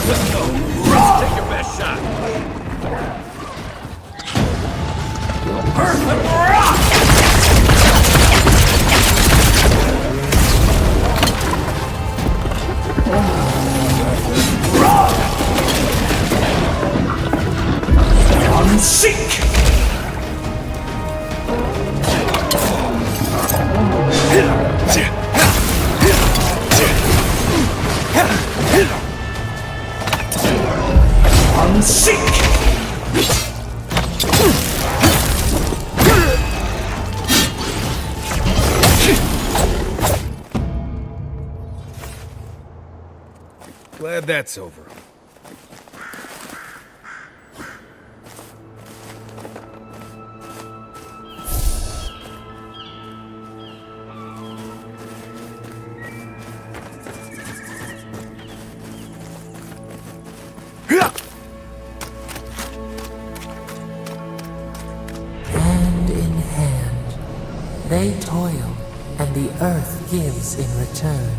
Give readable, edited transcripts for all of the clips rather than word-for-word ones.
Let's go! Take your best shot! Earth and rock! Seek! Unseek! Glad that's over. Hand in hand, they toil, and the earth gives in return.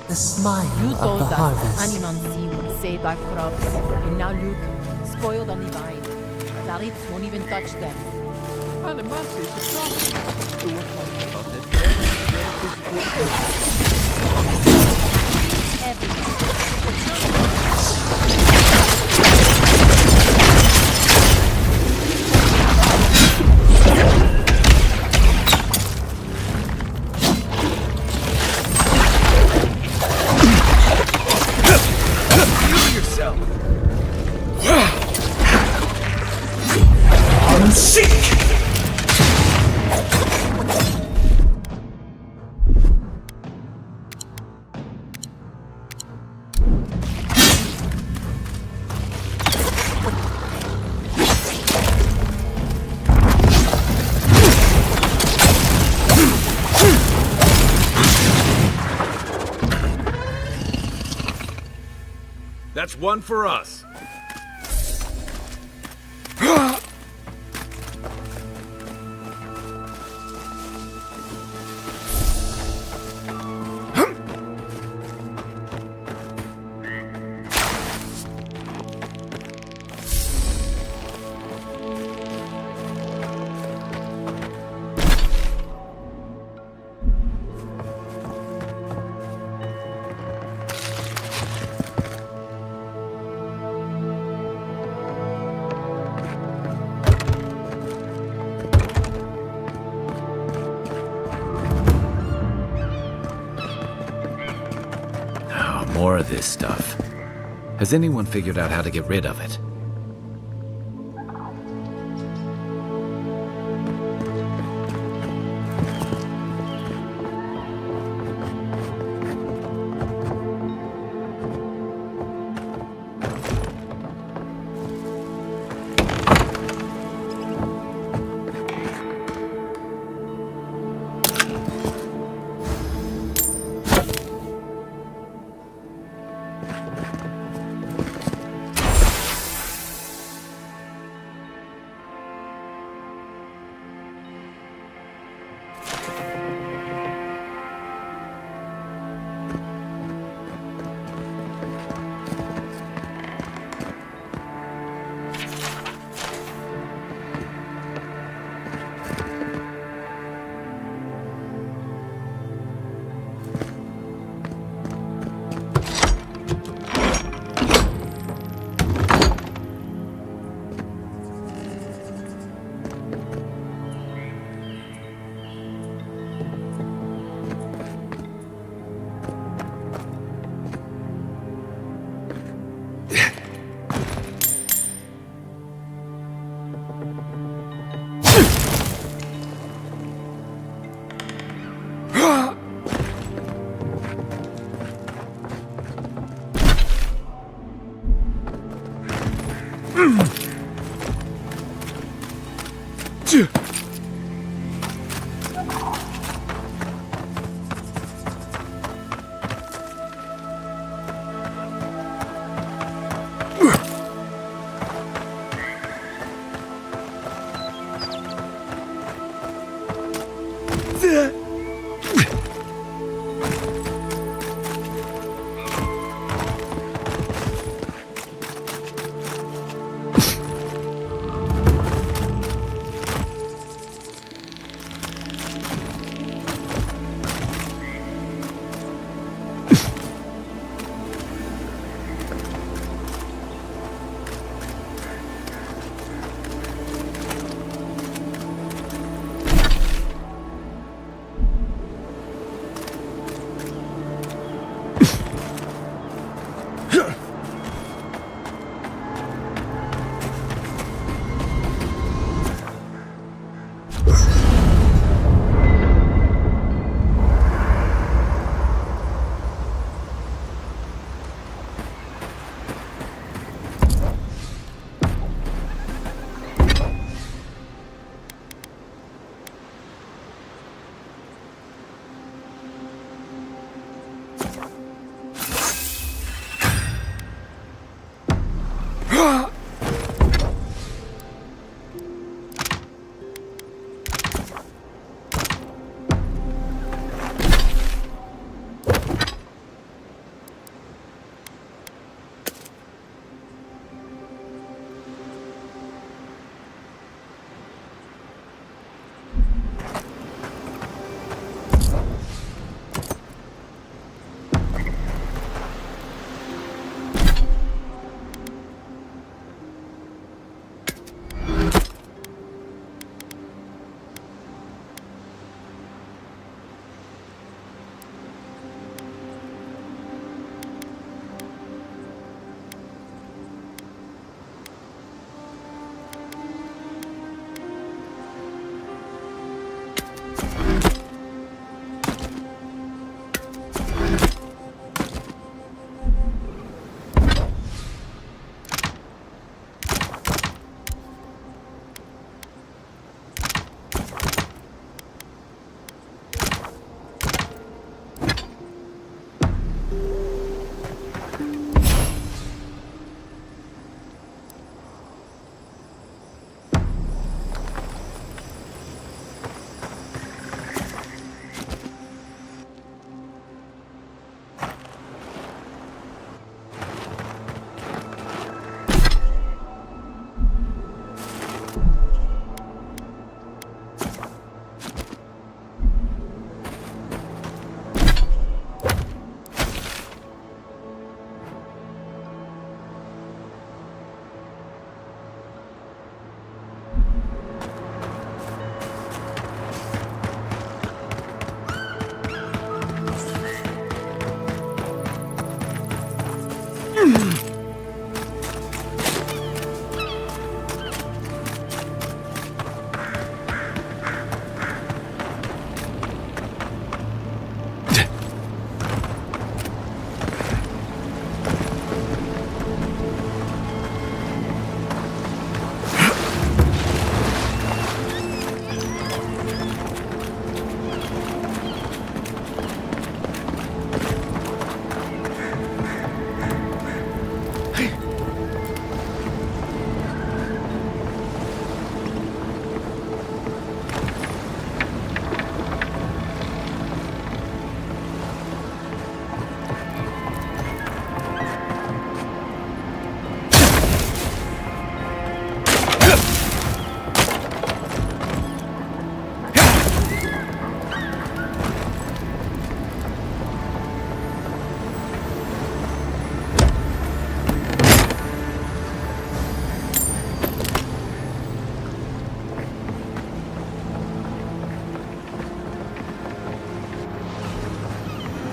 The smile You of told the us harvest. animals would save our crops, and now look, spoiled on the vine. Zarits won't even touch them. Animals is a problem. Seek! That's one for us. More of this stuff. Has anyone figured out how to get rid of it?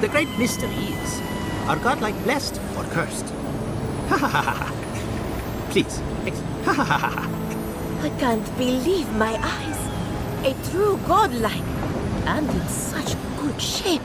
The great mystery is, are godlike blessed or cursed? Ha ha ha ha. Please, ha ha ha ha. I can't believe my eyes. A true godlike, and in such good shape.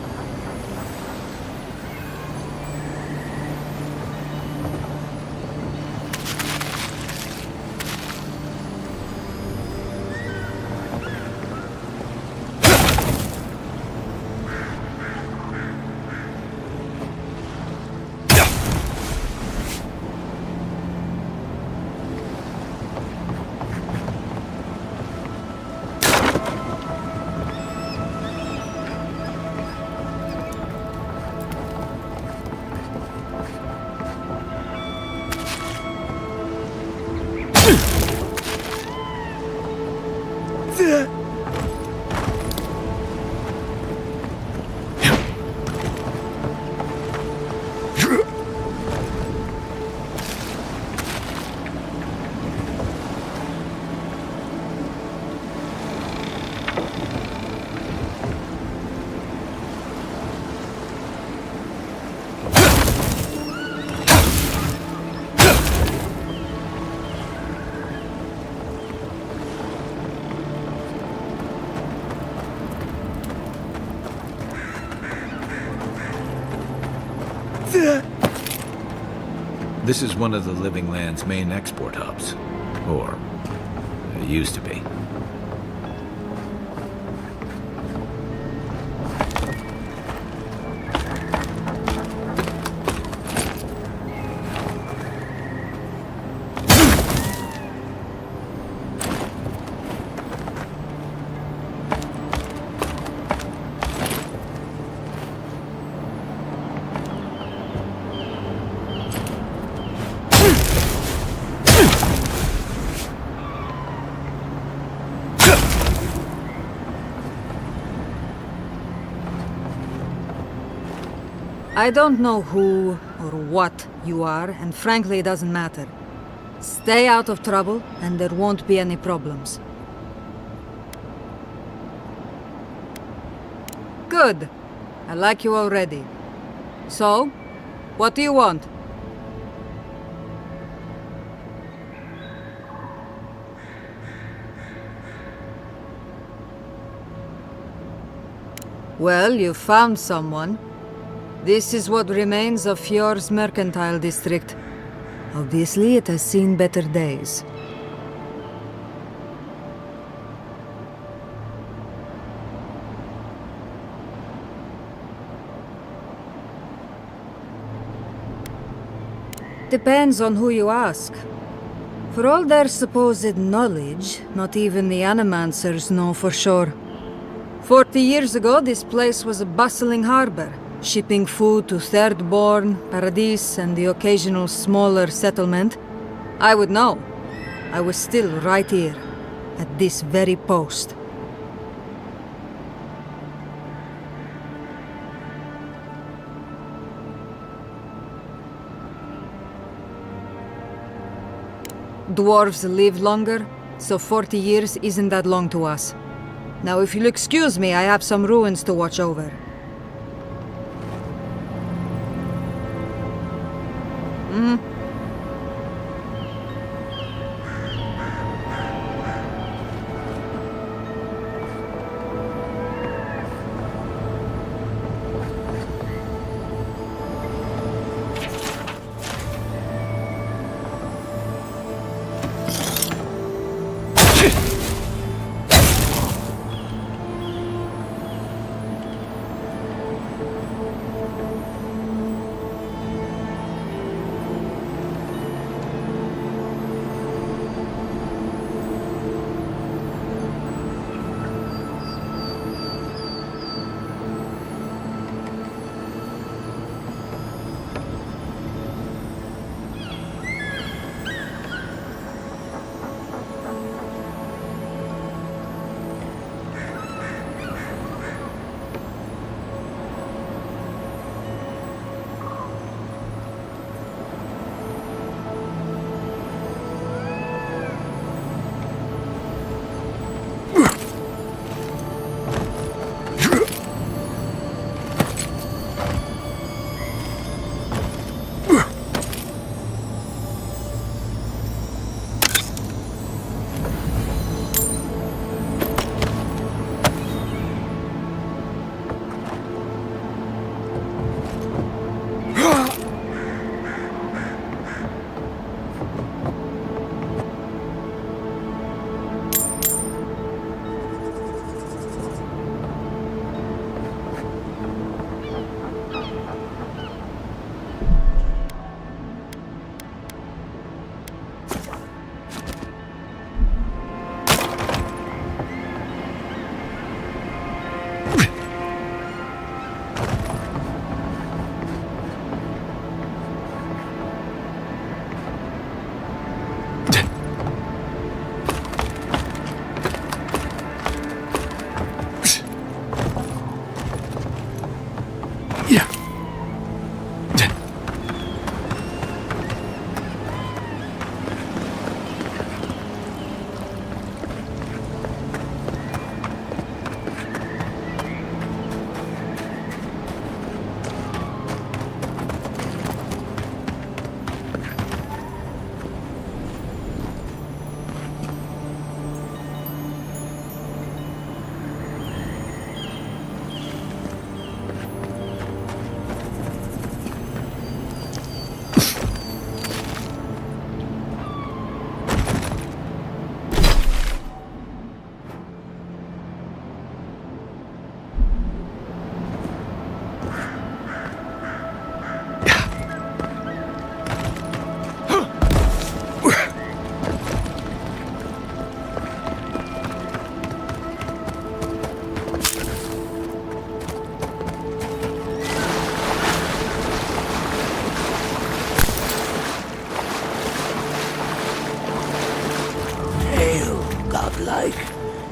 This is one of the Living Land's main export hubs. Or, it used to be. I don't know who or what you are, and frankly, it doesn't matter. Stay out of trouble, and there won't be any problems. Good. I like you already. So, what do you want? Well, you found someone. This is what remains of Fjord's mercantile district. Obviously, it has seen better days. Depends on who you ask. For all their supposed knowledge, not even the Animancers know for sure. 40 years ago, this place was a bustling harbor, shipping food to Thirdborn, Paradis, and the occasional smaller settlement. I would know. I was still right here, at this very post. Dwarves live longer, so 40 years isn't that long to us. Now, if you'll excuse me, I have some ruins to watch over.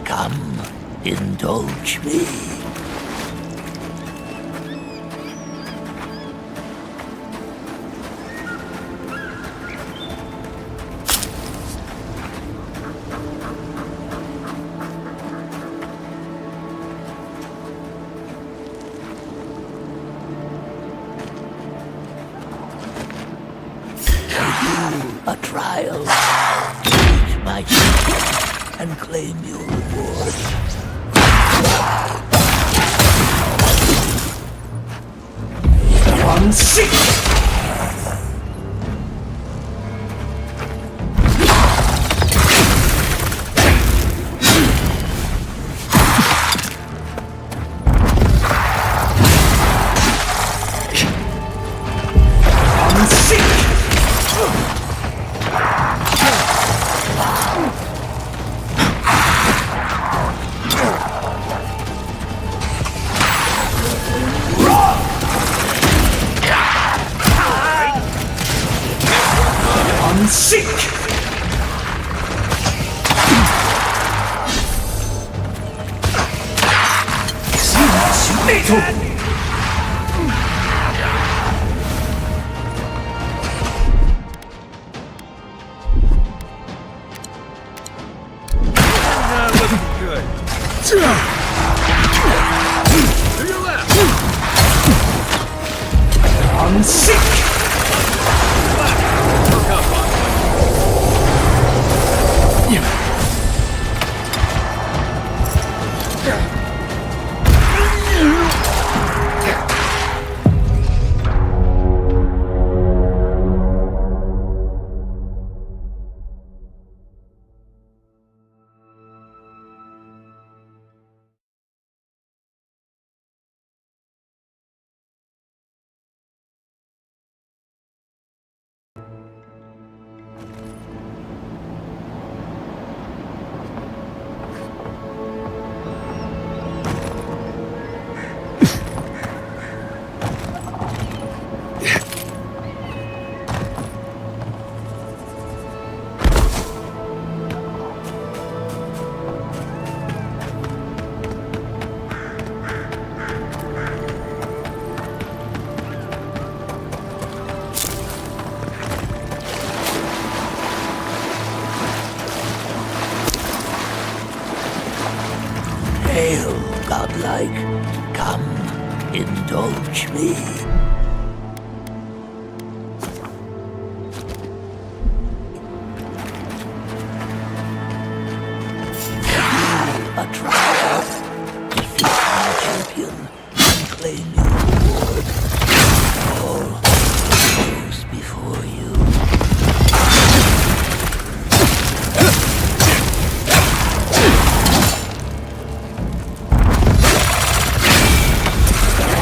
Come, indulge me. A trial. Take my chance and claim your reward. One sick. Sick! I'm sick! Hail, godlike. Come, indulge me. A trial. Defeat my champion and claim your reward. All goes before you.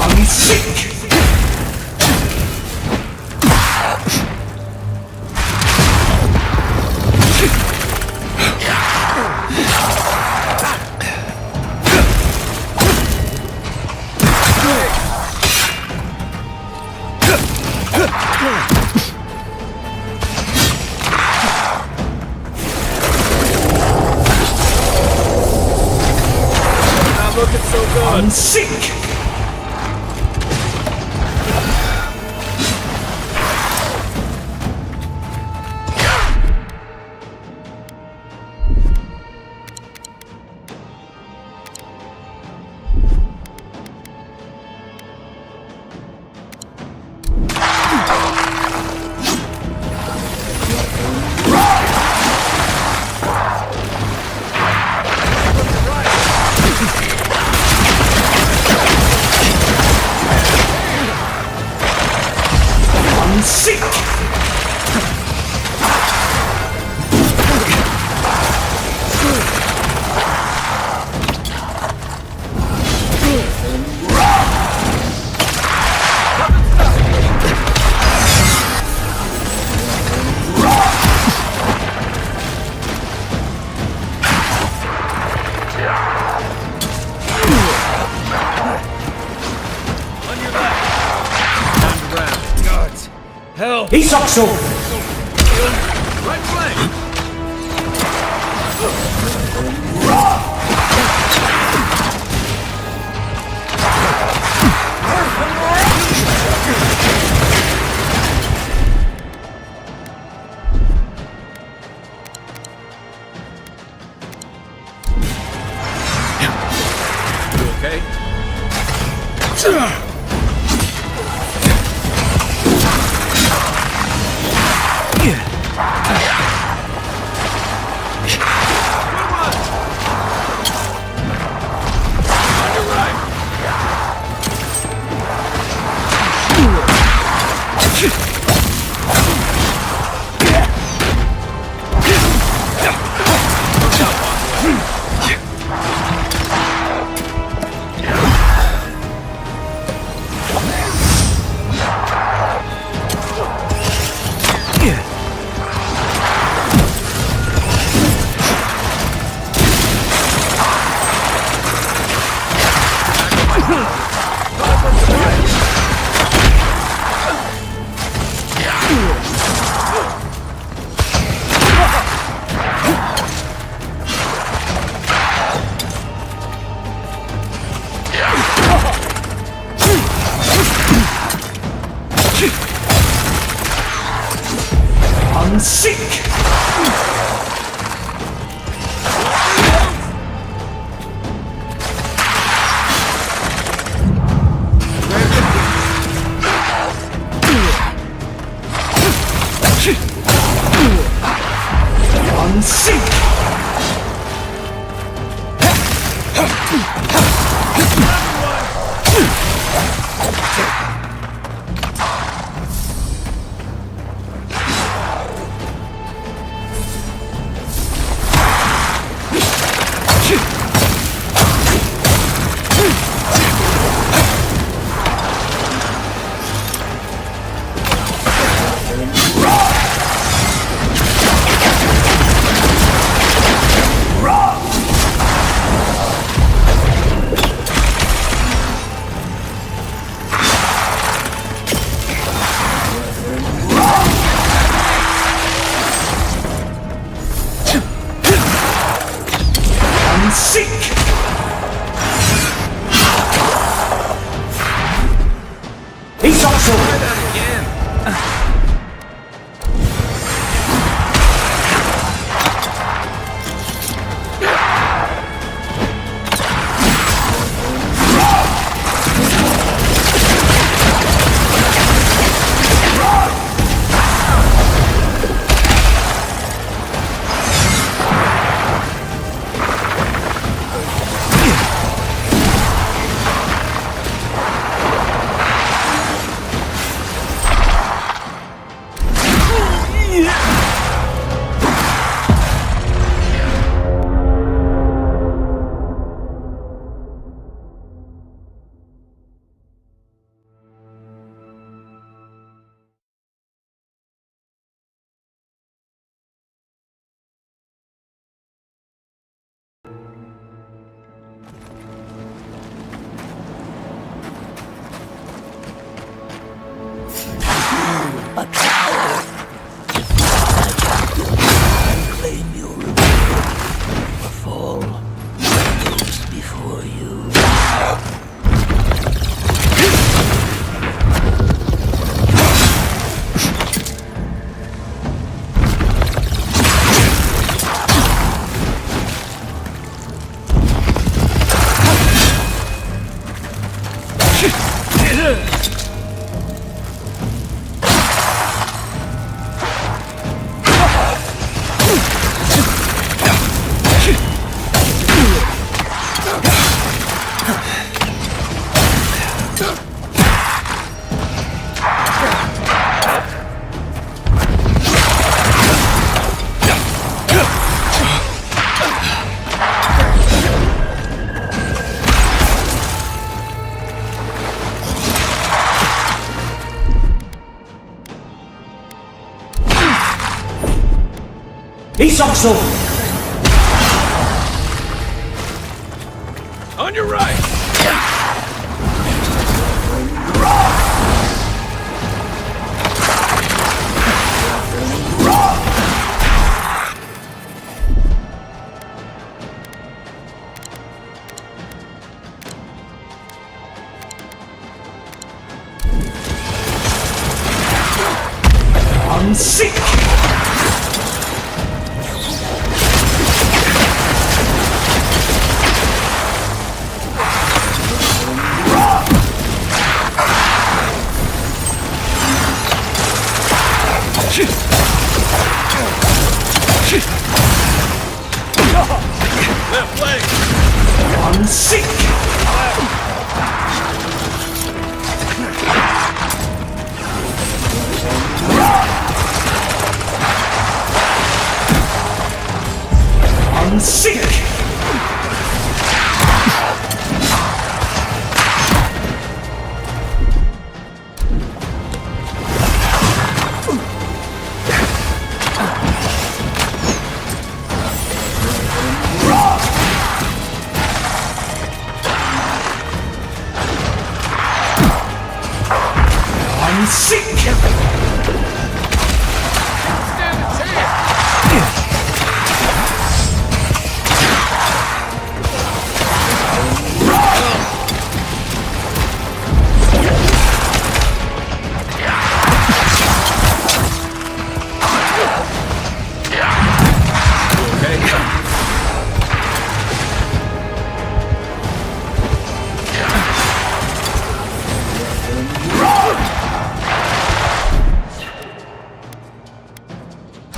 I'm sick! Not looking so good. I'm sick! I'm sick! On your left. Down the ground. Guards. Help. He sucks so. Right flank. Sink! Unsink! Sink! He's also a tower. And claim your reward. The fall goes before you. He's also On your right! unsink!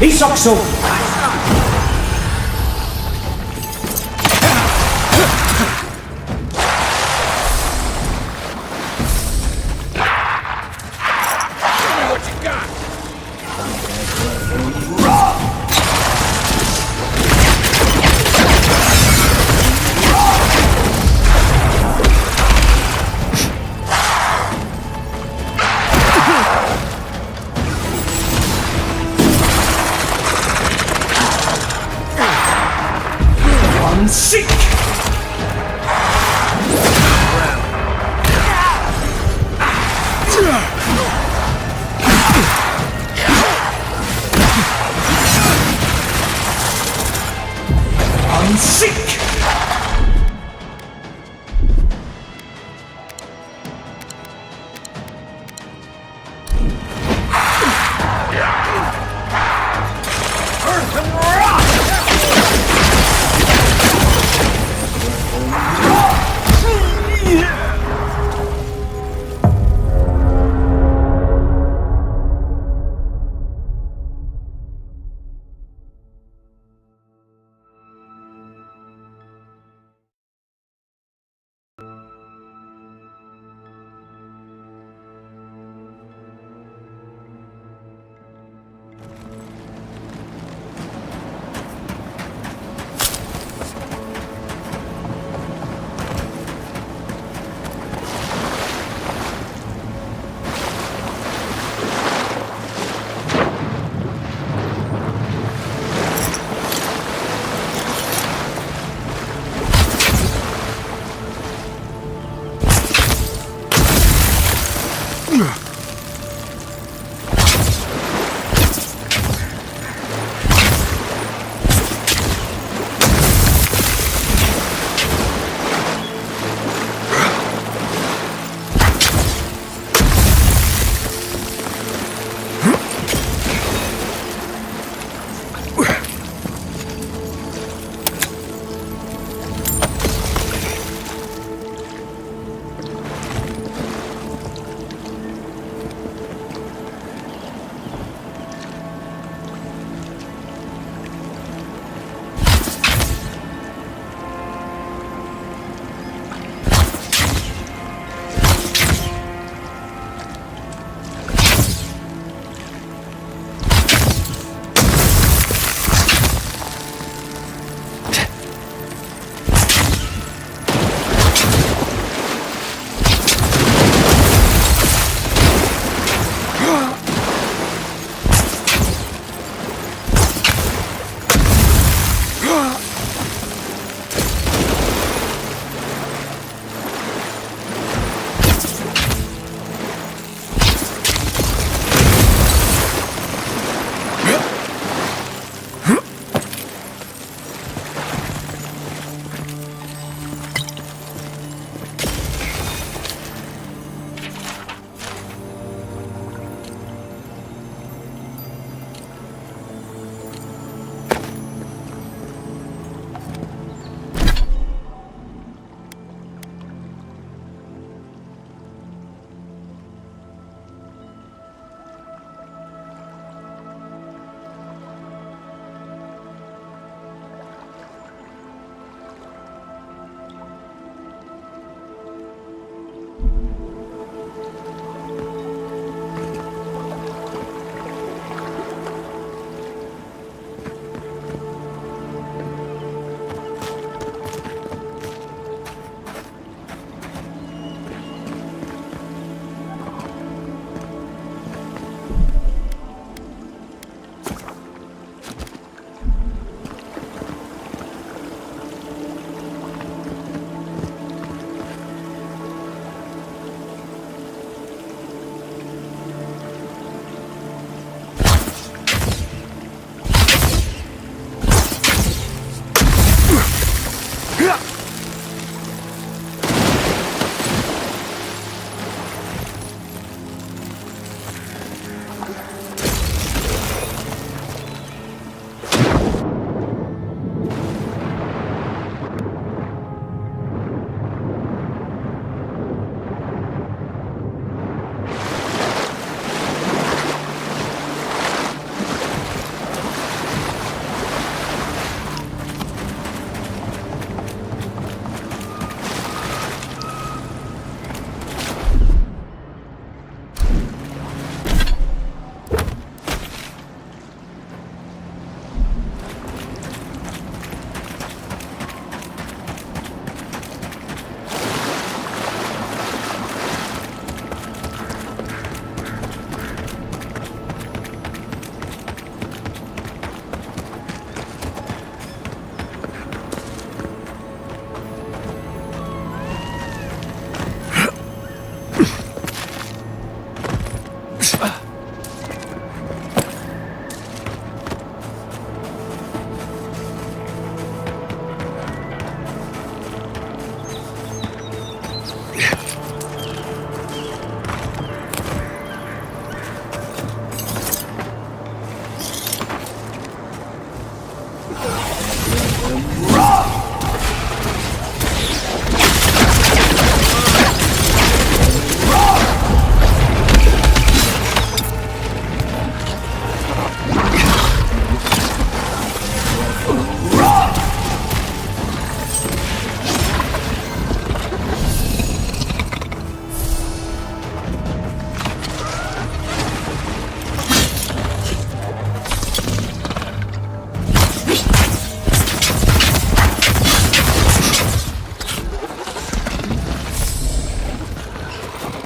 Isokso!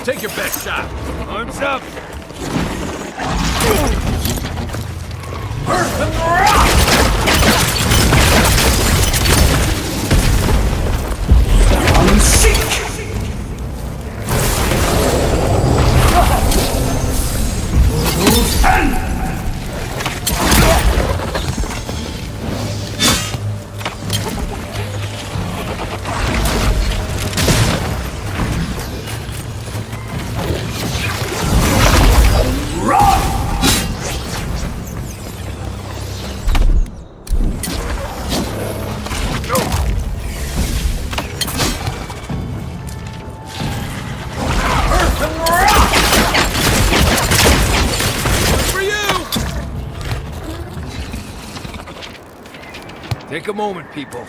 Take your best shot. Arms up. Take a moment, people.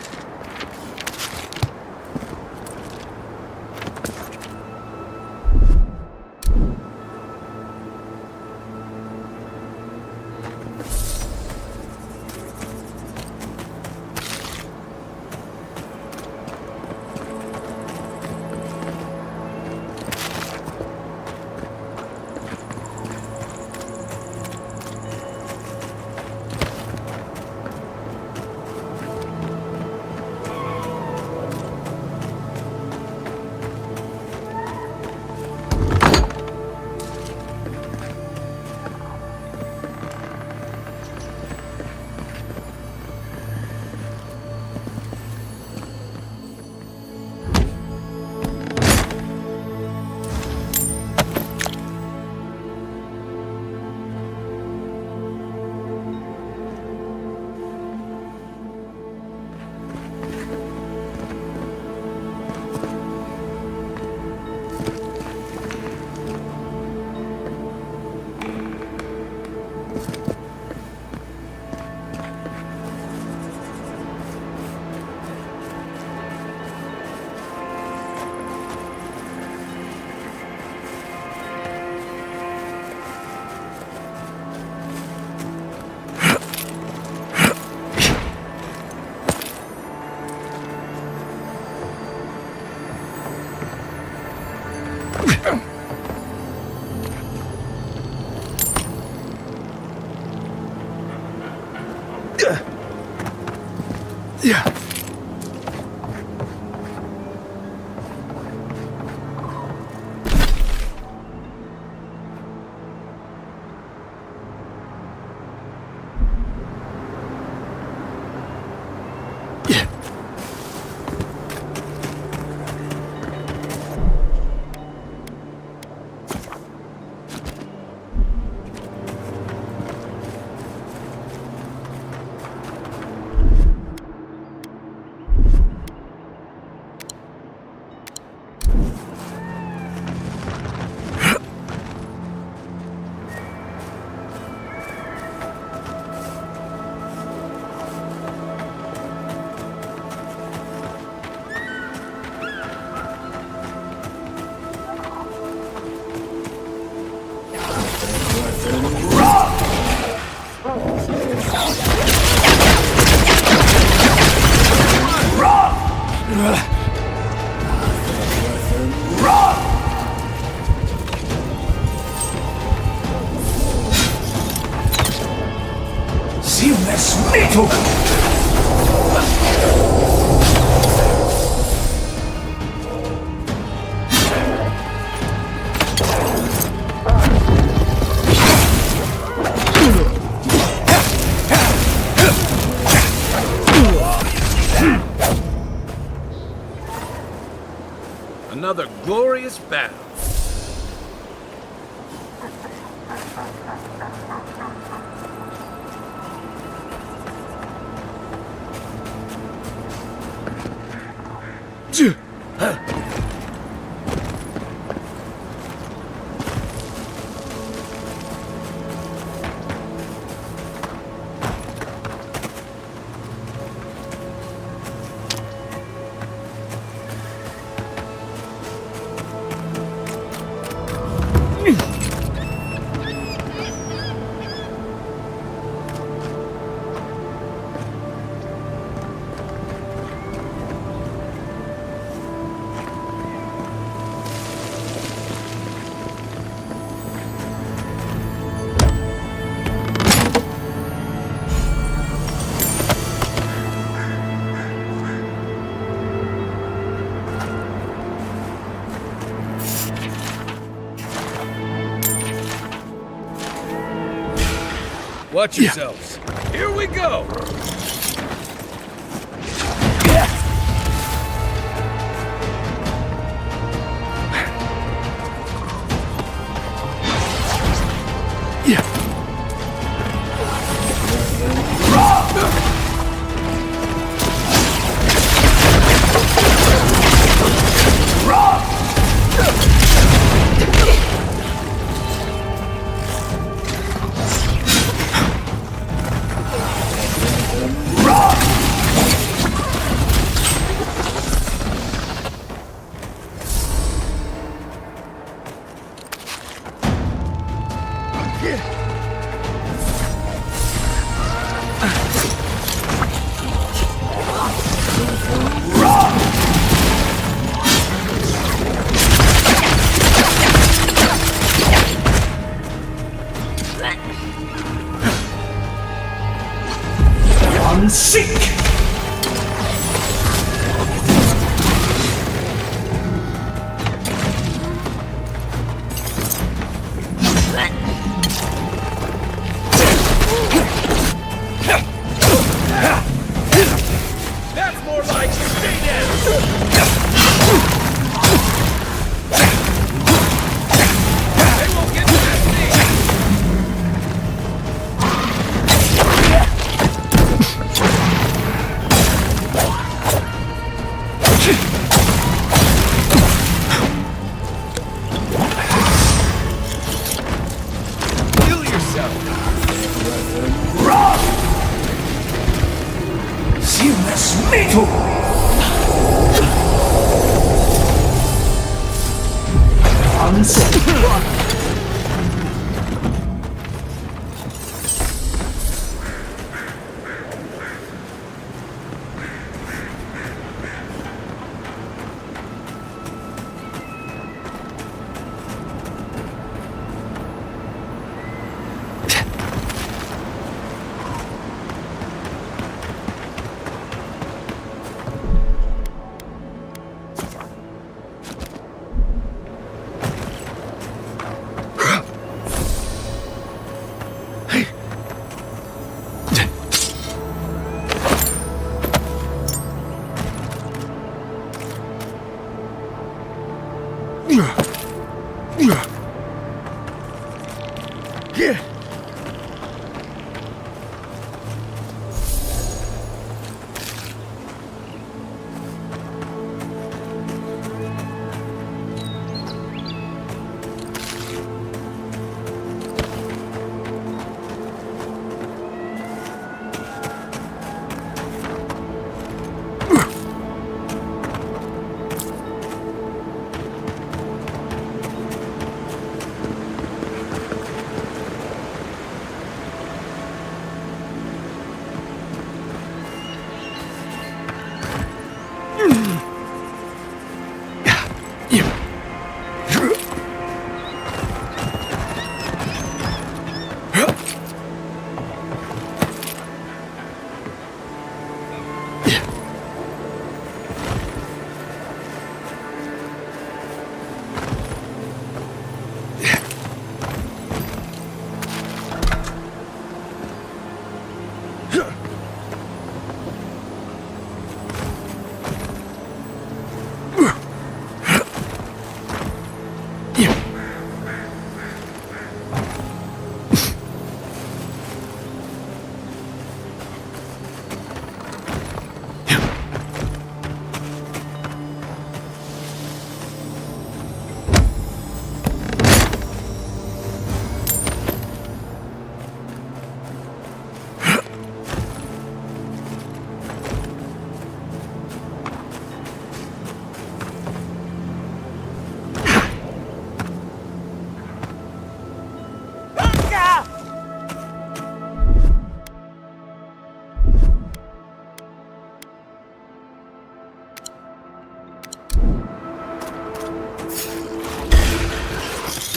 Another glorious battle. Watch yourselves. Here we go! That's more like stay down! They won't get past me! Kill yourself!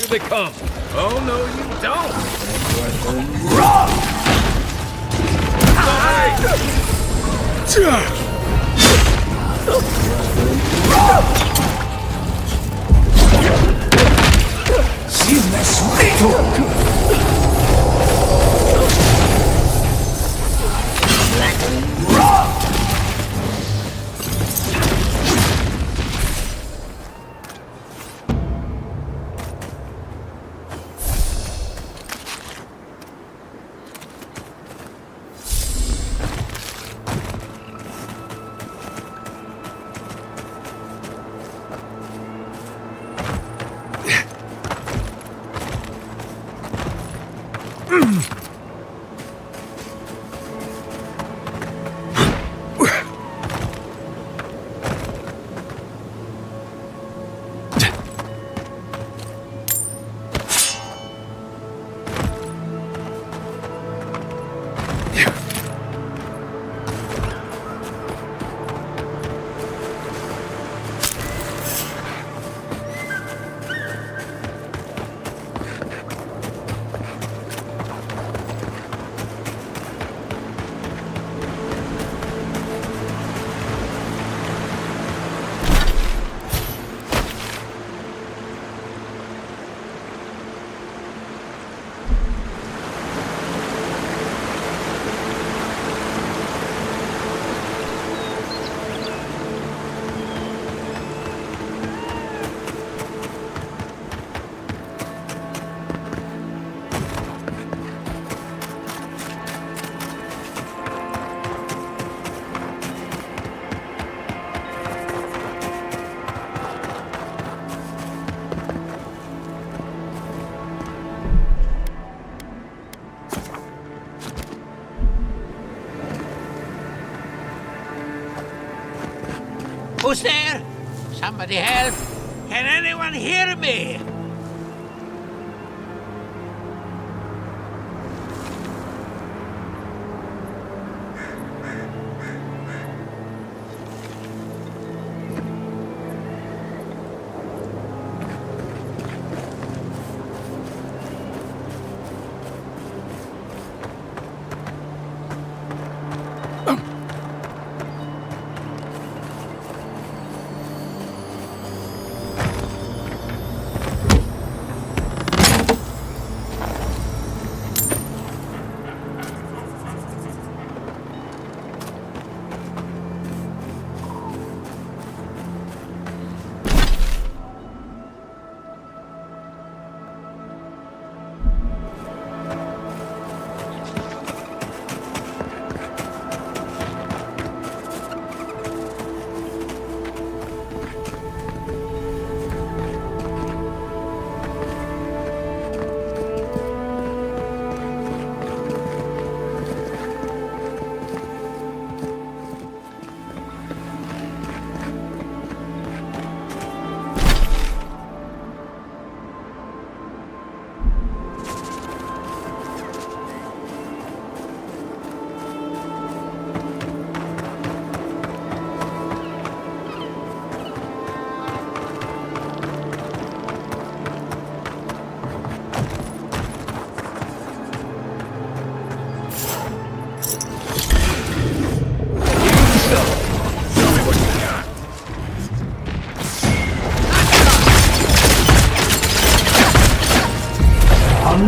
Here they come. Oh, no, you don't. Who's there? Somebody help! Can anyone hear me?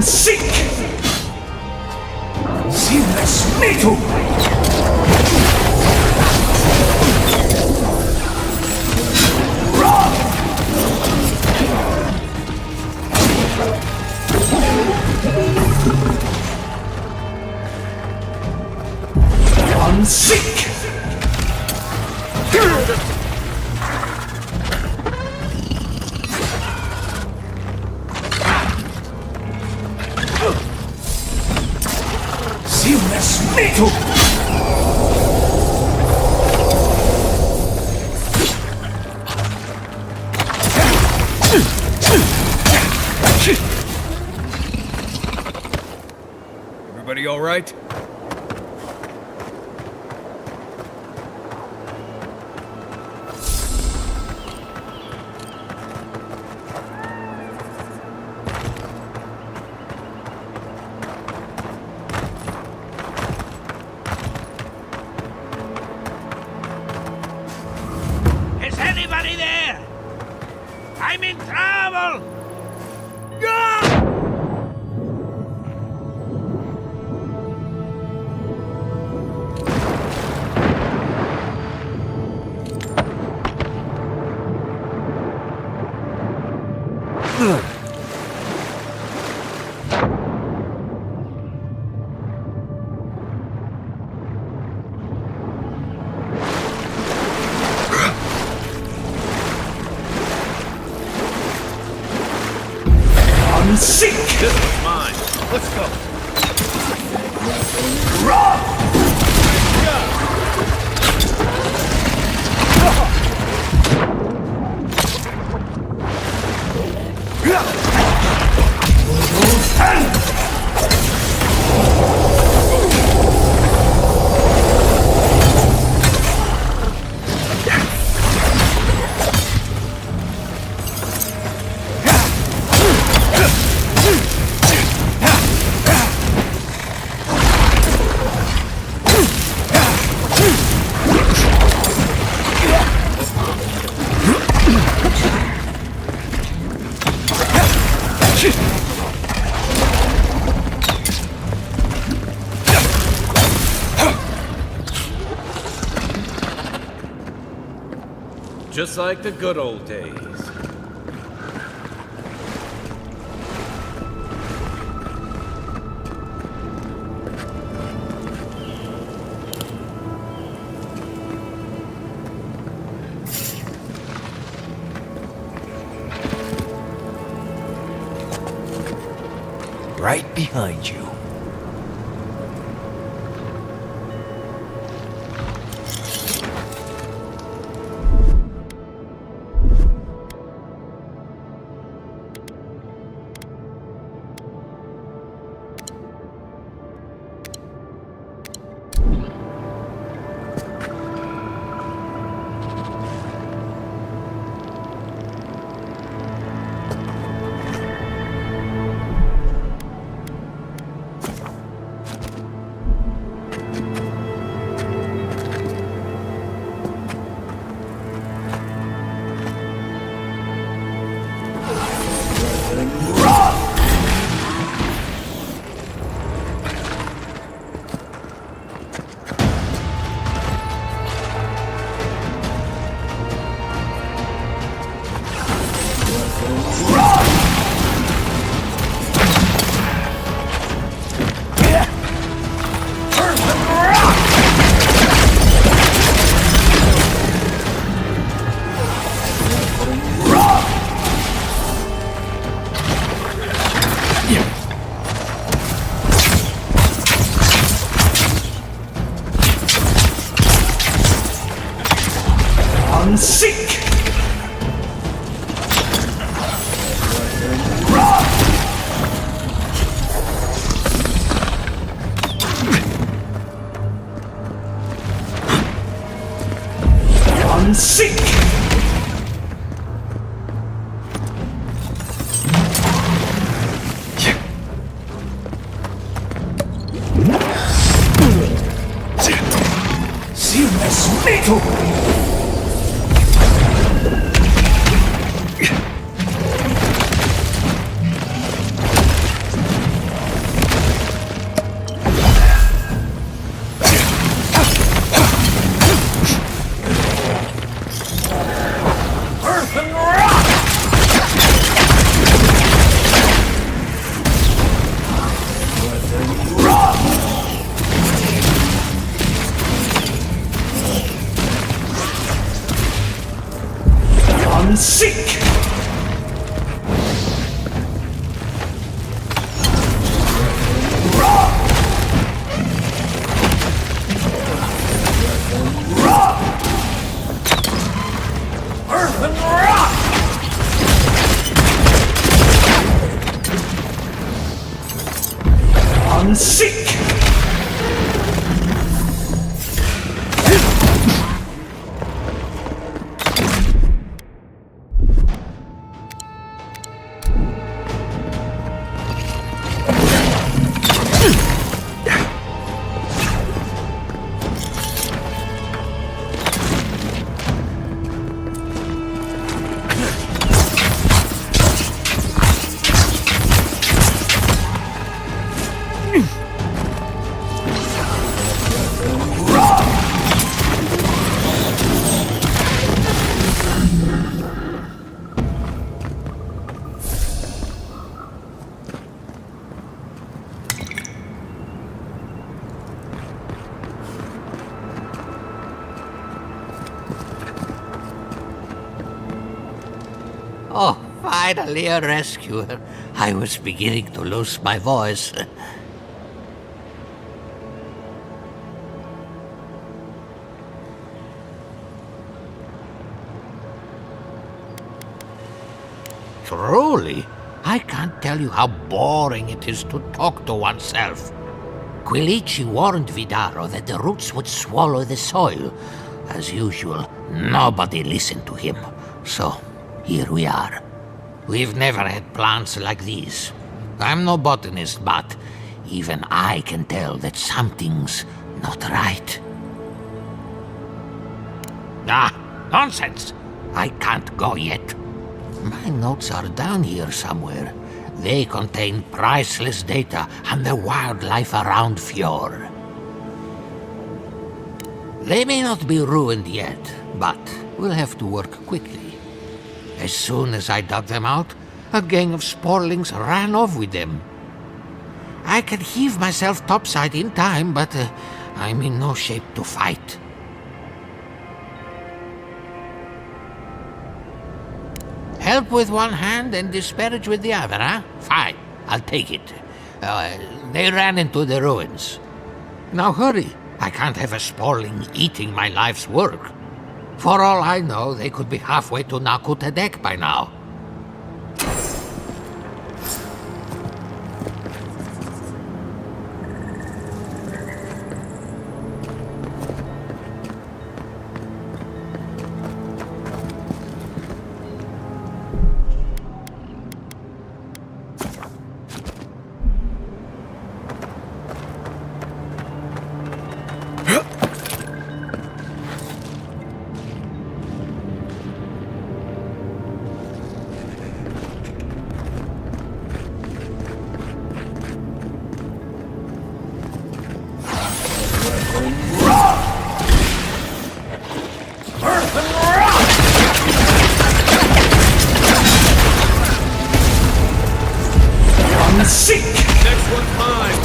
Seek! Seamless me too! Run! Unseek! Seamless me too! Everybody all right? Is anybody there? I'm in trouble! Unseek! This one's mine. Let's go. Just like the good old days. Right behind you. Seek! Seek! Silmes metal! Seek! Earthen rock! Seek! Oh, finally a rescuer. I was beginning to lose my voice. Truly, I can't tell you how boring it is to talk to oneself. Quilici warned Vidaro that the roots would swallow the soil. As usual, nobody listened to him. So, here we are. We've never had plants like these. I'm no botanist, but even I can tell that something's not right. Ah, nonsense! I can't go yet. My notes are down here somewhere. They contain priceless data on the wildlife around Fjord. They may not be ruined yet, but we'll have to work quickly. As soon as I dug them out, a gang of sporlings ran off with them. I could heave myself topside in time, but I'm in no shape to fight. Help with one hand and disparage with the other, huh? Fine, I'll take it. They ran into the ruins. Now hurry, I can't have a sporling eating my life's work. For all I know, they could be halfway to Nakutadek by now. Next one's mine.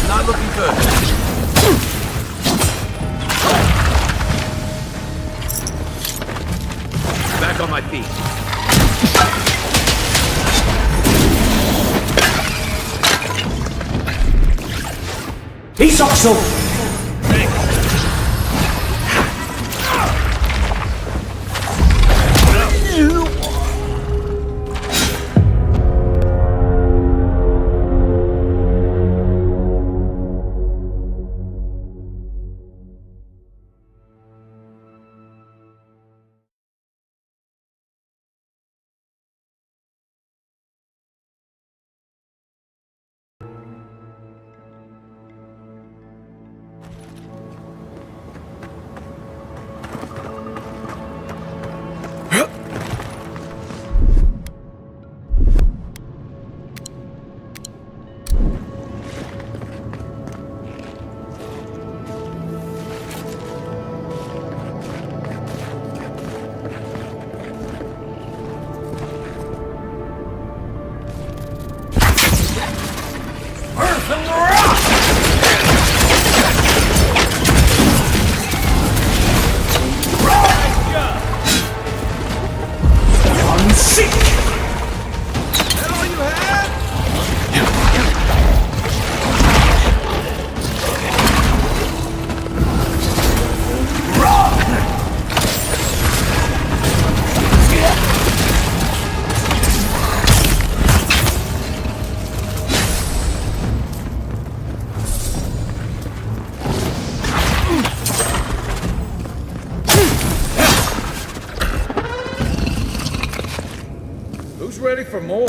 Not looking good. Back on my feet. Isoxo! Who's ready for more?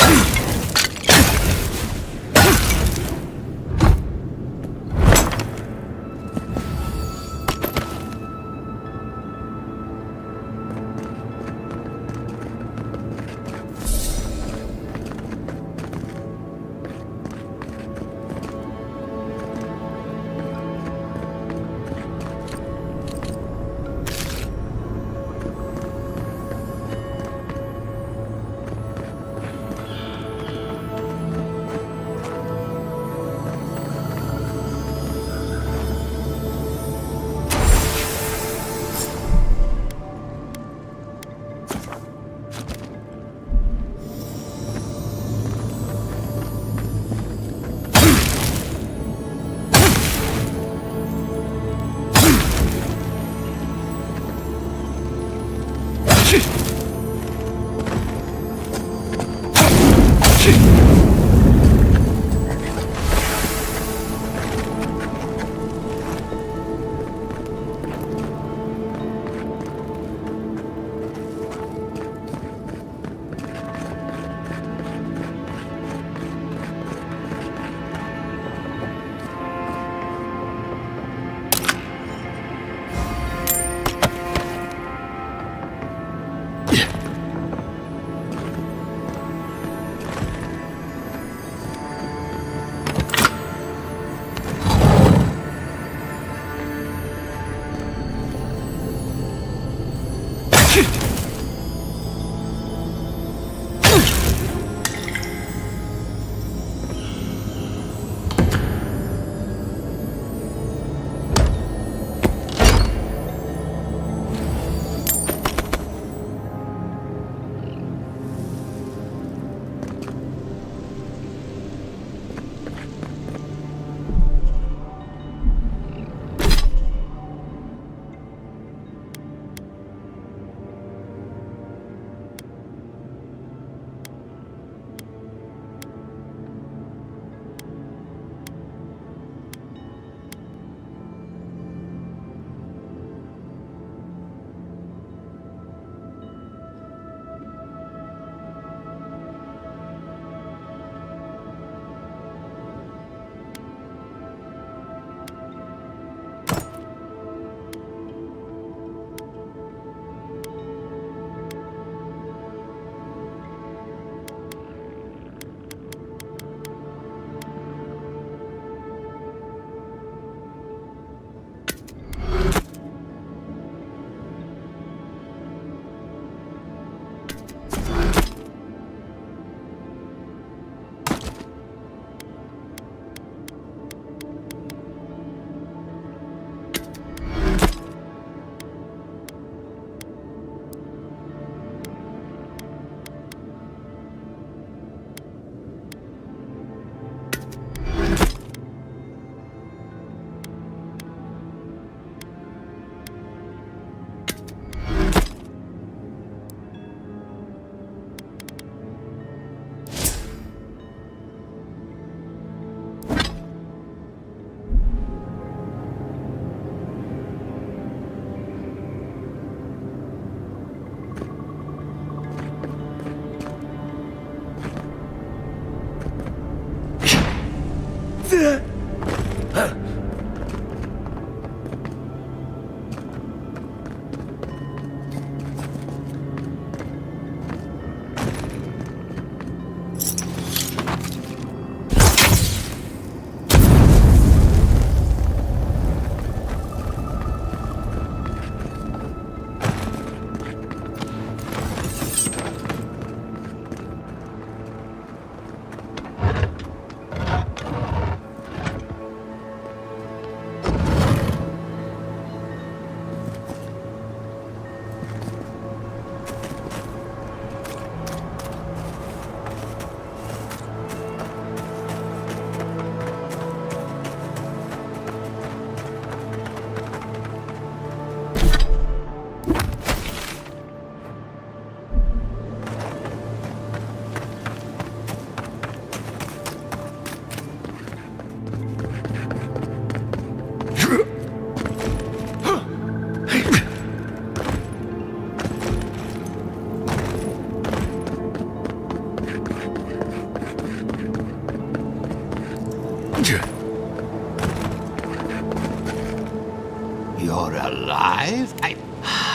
You're alive?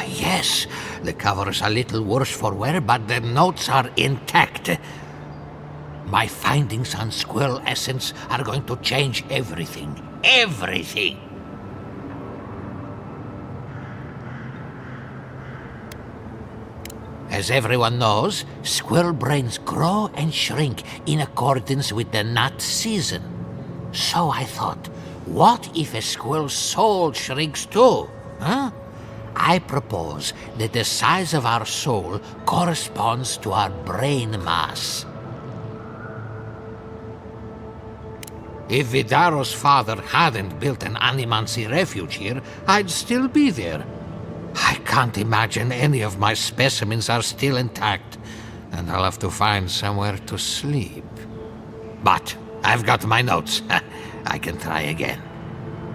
Yes. The cover's a little worse for wear, but the notes are intact. My findings on squirrel essence are going to change everything. Everything! As everyone knows, squirrel brains grow and shrink in accordance with the nut season. So I thought, what if a squirrel's soul shrinks too? Huh? I propose that the size of our soul corresponds to our brain mass. If Vidaro's father hadn't built an animancy refuge here, I'd still be there. I can't imagine any of my specimens are still intact. and I'll have to find somewhere to sleep. But I've got my notes. I can try again.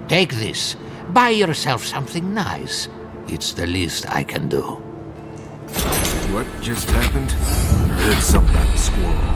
Take this. Buy yourself something nice. It's the least I can do. What just happened? I heard something about a squirrel.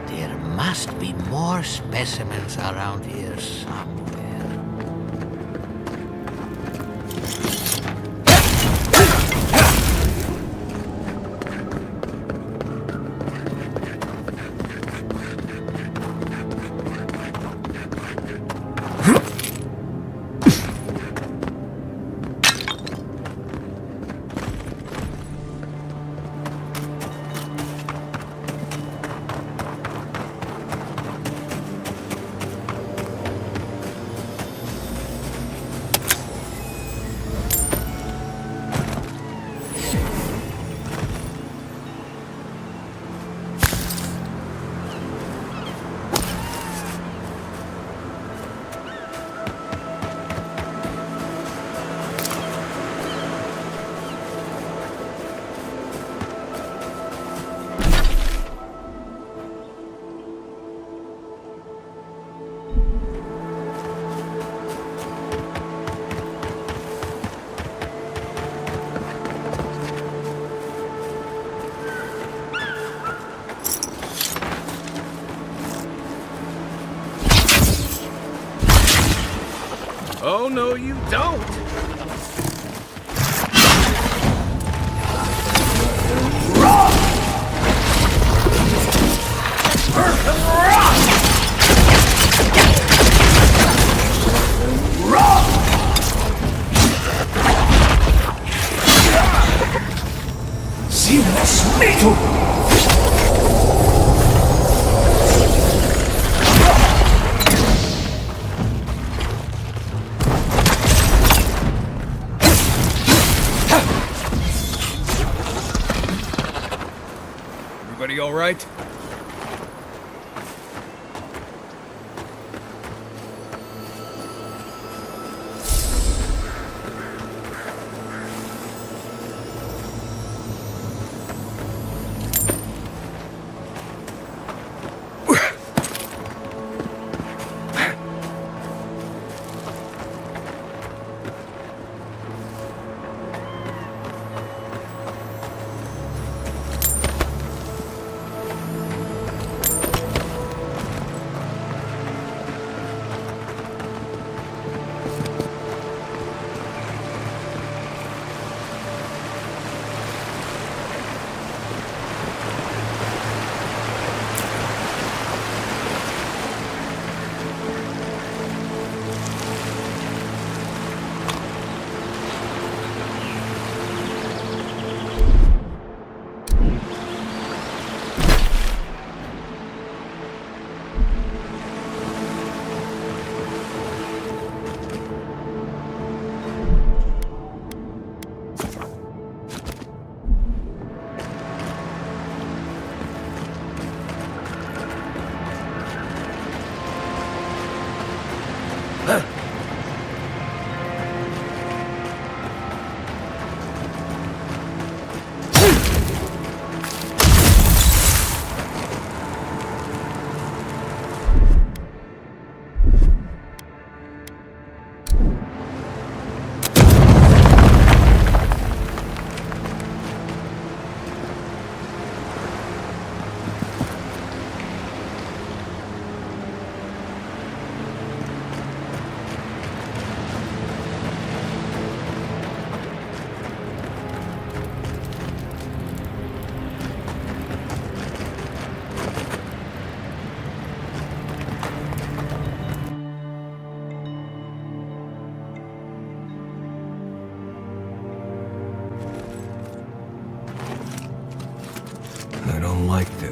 There must be more specimens around here somewhere. Oh, no, you don't! Seamless metal! Everybody all right?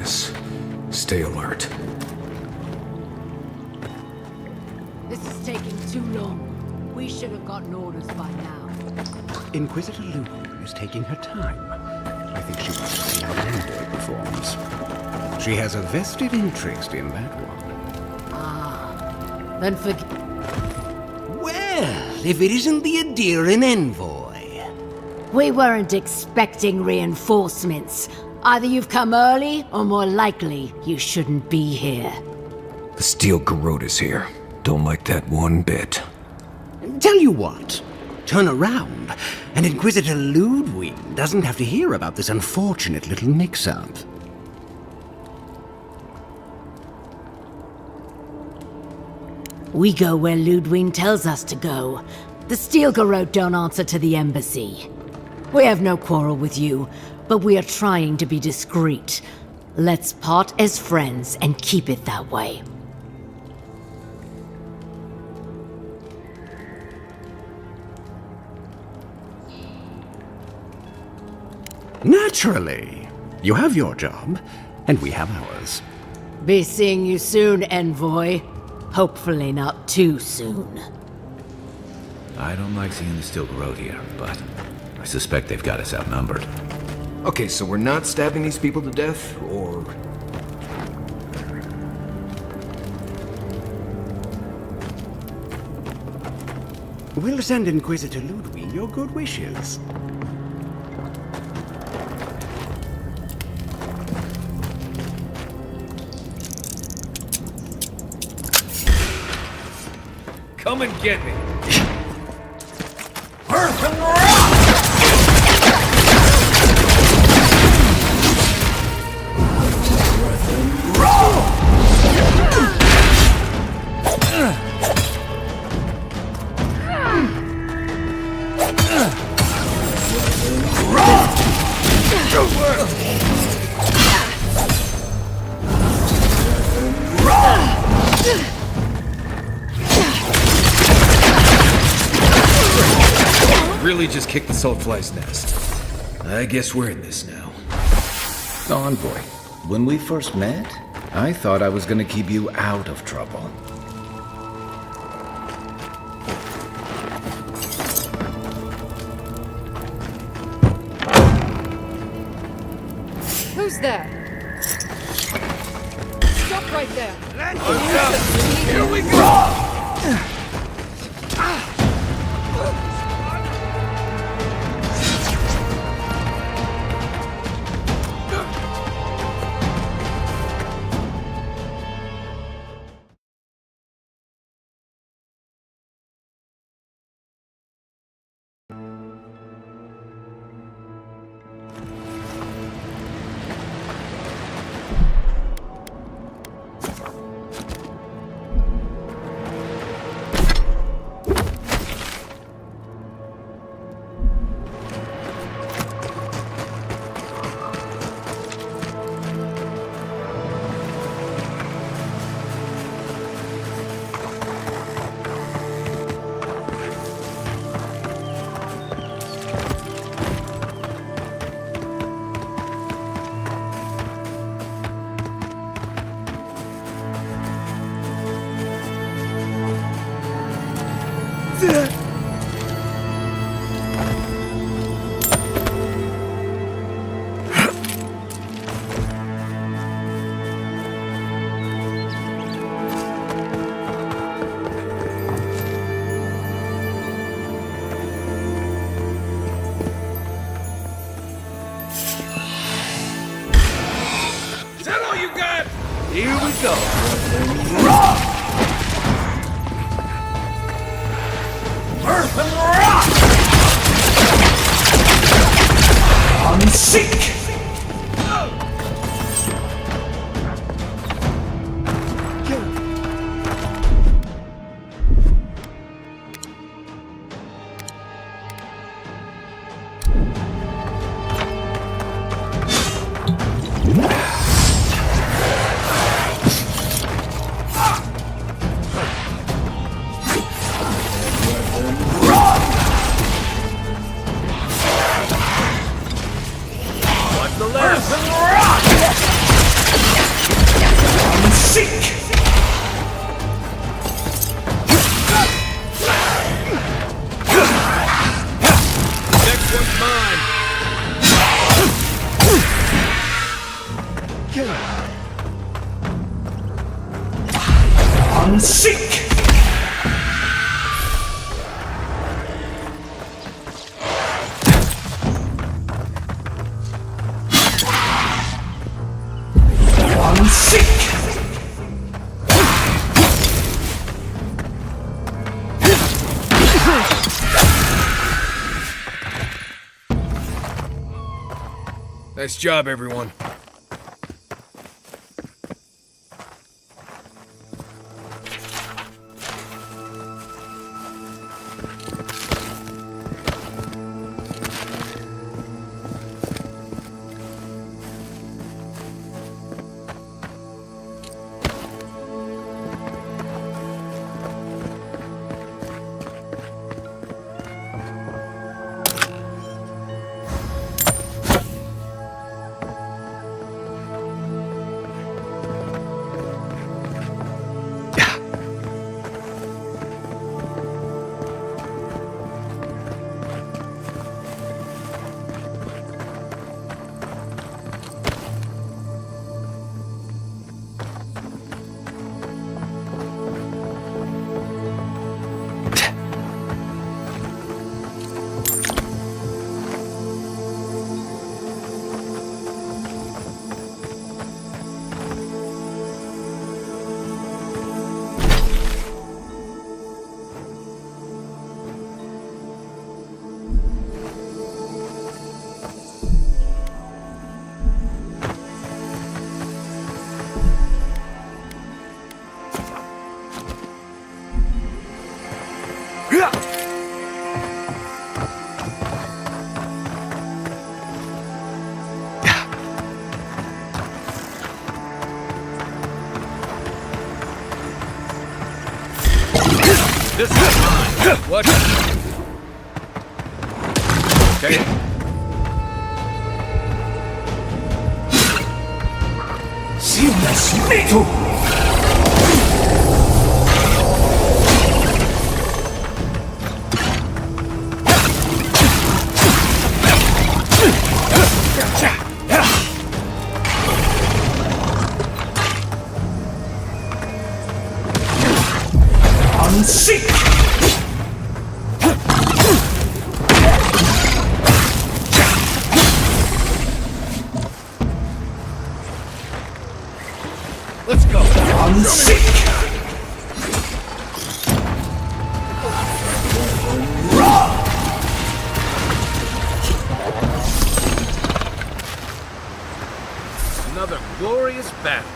this. Stay alert. This is taking too long. We should have gotten orders by now. Inquisitor Luke is taking her time. I think she wants to see how Envoy performs. She has a vested interest in that one. Then forget. Well, if it isn't the Adirian Envoy. We weren't expecting reinforcements. Either you've come early, or more likely, you shouldn't be here. The Steel Garrote is here. Don't like that one bit. Tell you what, turn around, and Inquisitor Ludwig doesn't have to hear about this unfortunate little mix-up. We go where Ludwig tells us to go. The Steel Garrote don't answer to the embassy. We have no quarrel with you, but we are trying to be discreet. Let's part as friends and keep it that way. Naturally. You have your job, and we have ours. Be seeing you soon, Envoy. Hopefully not too soon. I don't like seeing the Steel Garrote here, but I suspect they've got us outnumbered. Okay, so we're not stabbing these people to death, or... We'll send Inquisitor Ludwig your good wishes. Come and get me. Earth and rock! Really just kicked the saltfly's nest. I guess we're in this now. Envoy, when we first met, I thought I was gonna keep you out of trouble. Who's there? Stop right there! Here we go! Is that all you got? Here we go. Earth and rock! Unseek! Seek! Nice job, everyone. This is mine. What? Okay. Let's go. Another glorious battle.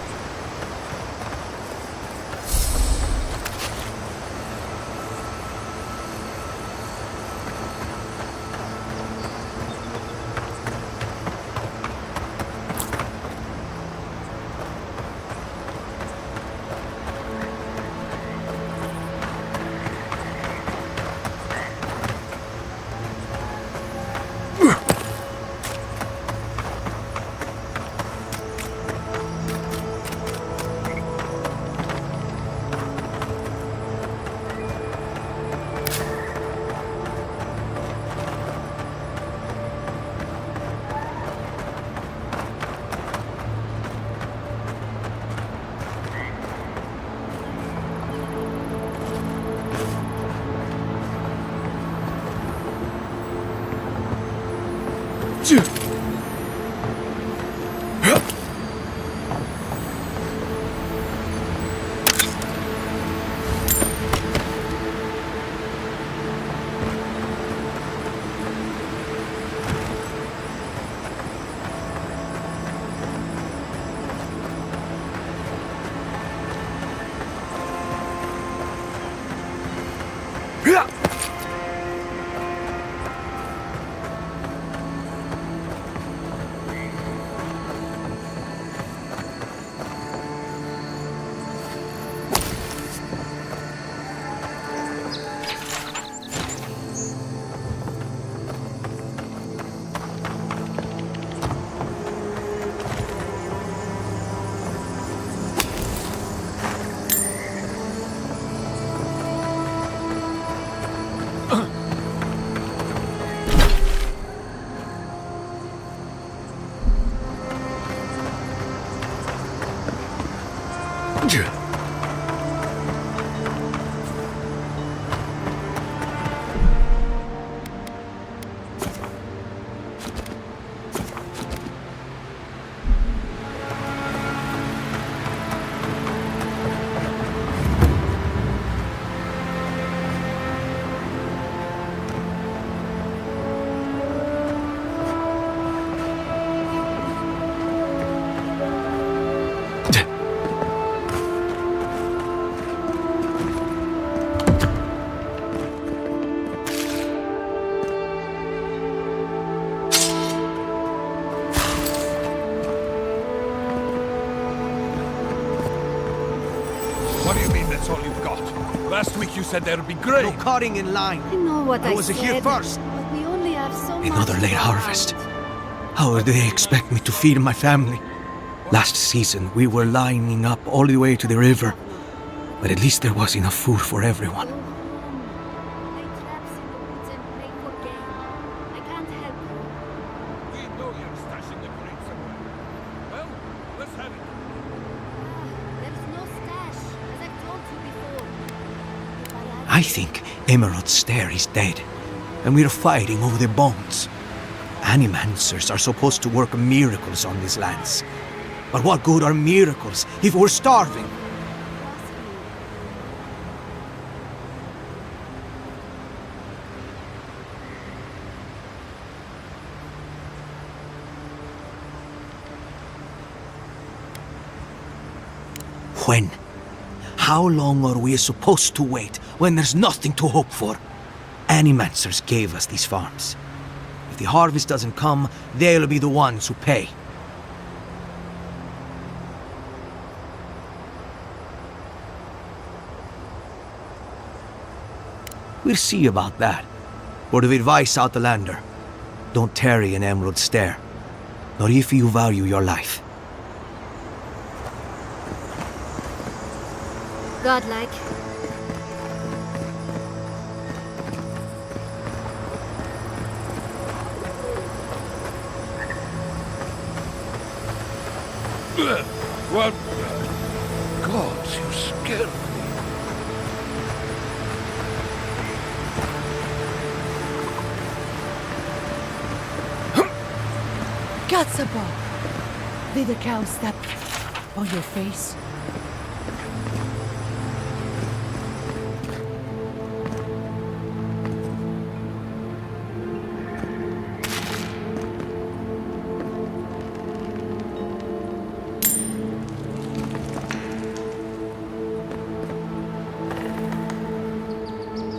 What do you mean that's all you've got? Last week you said there'd be grain. No cutting in line. I know what I was said. here first. But we only have so much. Another late to harvest. find. How would they expect me to feed my family? Last season, we were lining up all the way to the river. But at least there was enough food for everyone. Lay traps in the woods and play for game. I can't help you. We know you're stashing the grain somewhere. Well, let's have it. There's no stash, as I've told you before. I think Emerald's Stair is dead, and we're fighting over the bones. Animancers are supposed to work miracles on these lands. But what good are miracles if we're starving? When? How long are we supposed to wait when there's nothing to hope for? Animancers gave us these farms. If the harvest doesn't come, they'll be the ones who pay. We'll see about that. Word of advice, Outlander. Don't tarry in Emerald Stair. Not if you value your life. Godlike. What? God, you scared me. Gatsabo! Did the cow step on your face?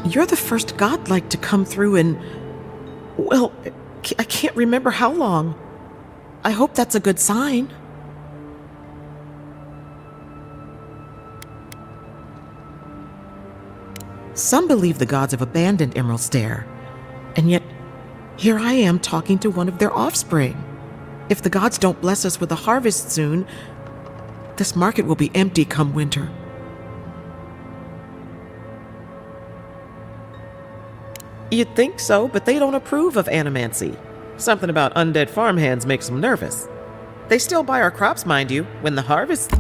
You're the first godlike to come through in... well, I can't remember how long. I hope that's a good sign. Some believe the gods have abandoned Emerald Stair, and yet here I am talking to one of their offspring. If the gods don't bless us with a harvest soon, this market will be empty come winter. You'd think so, but they don't approve of animancy. Something about undead farmhands makes them nervous. They still buy our crops, mind you, when the harvest...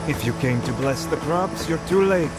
If you came to bless the crops, you're too late.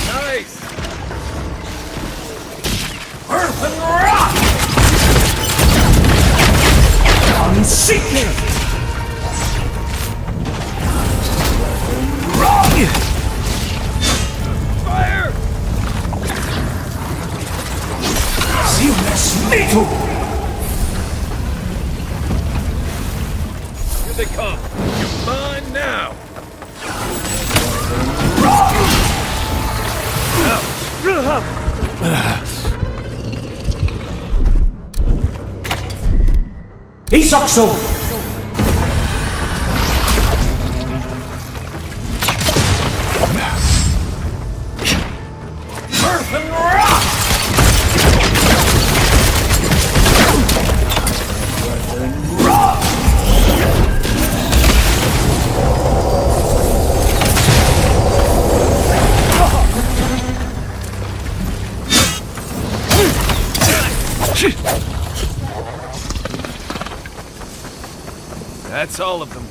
Nice! Earth and rock! Unseeking! Fire! Seamless Mito! Here they come! You're mine now! Isakso! Earth and rock! That's all of them.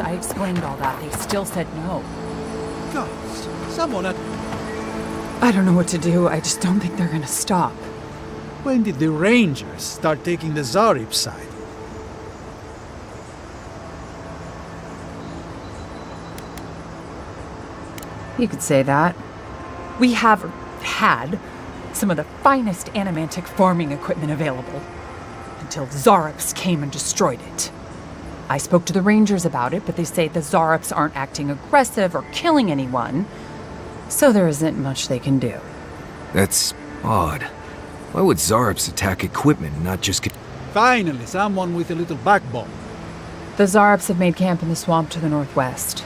I explained all that. They still said no. Gods, someone at... I don't know what to do. I just don't think they're gonna stop. When did the Rangers start taking the Zarib side? You could say that. We have had some of the finest animantic farming equipment available until Zarops came and destroyed it. I spoke to the Rangers about it, but they say the Zarops aren't acting aggressive or killing anyone, so there isn't much they can do. That's odd. Why would Zarops attack equipment, not just... Finally, someone with a little backbone. The Zarops have made camp in the swamp to the northwest.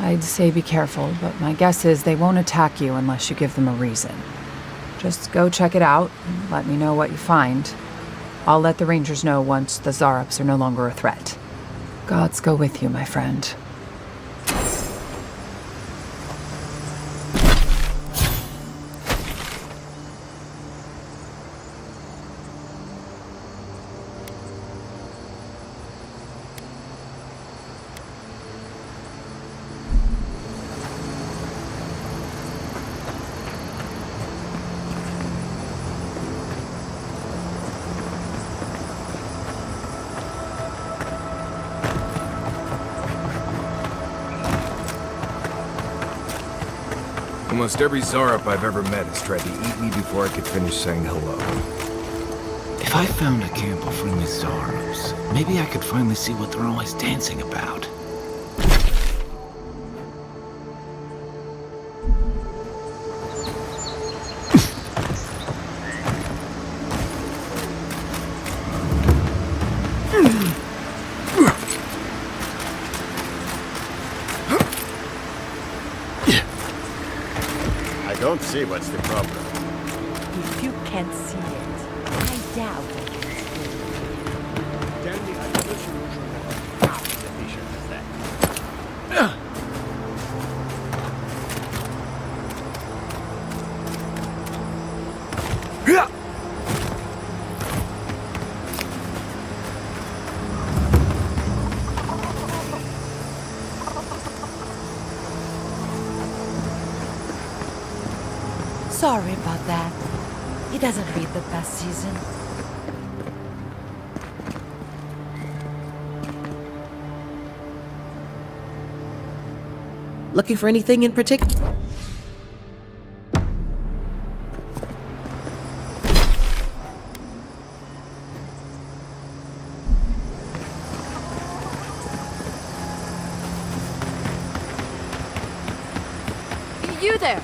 I'd say be careful, but my guess is they won't attack you unless you give them a reason. Just go check it out and let me know what you find. I'll let the Rangers know once the Zarops are no longer a threat. Gods go with you, my friend. Almost every Zarop I've ever met has tried to eat me before I could finish saying hello. If I found a camp of friendly Zarops, maybe I could finally see what they're always dancing about. I don't see what's the problem. If you can't see it, I doubt I can see it. Tell me another solution that is as efficient as that. Sorry about that. He doesn't read the best season. Looking for anything in particular? You there!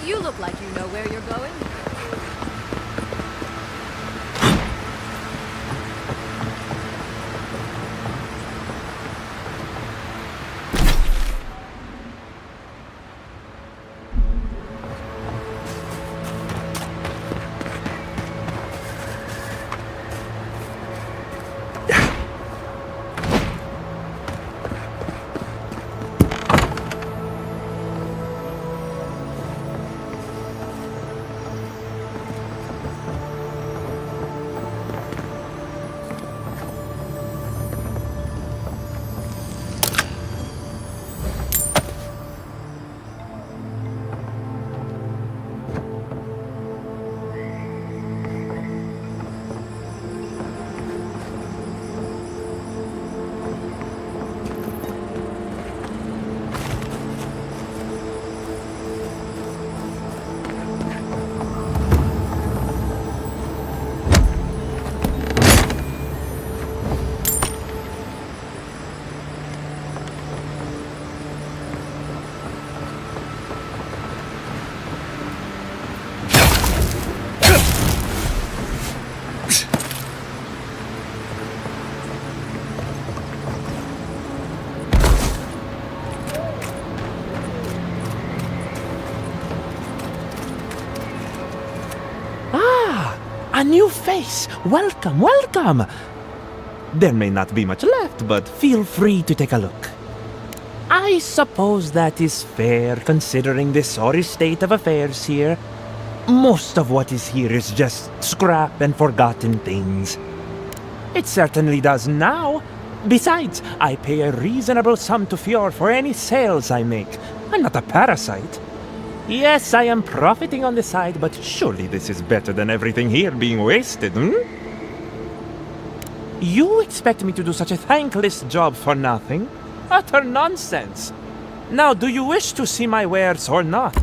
You look like you know where you're going. A new face! Welcome, welcome! There may not be much left, but feel free to take a look. I suppose that is fair, considering the sorry state of affairs here. Most of what is here is just scrap and forgotten things. It certainly does now. Besides, I pay a reasonable sum to Fjord for any sales I make. I'm not a parasite. Yes, I am profiting on the side, but surely this is better than everything here being wasted, You expect me to do such a thankless job for nothing? Utter nonsense! Now, do you wish to see my wares or not?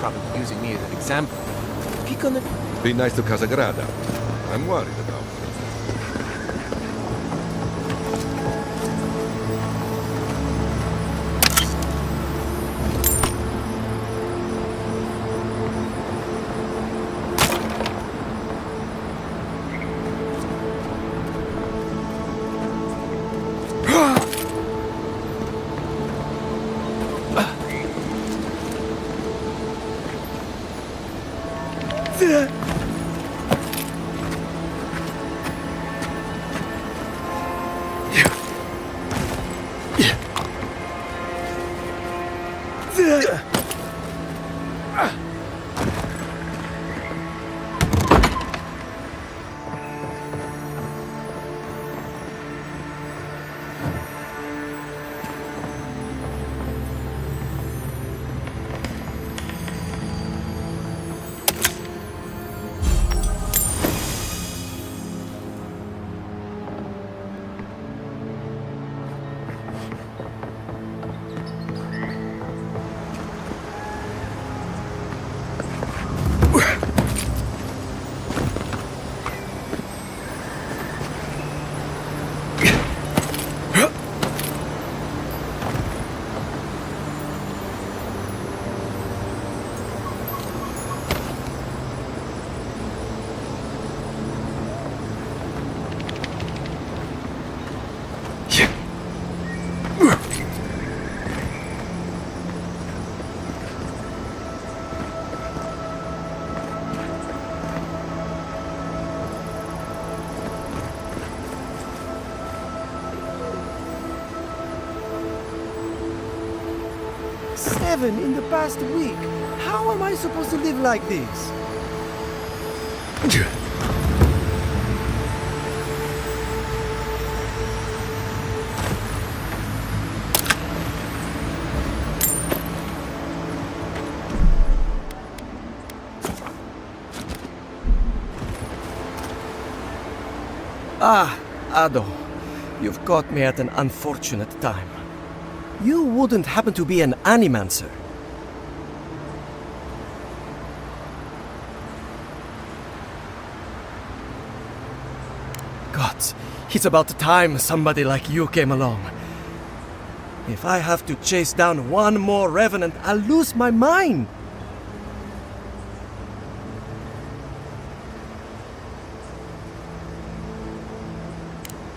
Probably using me as an example. Be nice to Casagrada. I'm worried about 7 in the past week. How am I supposed to live like this? Ah, Ado. You've caught me at an unfortunate time. You wouldn't happen to be an animancer? Gods, it's about time somebody like you came along. If I have to chase down one more revenant, I'll lose my mind.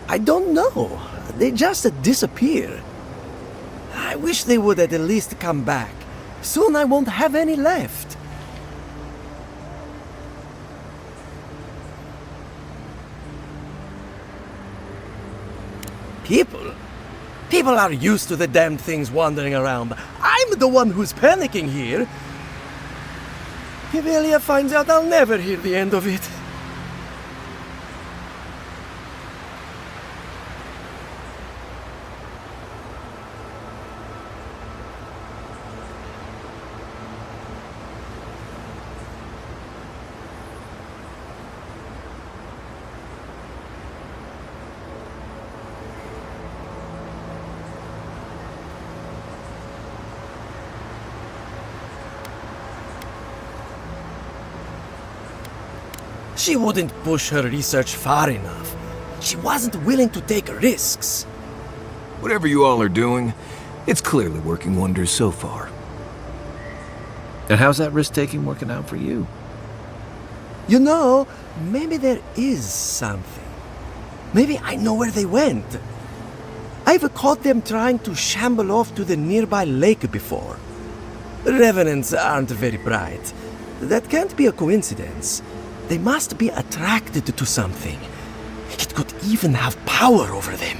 I don't know. They just disappear. I wish they would at least come back. Soon I won't have any left. People are used to the damned things wandering around. I'm the one who's panicking here. If Elia finds out, I'll never hear the end of it. She wouldn't push her research far enough. She wasn't willing to take risks. Whatever you all are doing, it's clearly working wonders so far. And how's that risk-taking working out for you? You know, maybe there is something. Maybe I know where they went. I've caught them trying to shamble off to the nearby lake before. Revenants aren't very bright. That can't be a coincidence. They must be attracted to something. It could even have power over them.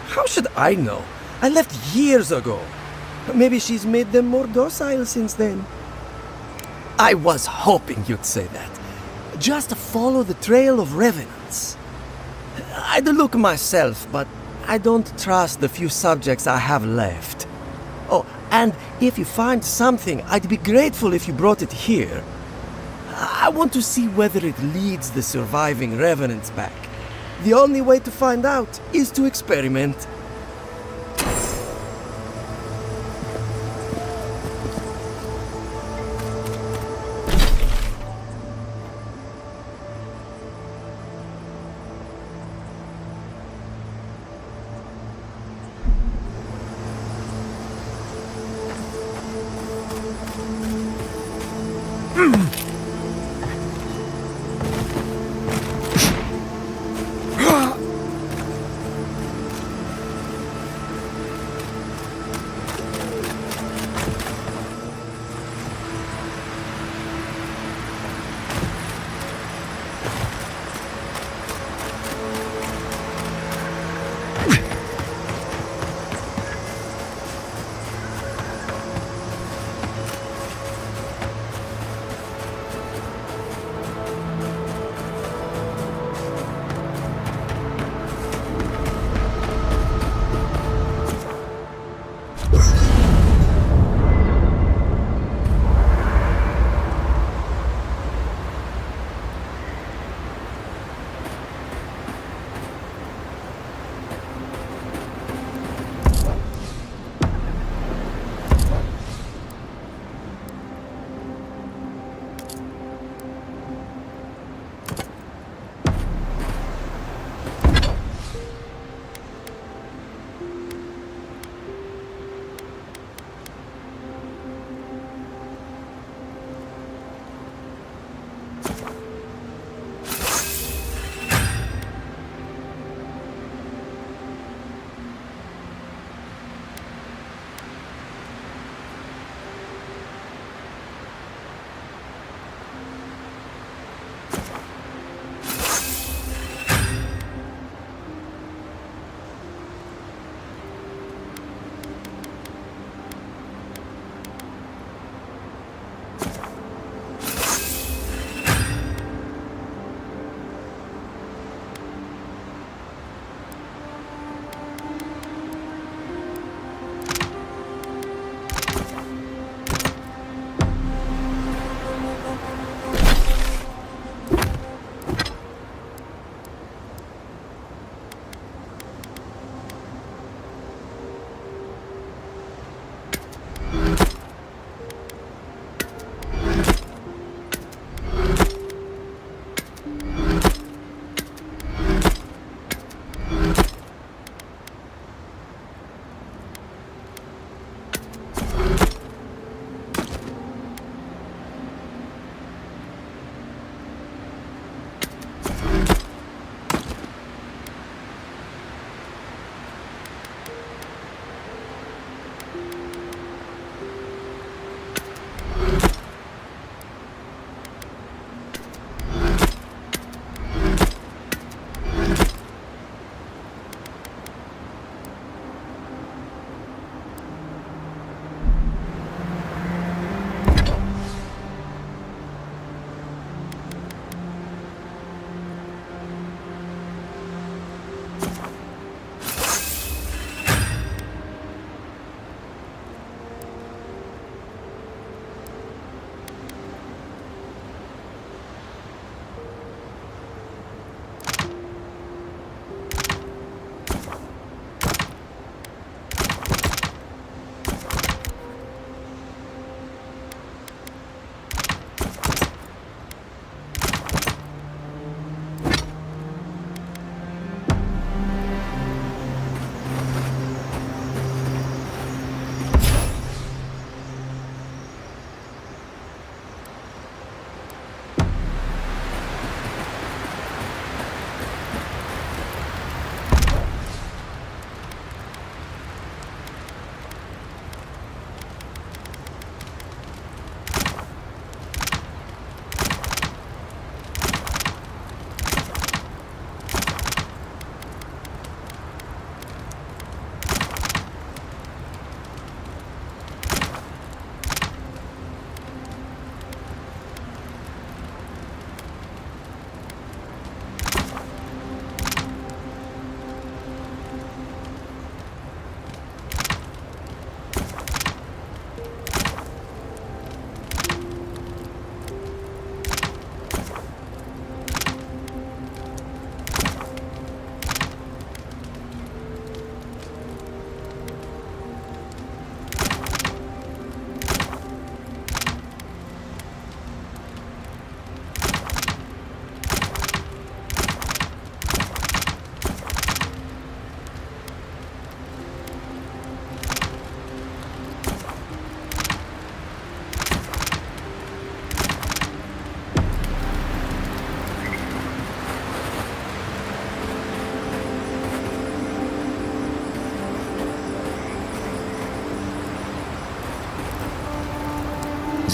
How should I know? I left years ago. Maybe she's made them more docile since then. I was hoping you'd say that. Just follow the trail of revenants. I'd look myself, but I don't trust the few subjects I have left. Oh, and if you find something, I'd be grateful if you brought it here. I want to see whether it leads the surviving revenants back. The only way to find out is to experiment.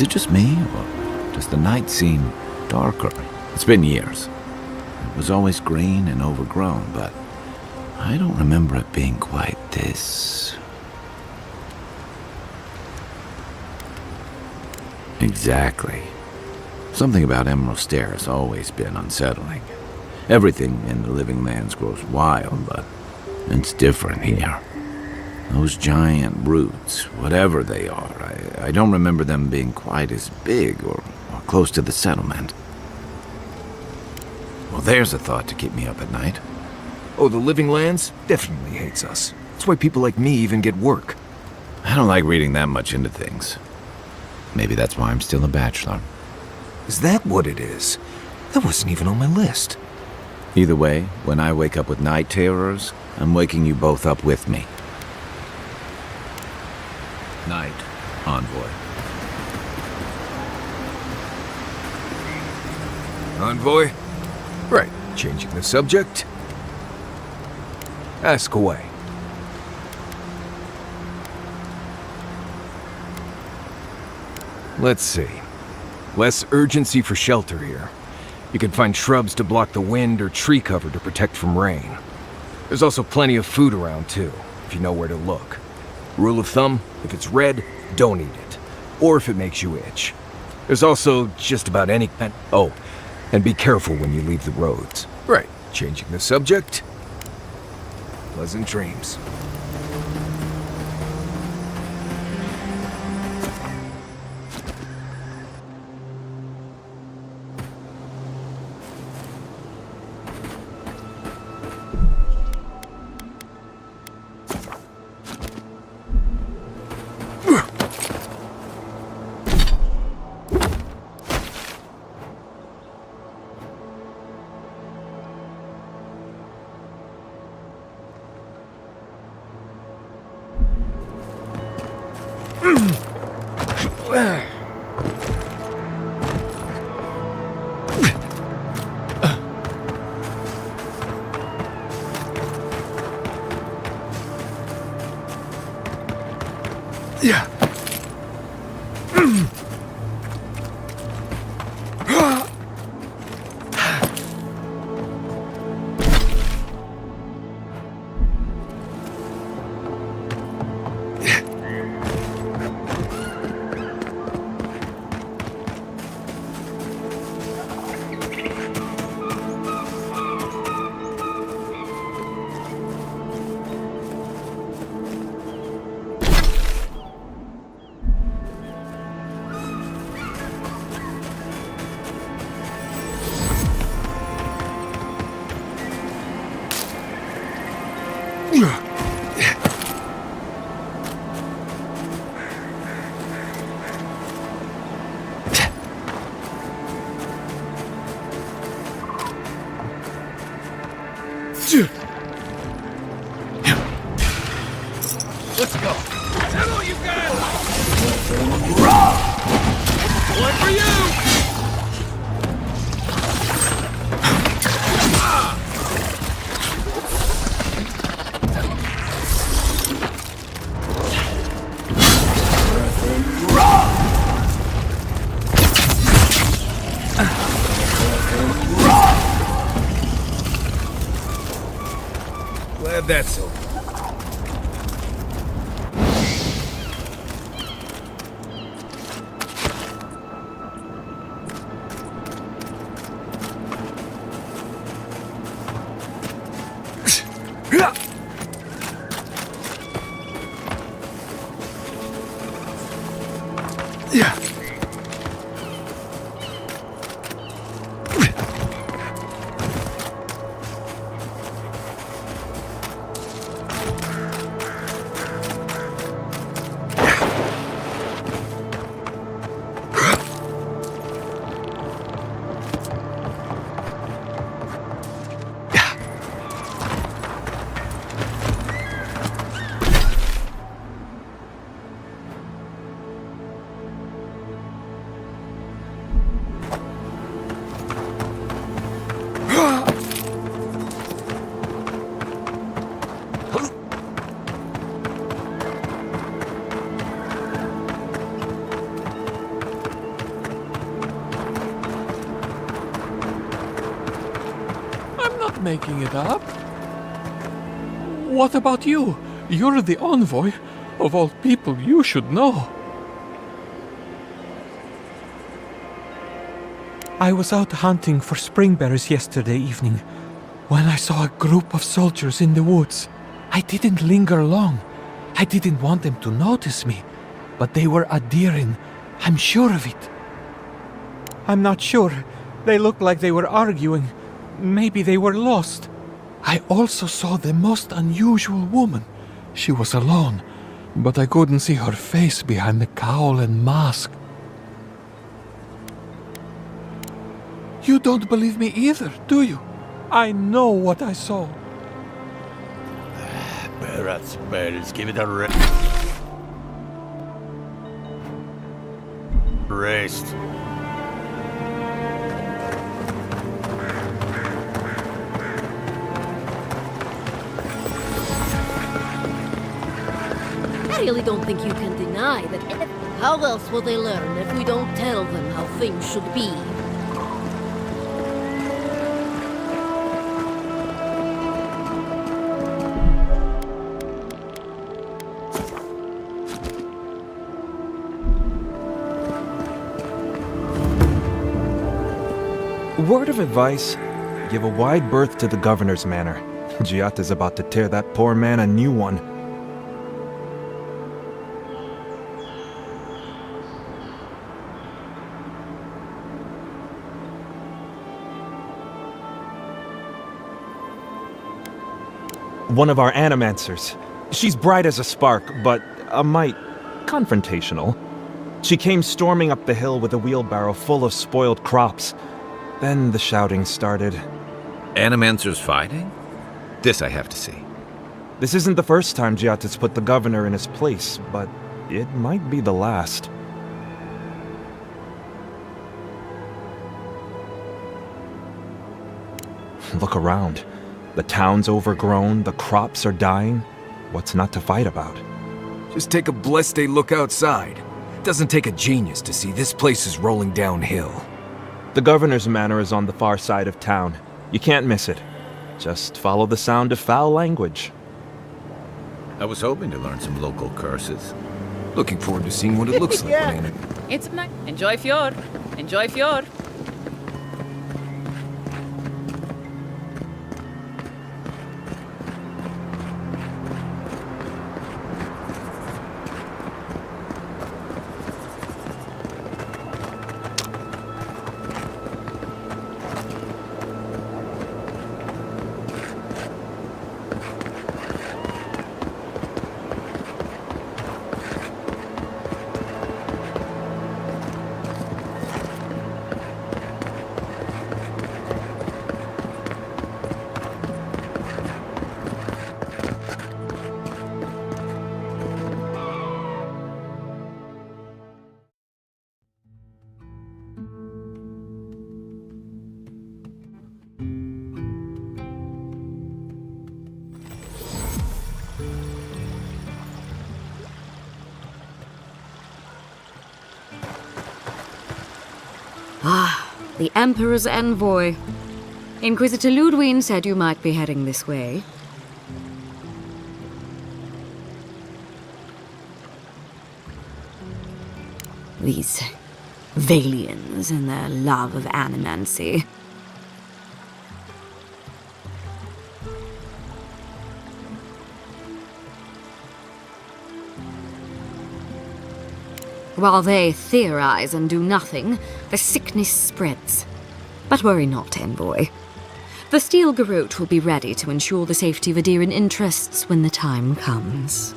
Is it just me, or does the night seem darker? It's been years. It was always green and overgrown, but I don't remember it being quite this... Exactly. Something about Emerald Stair has always been unsettling. Everything in the Living Lands grows wild, but it's different here. Those giant roots, whatever they are, I don't remember them being quite as big or close to the settlement. Well, there's a thought to keep me up at night. Oh, the Living Lands definitely hates us. That's why people like me even get work. I don't like reading that much into things. Maybe that's why I'm still a bachelor. Is that what it is? That wasn't even on my list. Either way, when I wake up with night terrors, I'm waking you both up with me. Night, Envoy. Envoy? Right, changing the subject. Ask away. Let's see. Less urgency for shelter here. You can find shrubs to block the wind or tree cover to protect from rain. There's also plenty of food around too, if you know where to look. Rule of thumb, if it's red, don't eat it. Or if it makes you itch. There's also just about any... Oh, and be careful when you leave the roads. Right, changing the subject. Pleasant dreams. Yeah. Let's go. Tell all you got. One for you. Glad that's over. Yeah. not making it up. What about you? You're the envoy. Of all people, you should know. I was out hunting for springberries yesterday evening when I saw a group of soldiers in the woods. I didn't linger long. I didn't want them to notice me, but they were adhering. I'm sure of it. I'm not sure. They looked like they were arguing. Maybe they were lost. I also saw the most unusual woman. She was alone, but I couldn't see her face behind the cowl and mask. You don't believe me either, do you? I know what I saw. That's better. Give it a rest. I really don't think you can deny that. How else will they learn if we don't tell them how things should be? Word of advice, give a wide berth to the governor's manor. Giatta's about to tear that poor man a new one. One of our animancers. She's bright as a spark, but a mite confrontational. She came storming up the hill with a wheelbarrow full of spoiled crops. Then the shouting started. Animancers fighting? This I have to see. This isn't the first time Giatta's put the governor in his place, but it might be the last. Look around. The town's overgrown, the crops are dying. What's not to fight about? Just take a blessed day look outside. It doesn't take a genius to see this place is rolling downhill. The governor's manor is on the far side of town. You can't miss it. Just follow the sound of foul language. I was hoping to learn some local curses. Looking forward to seeing what it looks like when it... It's nice. Enjoy fjord. Enjoy fjord. Ah, the Emperor's envoy. Inquisitor Ludwig said you might be heading this way. These Valians and their love of animancy. While they theorize and do nothing, the sickness spreads. But worry not, envoy. The Steel Garrote will be ready to ensure the safety of Adirian interests when the time comes.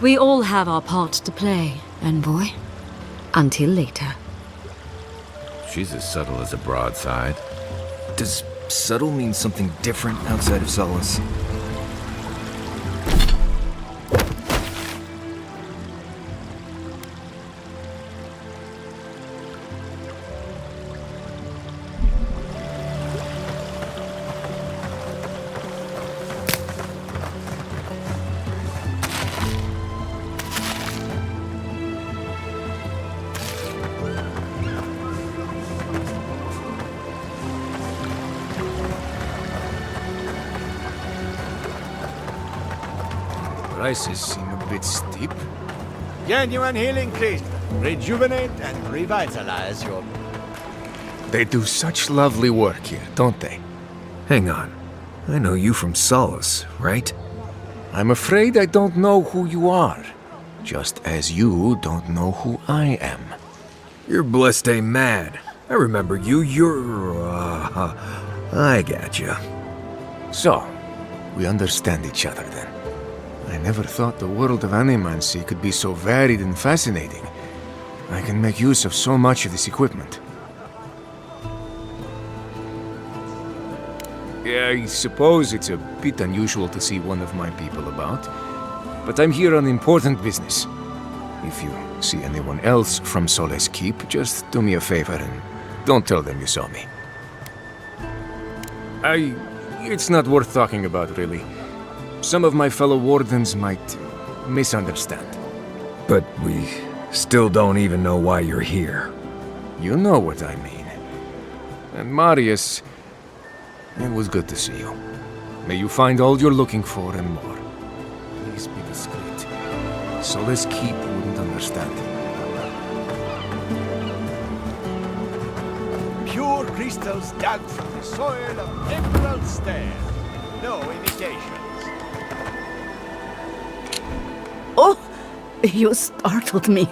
We all have our part to play, envoy. Until later. She's as subtle as a broadside. Does subtle mean something different outside of Solace? prices seem a bit steep. Genuine healing trees. Rejuvenate and revitalize your... They do such lovely work here, don't they? Hang on. I know you from Solace, right? I'm afraid I don't know who you are. Just as you don't know who I am. You're Blessed Mad. I remember you. I gotcha. So, we understand each other then. I never thought the world of animancy could be so varied and fascinating. I can make use of so much of this equipment. Yeah, I suppose it's a bit unusual to see one of my people about, but I'm here on important business. If you see anyone else from Solace Keep, just do me a favor and don't tell them you saw me. It's not worth talking about, really. Some of my fellow wardens might misunderstand. But we still don't even know why you're here. You know what I mean. And Marius, it was good to see you. May you find all you're looking for and more. Please be discreet. Solace Keep wouldn't understand. Pure crystals dug from the soil of Emerald Stair. No imitations. Oh, you startled me.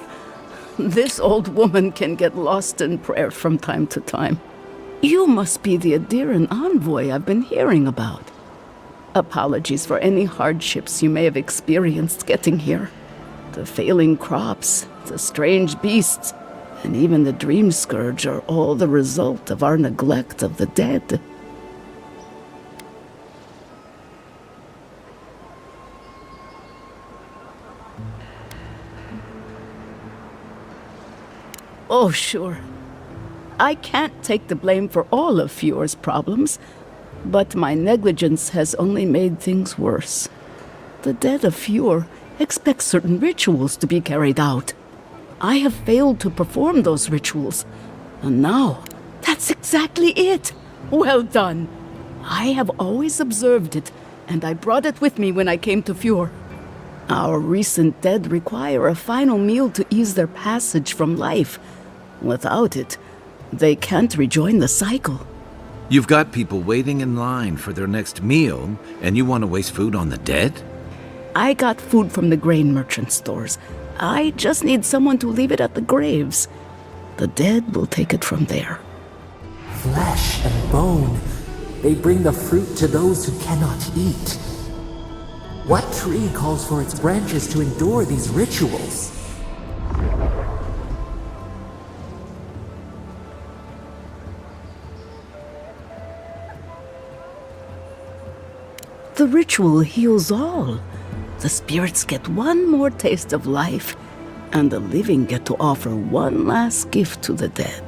This old woman can get lost in prayer from time to time. You must be the Adiran envoy I've been hearing about. Apologies for any hardships you may have experienced getting here. The failing crops, the strange beasts, and even the dream scourge are all the result of our neglect of the dead. Oh, sure. I can't take the blame for all of Fjord's problems, but my negligence has only made things worse. The dead of Fjord expect certain rituals to be carried out. I have failed to perform those rituals, and now that's exactly it. Well done. I have always observed it, and I brought it with me when I came to Fjord. Our recent dead require a final meal to ease their passage from life. Without it, they can't rejoin the cycle. You've got people waiting in line for their next meal, and you want to waste food on the dead? I got food from the grain merchant stores. I just need someone to leave it at the graves. The dead will take it from there. Flesh and bone. They bring the fruit to those who cannot eat. What tree calls for its branches to endure these rituals? The ritual heals all. The spirits get one more taste of life, and the living get to offer one last gift to the dead.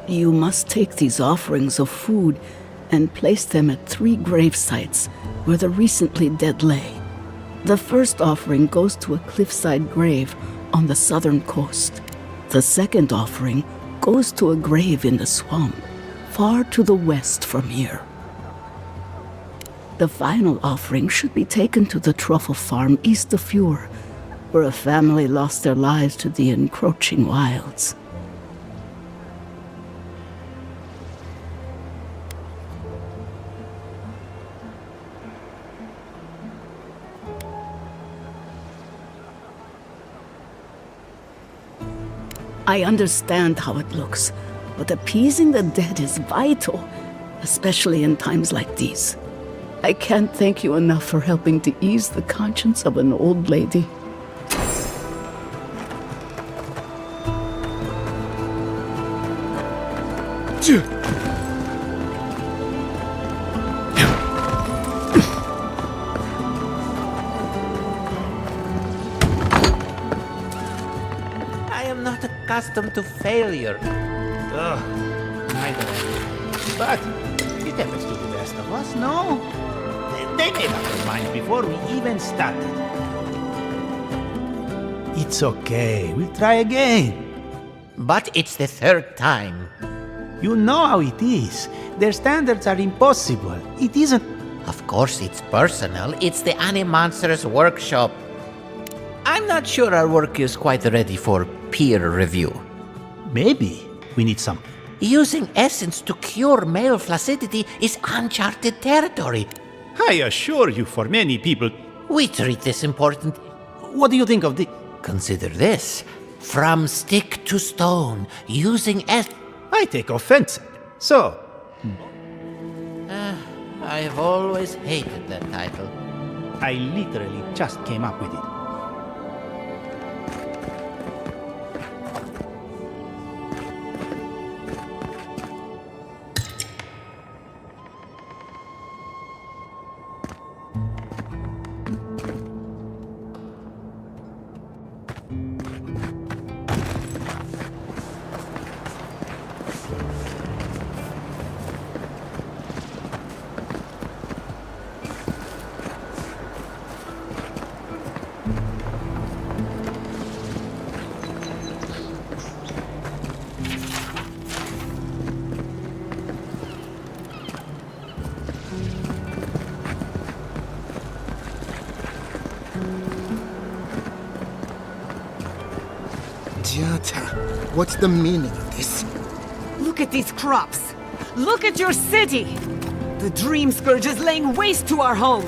You must take these offerings of food and place them at 3 grave sites where the recently dead lay. The first offering goes to a cliffside grave on the southern coast. The second offering goes to a grave in the swamp, far to the west from here. The final offering should be taken to the truffle farm east of Fjord, where a family lost their lives to the encroaching wilds. I understand how it looks, but appeasing the dead is vital, especially in times like these. I can't thank you enough for helping to ease the conscience of an old lady. Accustomed to failure. Ugh, neither am I. But it happens to the best of us, no? They made up their minds before we even started. It's okay, we'll try again. But it's the 3rd time. You know how it is. Their standards are impossible. It isn't... Of course it's personal. It's the Animonsters workshop. I'm not sure our work is quite ready for peer review. Maybe we need some... Using essence to cure male flaccidity is uncharted territory. I assure you, for many people... We treat this important. What do you think of the... Consider this. From stick to stone, using I take offense. So... I've always hated that title. I literally just came up with it. What's the meaning of this? Look at these crops. Look at your city. The Dream Scourge is laying waste to our home.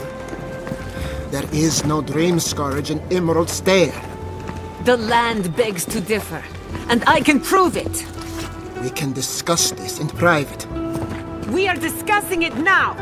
There is no Dream Scourge in Emerald Stair. The land begs to differ, and I can prove it. We can discuss this in private. We are discussing it now.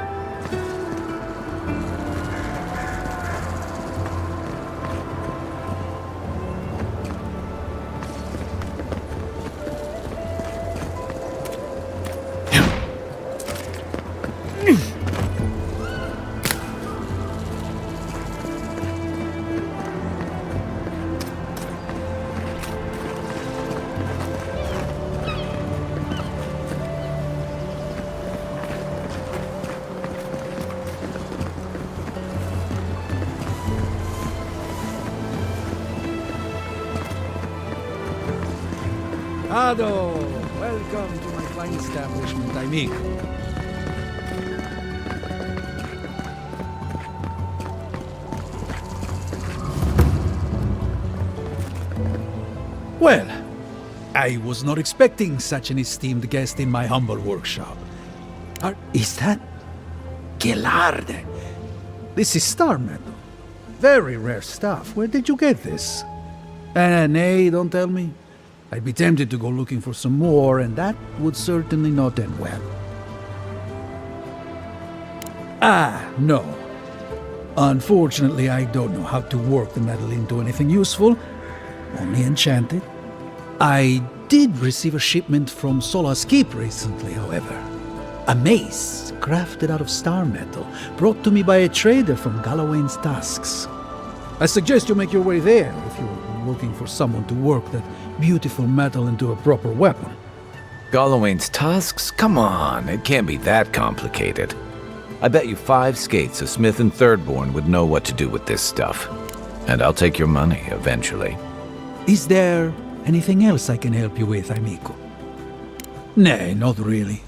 Ado, welcome to my fine establishment, amigo. Well, I was not expecting such an esteemed guest in my humble workshop. Is that... Gelarde? This is star metal. Very rare stuff. Where did you get this? Nay, don't tell me. I'd be tempted to go looking for some more, and that would certainly not end well. No. Unfortunately, I don't know how to work the metal into anything useful. Only enchanted. I did receive a shipment from Sola's Keep recently, however. A mace, crafted out of star metal, brought to me by a trader from Galawain's Tusks. I suggest you make your way there if you're looking for someone to work that beautiful metal into a proper weapon. Galawain's Tusks? Come on, it can't be that complicated. I bet you 5 skates a Smith and Thirdborn would know what to do with this stuff. And I'll take your money, eventually. Is there anything else I can help you with, amico? Nay, not really.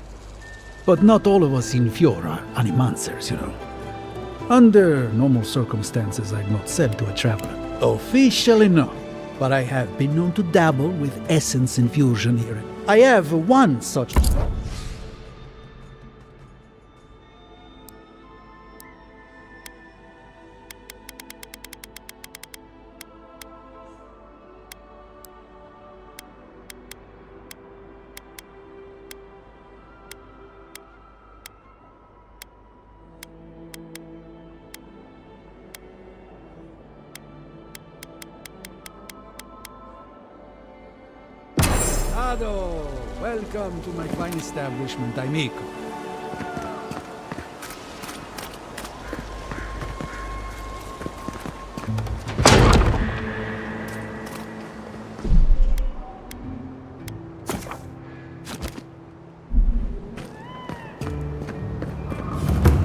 But not all of us in Fior are animancers, you know. Under normal circumstances, I'd not sell to a traveler. Officially no. But I have been known to dabble with essence infusion here. I have one such... Ado, welcome to my fine establishment, amico.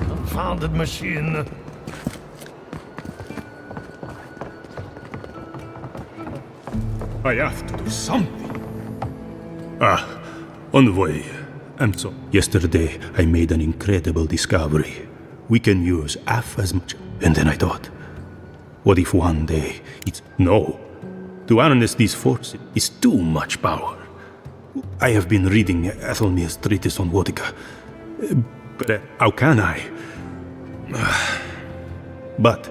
Confounded machine. I have to do something. On the way. And so, yesterday, I made an incredible discovery. We can use half as much. And then I thought, what if one day it's no? To harness these forces is too much power. I have been reading Ethelmir's treatise on Wodica. But how can I? But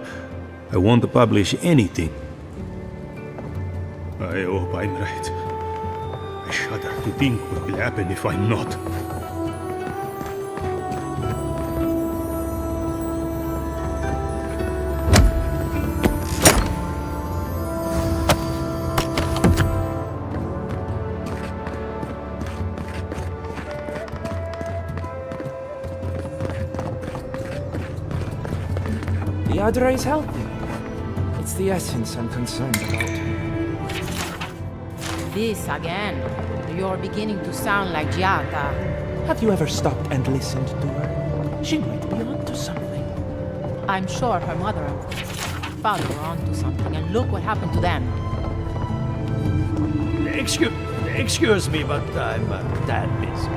I won't publish anything. I hope I'm right. I shudder to think what will happen if I'm not. The Adra is healthy. It's the essence I'm concerned about. This again. You're beginning to sound like Giata. Have you ever stopped and listened to her? She might be onto something. I'm sure her mother and father were onto something, and look what happened to them. Excuse me, but I'm that busy.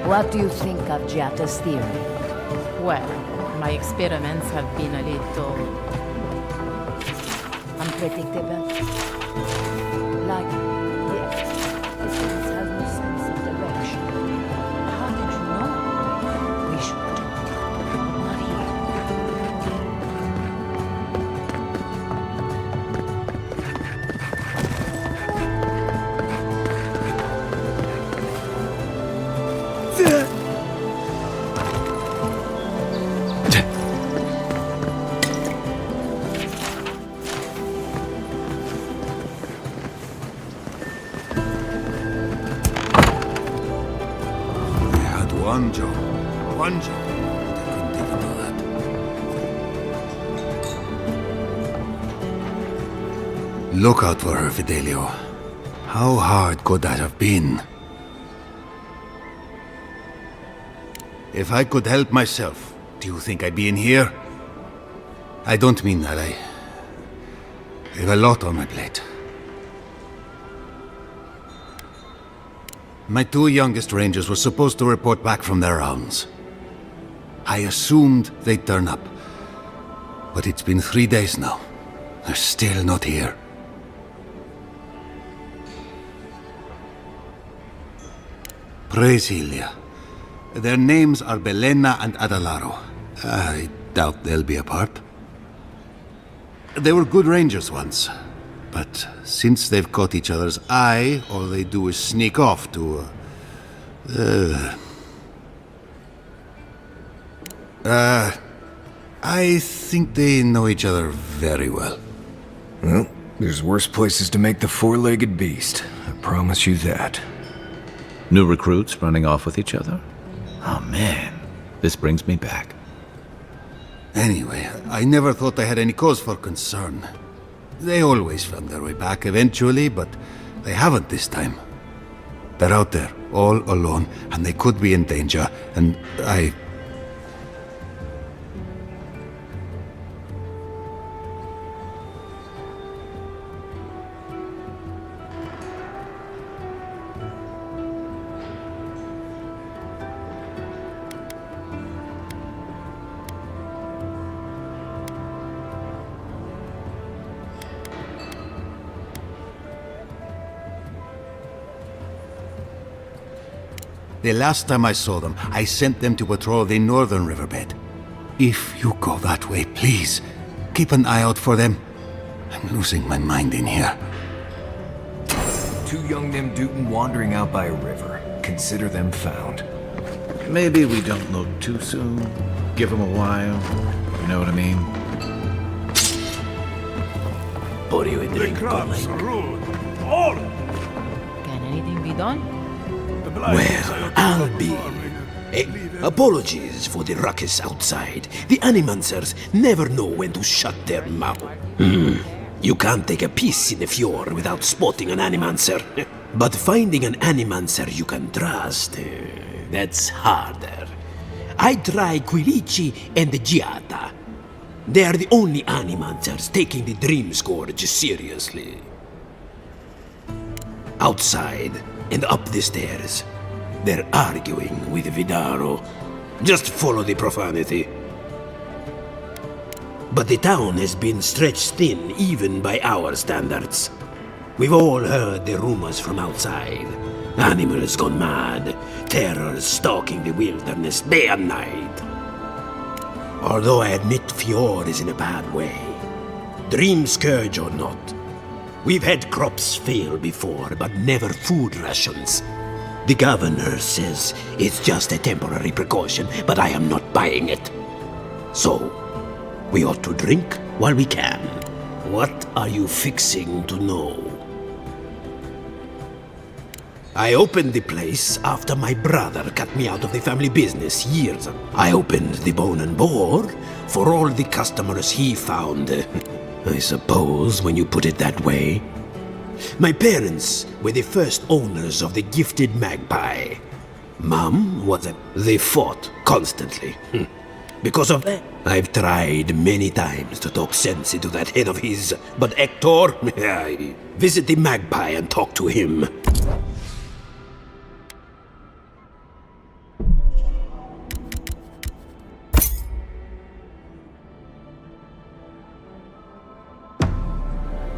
What do you think of Giata's theory? Well, my experiments have been a little unpredictable. Like, yes, this place has no sense of direction. How did you know? We should. Not One job, but I couldn't even do that. Look out for her, Fidelio. How hard could that have been? If I could help myself, do you think I'd be in here? I don't mean that. I have a lot on my plate. My two youngest rangers were supposed to report back from their rounds. I assumed they'd turn up. But it's been 3 days now. They're still not here. Praise Ilia. Their names are Belena and Adalaro. I doubt they'll be apart. They were good rangers once. But since they've caught each other's eye, all they do is sneak off to... I think they know each other very well. Well, there's worse places to make the four-legged beast. I promise you that. New recruits running off with each other? Oh man, this brings me back. Anyway, I never thought I had any cause for concern. They always found their way back eventually, but they haven't this time. They're out there, all alone, and they could be in danger, and I... The last time I saw them, I sent them to patrol the northern riverbed. If you go that way, please, keep an eye out for them. I'm losing my mind in here. Two young Nimdutin wandering out by a river. Consider them found. Maybe we don't look too soon. Give them a while. You know what I mean? pour you a drink, Crops Cormac. are rude. All. Can anything be done? Well, I'll be. Apologies for the ruckus outside. The Animancers never know when to shut their mouth. You can't take a piece in the fjord without spotting an Animancer. But finding an Animancer you can trust, that's harder. I try Quilici and Giata. They are the only Animancers taking the Dream Scourge seriously. Outside and up the stairs, they're arguing with Vidaro. Just follow the profanity. But the town has been stretched thin even by our standards. We've all heard the rumors from outside. Animals gone mad, terror stalking the wilderness day and night. Although I admit Fjord is in a bad way, Dream Scourge or not, we've had crops fail before, but never food rations. The governor says it's just a temporary precaution, but I am not buying it. So, we ought to drink while we can. What are you fixing to know? I opened the place after my brother cut me out of the family business years ago. I opened the Bone and Boar for all the customers he found. I suppose when you put it that way. My parents were the first owners of the gifted magpie. Mom was They fought constantly. Because of that, I've tried many times to talk sense into that head of his, but Hector, visit the magpie and talk to him.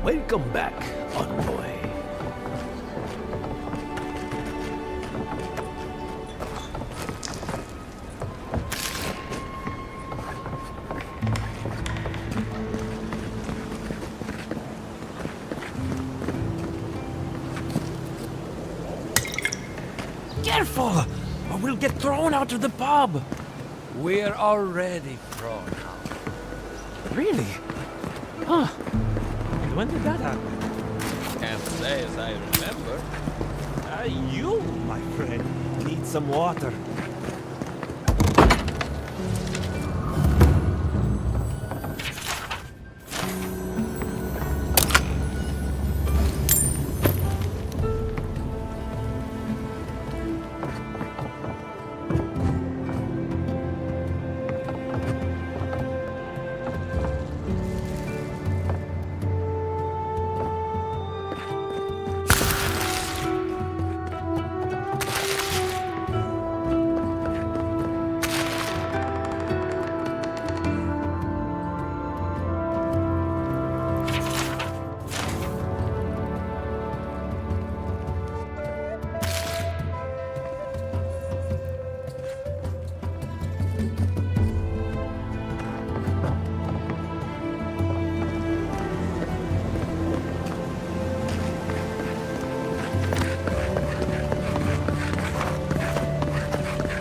Welcome back, envoy. Careful, or we'll get thrown out of the pub. We're already thrown out. Really? Huh. And when did that happen? Can't say as I remember. You, my friend, need some water.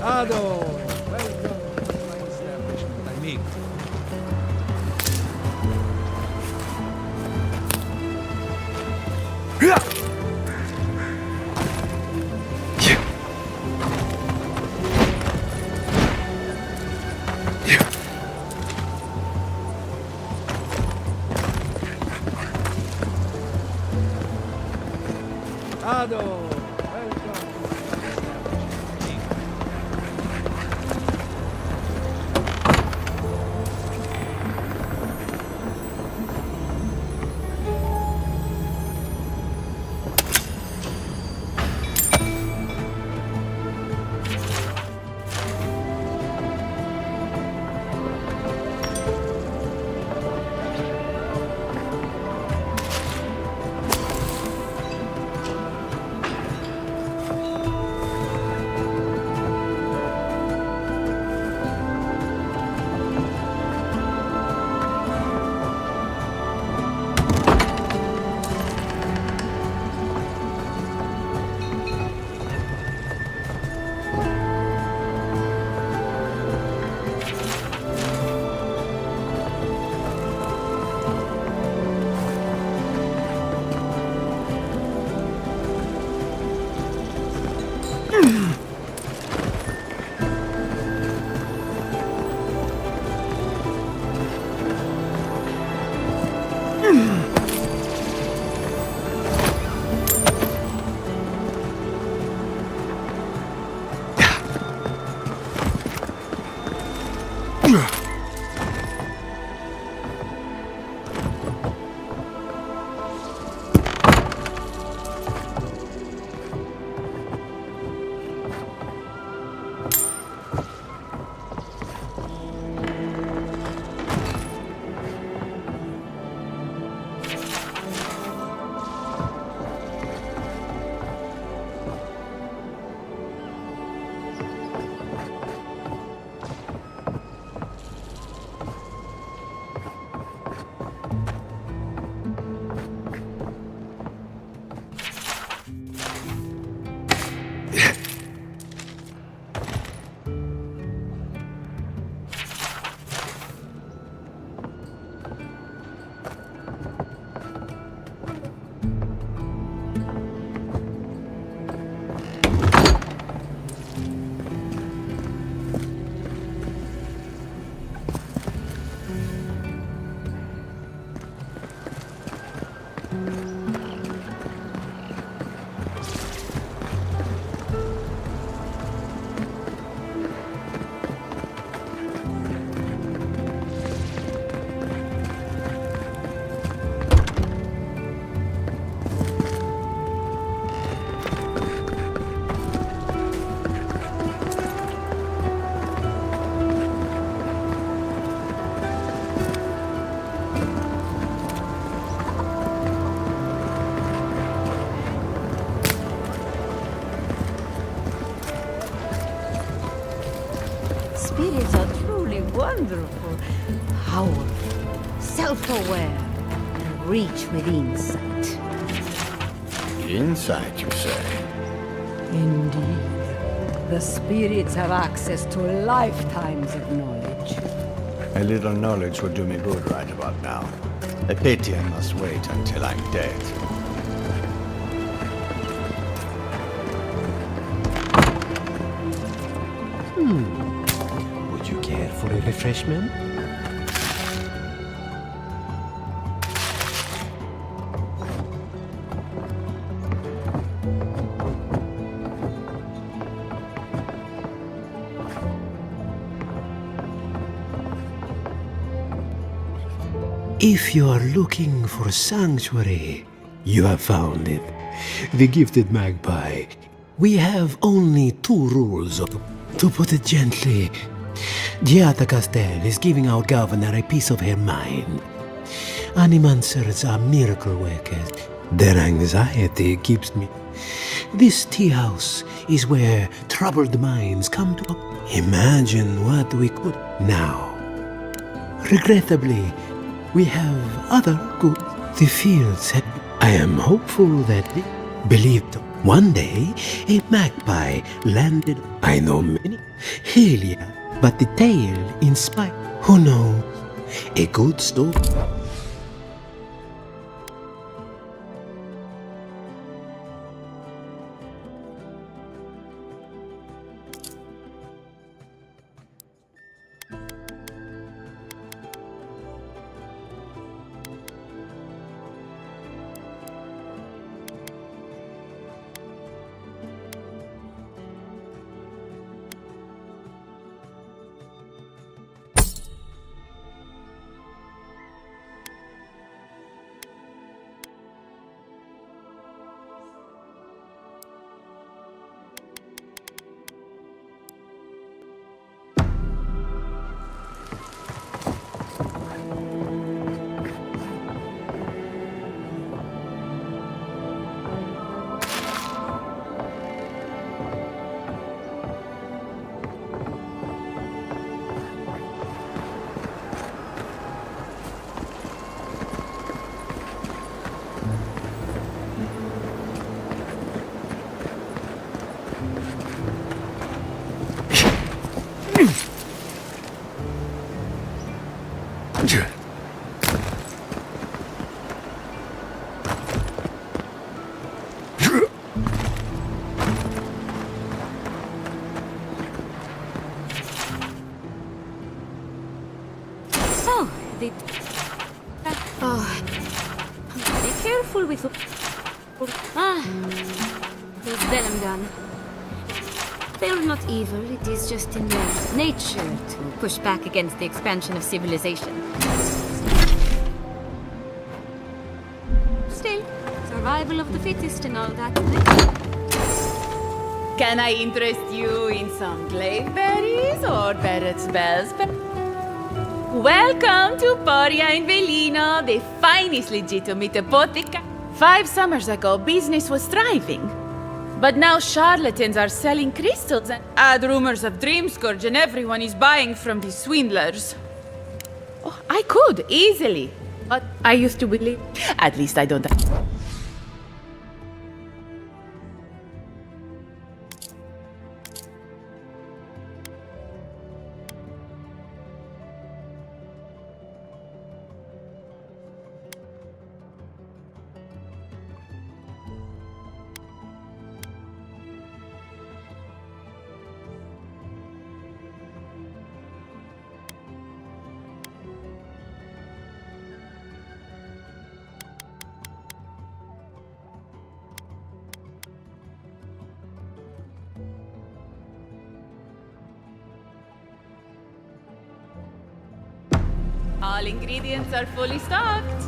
Ado! Welcome to my establishment, amigo. Ado! spirits are truly wonderful. Powerful, self-aware, and reach with insight. Insight, you say? Indeed. The spirits have access to lifetimes of knowledge. A little knowledge would do me good right about now. A pity I must wait until I'm dead. Would you care for a refreshment? If you are looking for sanctuary, you have found it. The gifted magpie. We have only 2 rules. To put it gently, Giata Castel is giving our governor a piece of her mind. Animancers are miracle workers. Their anxiety keeps me. This tea house is where troubled minds come to imagine what we could now. Regrettably, we have other good. The fields have. I am hopeful that they believed one day a magpie landed. I know many. Helia, but the tale inspired. Who knows? A good story. Be careful with the... There's venom gun. They're not evil, it is just in their nature to push back against the expansion of civilization. Still, survival of the fittest and all that. Can I interest you in some glaive berries or Barrett's bells? Welcome to Poria in Velino, the finest legitimate apotheca. 5 summers ago, business was thriving. But now charlatans are selling crystals and add rumors of Dreamscourge and everyone is buying from these swindlers. Oh, I could, easily. But I used to believe. At least I don't. All ingredients are fully stocked.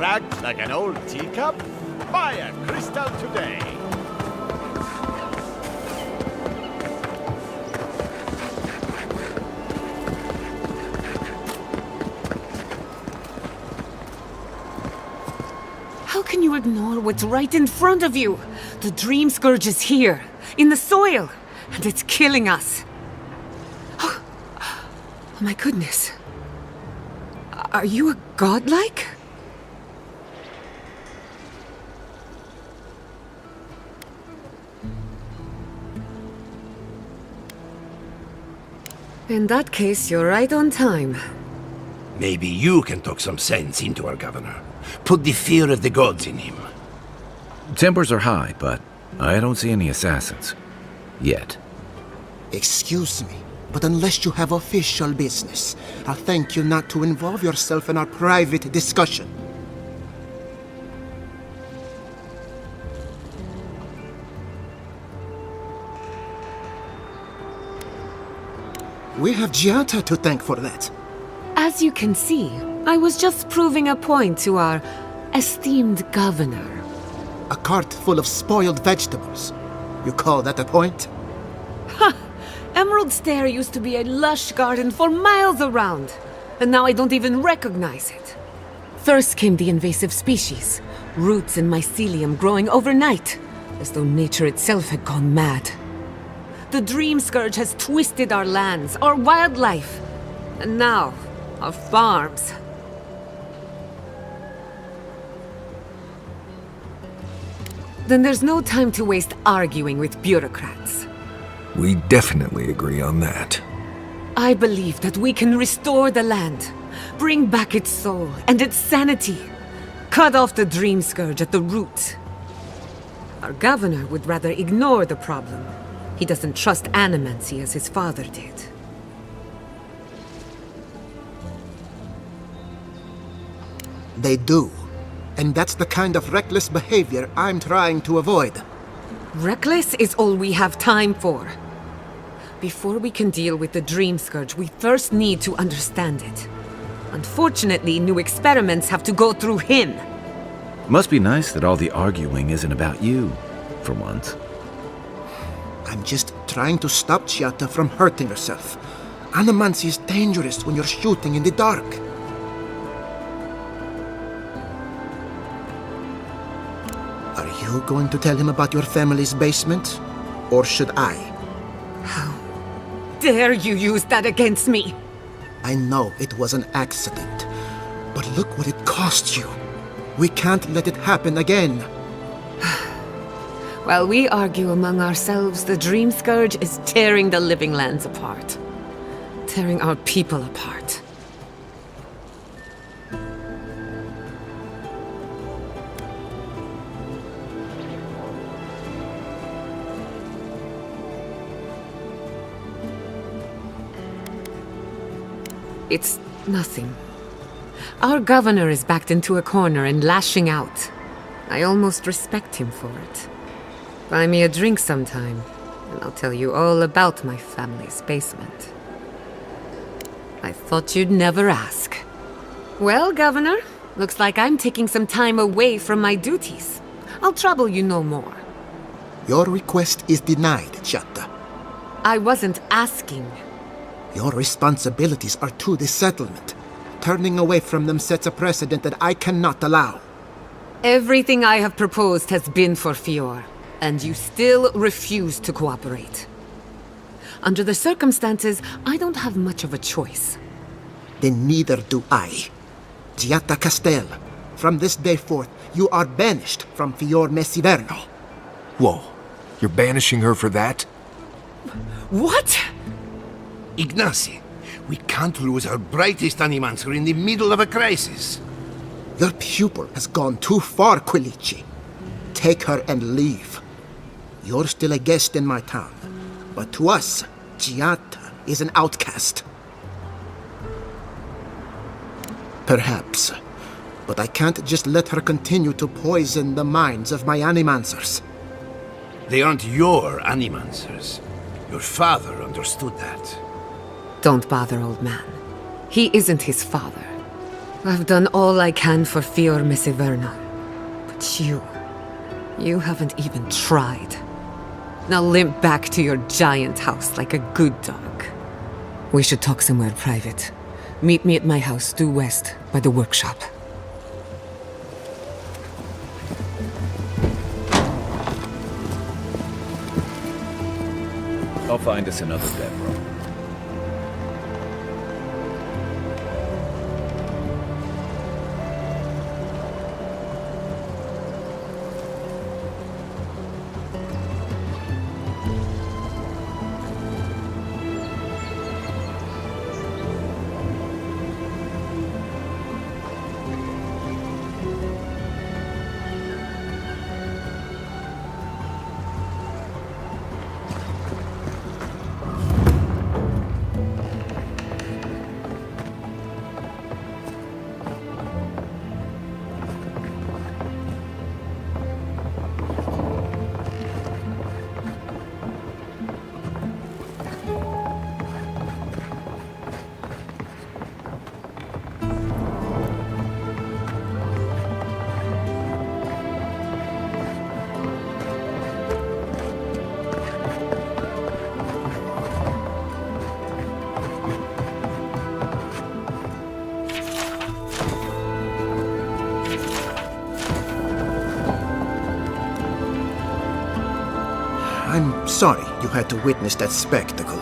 cracked like an old teacup? Buy a crystal today. How can you ignore what's right in front of you? The Dream Scourge is here, in the soil, and it's killing us. Oh my goodness. Are you a godlike? In that case, you're right on time. Maybe you can talk some sense into our governor. Put the fear of the gods in him. Tempers are high, but I don't see any assassins. Yet. Excuse me, but unless you have official business, I'll thank you not to involve yourself in our private discussion. We have Giata to thank for that. As you can see, I was just proving a point to our esteemed governor. A cart full of spoiled vegetables. You call that a point? Ha! Emerald Stair used to be a lush garden for miles around, and now I don't even recognize it. First came the invasive species, roots and mycelium growing overnight, as though nature itself had gone mad. The Dream Scourge has twisted our lands, our wildlife, and now, our farms. Then there's no time to waste arguing with bureaucrats. We definitely agree on that. I believe that we can restore the land, bring back its soul and its sanity, cut off the Dream Scourge at the root. Our governor would rather ignore the problem. He doesn't trust animancy as his father did. They do. And that's the kind of reckless behavior I'm trying to avoid. Reckless is all we have time for. Before we can deal with the Dream Scourge, we first need to understand it. Unfortunately, new experiments have to go through him. Must be nice that all the arguing isn't about you, for once. I'm just trying to stop Giata from hurting herself. Animancy is dangerous when you're shooting in the dark. Are you going to tell him about your family's basement? Or should I? How dare you use that against me? I know it was an accident, but look what it cost you. We can't let it happen again. While we argue among ourselves, the Dream Scourge is tearing the living lands apart. Tearing our people apart. It's nothing. Our governor is backed into a corner and lashing out. I almost respect him for it. Buy me a drink sometime, and I'll tell you all about my family's basement. I thought you'd never ask. Well, Governor, looks like I'm taking some time away from my duties. I'll trouble you no more. Your request is denied, Giata. I wasn't asking. Your responsibilities are to the settlement. Turning away from them sets a precedent that I cannot allow. Everything I have proposed has been for Fior, and you still refuse to cooperate. Under the circumstances, I don't have much of a choice. Then neither do I. Giata Castel, from this day forth, you are banished from Fior Messiverno. Whoa, you're banishing her for that? What? Ignacy, we can't lose our brightest animancer in the middle of a crisis. Your pupil has gone too far, Quilici. Take her and leave. You're still a guest in my town, but to us, Giata is an outcast. Perhaps, but I can't just let her continue to poison the minds of my animancers. They aren't your animancers. Your father understood that. Don't bother, old man. He isn't his father. I've done all I can for Fior Mesiverno. But you haven't even tried. Now limp back to your giant house like a good dog. We should talk somewhere private. Meet me at my house due west by the workshop. I'll find us another bedroom. I'm sorry you had to witness that spectacle.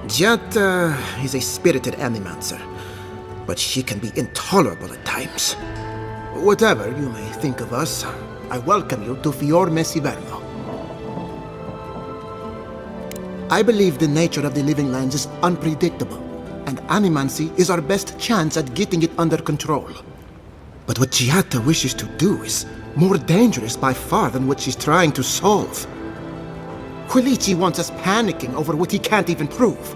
Giatta is a spirited animancer, but she can be intolerable at times. Whatever you may think of us, I welcome you to Fior Mesiverno. I believe the nature of the living lands is unpredictable, and animancy is our best chance at getting it under control. But what Giatta wishes to do is more dangerous by far than what she's trying to solve. Quilici wants us panicking over what he can't even prove.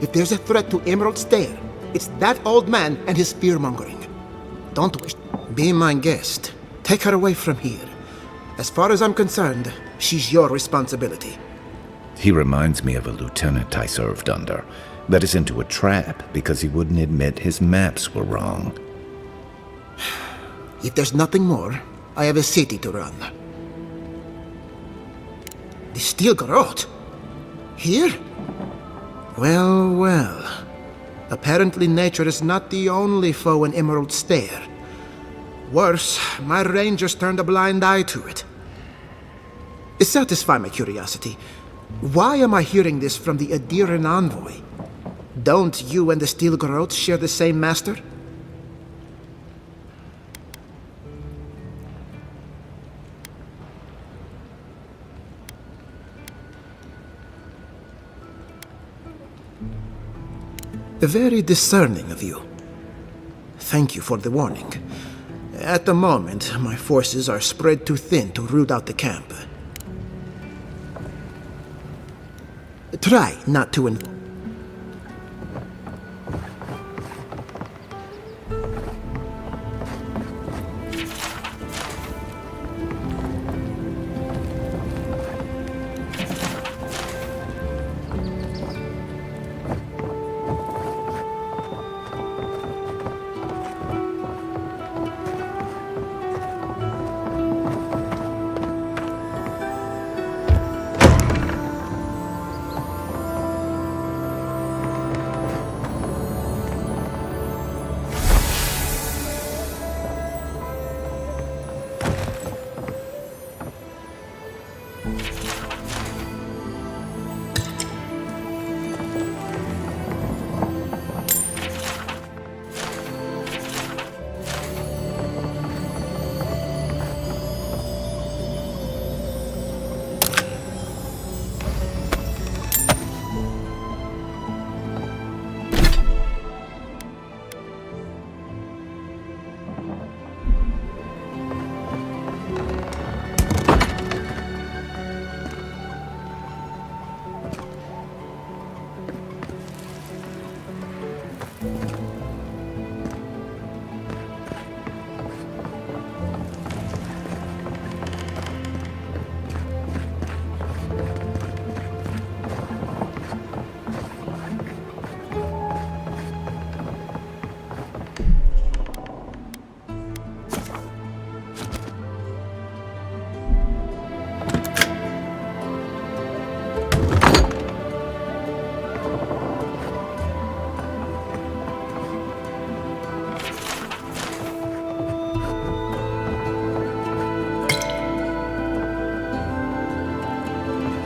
If there's a threat to Emerald Stair, it's that old man and his fear-mongering. Don't wish. Be my guest. Take her away from here. As far as I'm concerned, she's your responsibility. He reminds me of a lieutenant I served under. Led us into a trap because he wouldn't admit his maps were wrong. If there's nothing more, I have a city to run. The Steel Garrote? Here? Well, well. Apparently nature is not the only foe in Emerald Stair. Worse, my rangers turned a blind eye to it. Satisfy my curiosity. Why am I hearing this from the Adiran envoy? Don't you and the Steel Garrote share the same master? Very discerning of you. Thank you for the warning. At the moment, my forces are spread too thin to root out the camp. Try not to involve.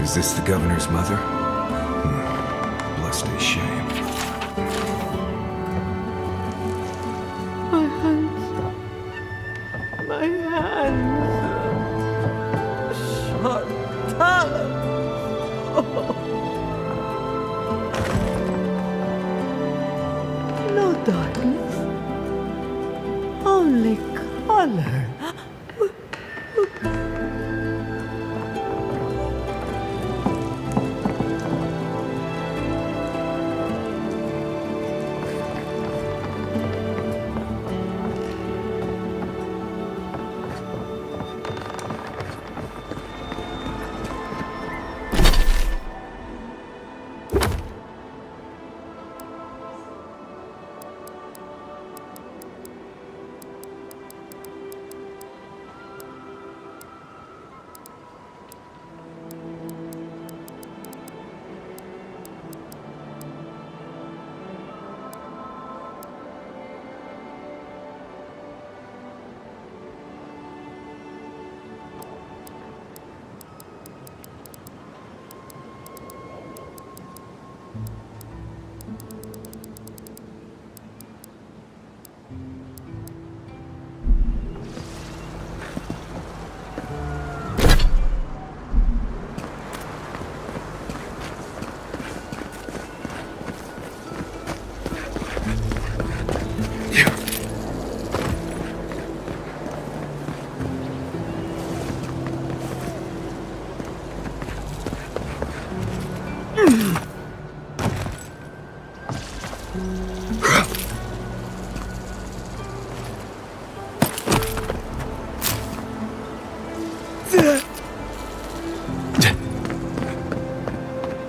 Is this the governor's mother? Blessed a shame. My hands. My hands. Chantal. No darkness. Only color.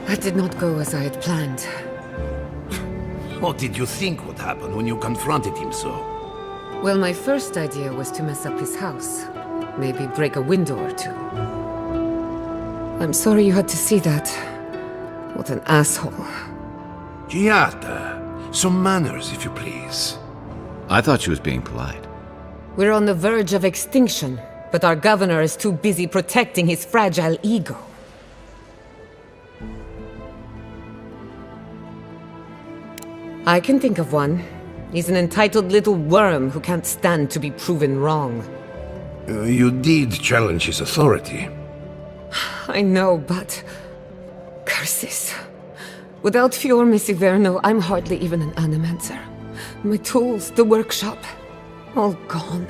That did not go as I had planned. What did you think would happen when you confronted him so? Well, my first idea was to mess up his house. Maybe break a window or two. I'm sorry you had to see that. What an asshole. Giata, some manners, if you please. I thought she was being polite. We're on the verge of extinction, but our governor is too busy protecting his fragile ego. I can think of one. He's an entitled little worm who can't stand to be proven wrong. You did challenge his authority. I know, but... curses. Without Fior Messiverno, I'm hardly even an animancer. My tools, the workshop, all gone.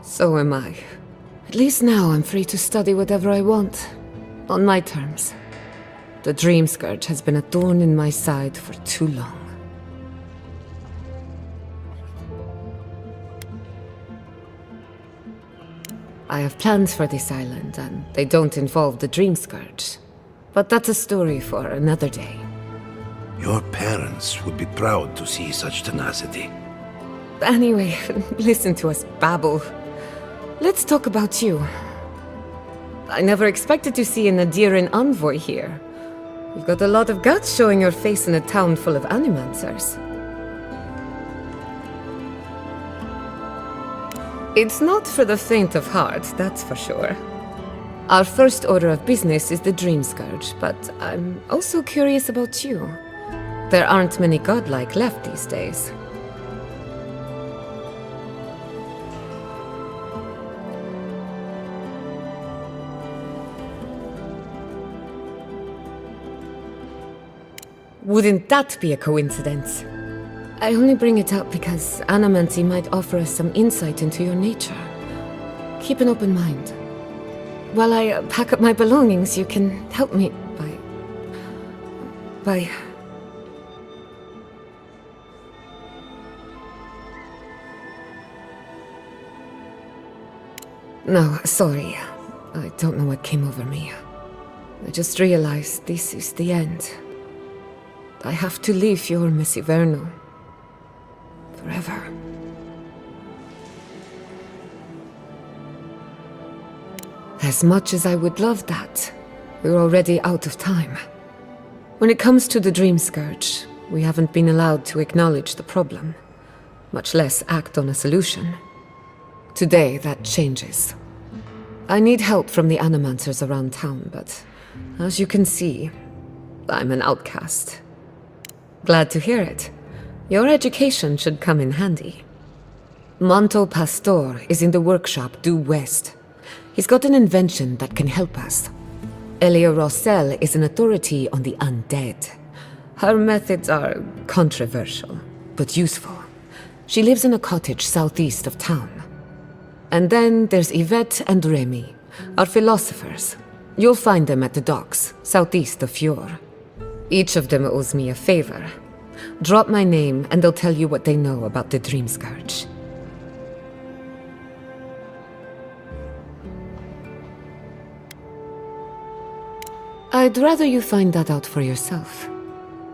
So am I. At least now I'm free to study whatever I want. On my terms. The Dream Scourge has been a thorn in my side for too long. I have plans for this island, and they don't involve the Dream Scourge. But that's a story for another day. Your parents would be proud to see such tenacity. Anyway, listen to us babble. Let's talk about you. I never expected to see an Adiran envoy here. You've got a lot of guts showing your face in a town full of animancers. It's not for the faint of heart, that's for sure. Our first order of business is the Dream Scourge, but I'm also curious about you. There aren't many godlike left these days. Wouldn't that be a coincidence? I only bring it up because Animancy might offer us some insight into your nature. Keep an open mind. While I pack up my belongings, you can help me by... No, sorry. I don't know what came over me. I just realized this is the end. I have to leave Fior Messiverno. Forever. As much as I would love that, we're already out of time. When it comes to the Dream Scourge, we haven't been allowed to acknowledge the problem, much less act on a solution. Today, that changes. I need help from the animancers around town, but as you can see, I'm an outcast. Glad to hear it. Your education should come in handy. Monto Pastor is in the workshop due west. He's got an invention that can help us. Elia Rossell is an authority on the undead. Her methods are controversial, but useful. She lives in a cottage southeast of town. And then there's Yvette and Remy, our philosophers. You'll find them at the docks, southeast of Fjord. Each of them owes me a favor. Drop my name and they'll tell you what they know about the Dream Scourge. I'd rather you find that out for yourself.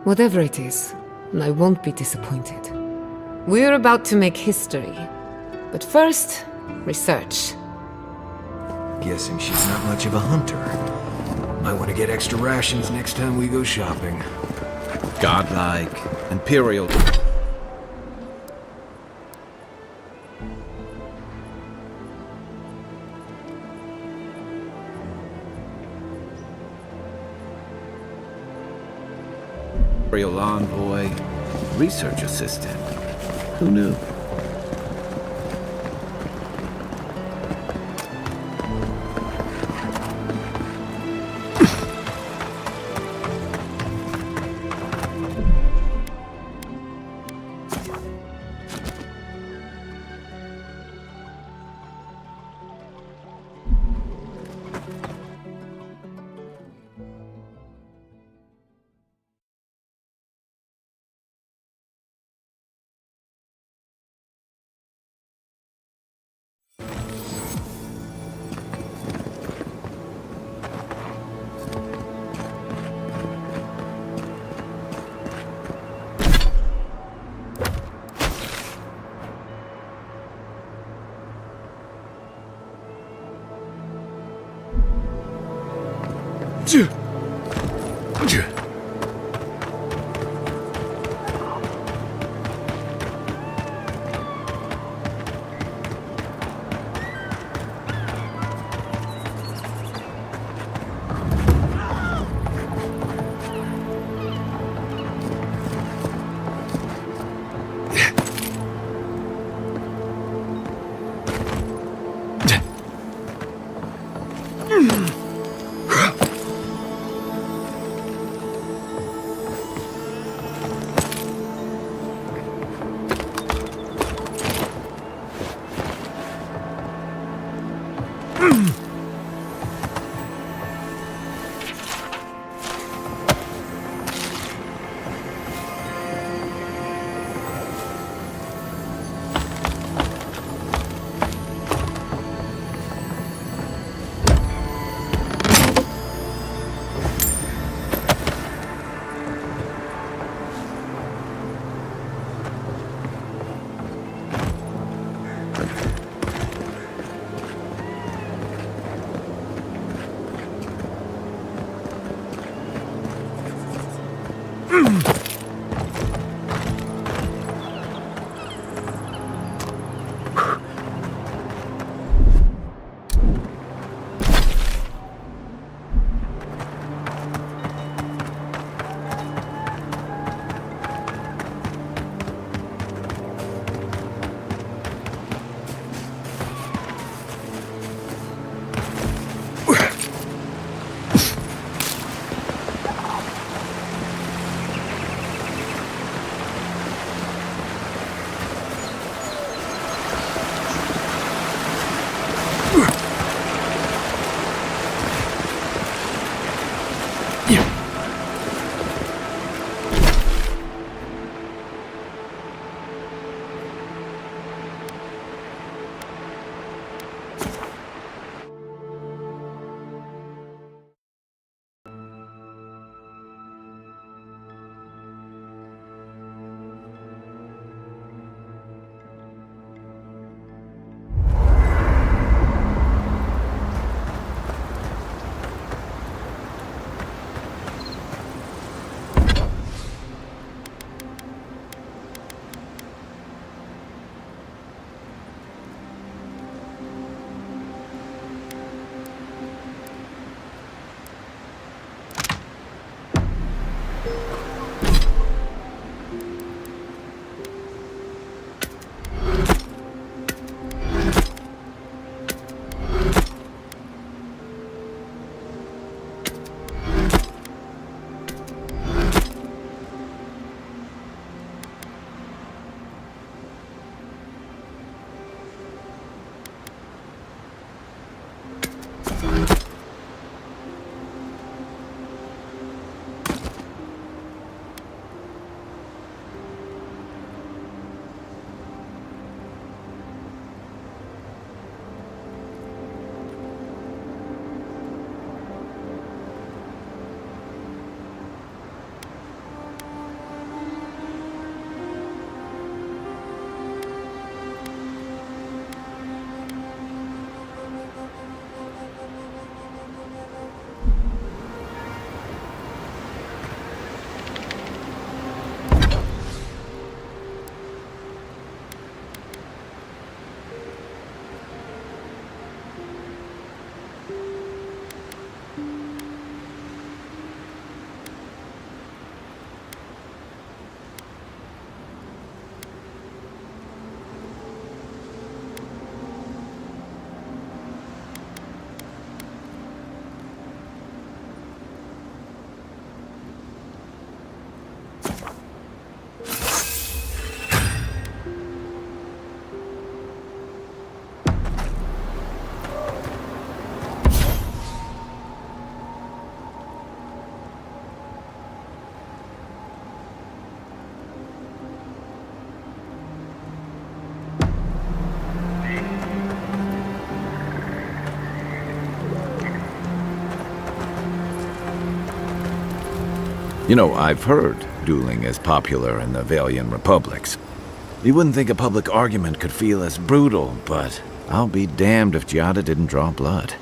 Whatever it is, I won't be disappointed. We're about to make history. But first, research. Guessing she's not much of a hunter. Might want to get extra rations next time we go shopping. Godlike, imperial. Imperial envoy, research assistant. Who knew? You know, I've heard dueling is popular in the Valian republics. You wouldn't think a public argument could feel as brutal, but I'll be damned if Giada didn't draw blood.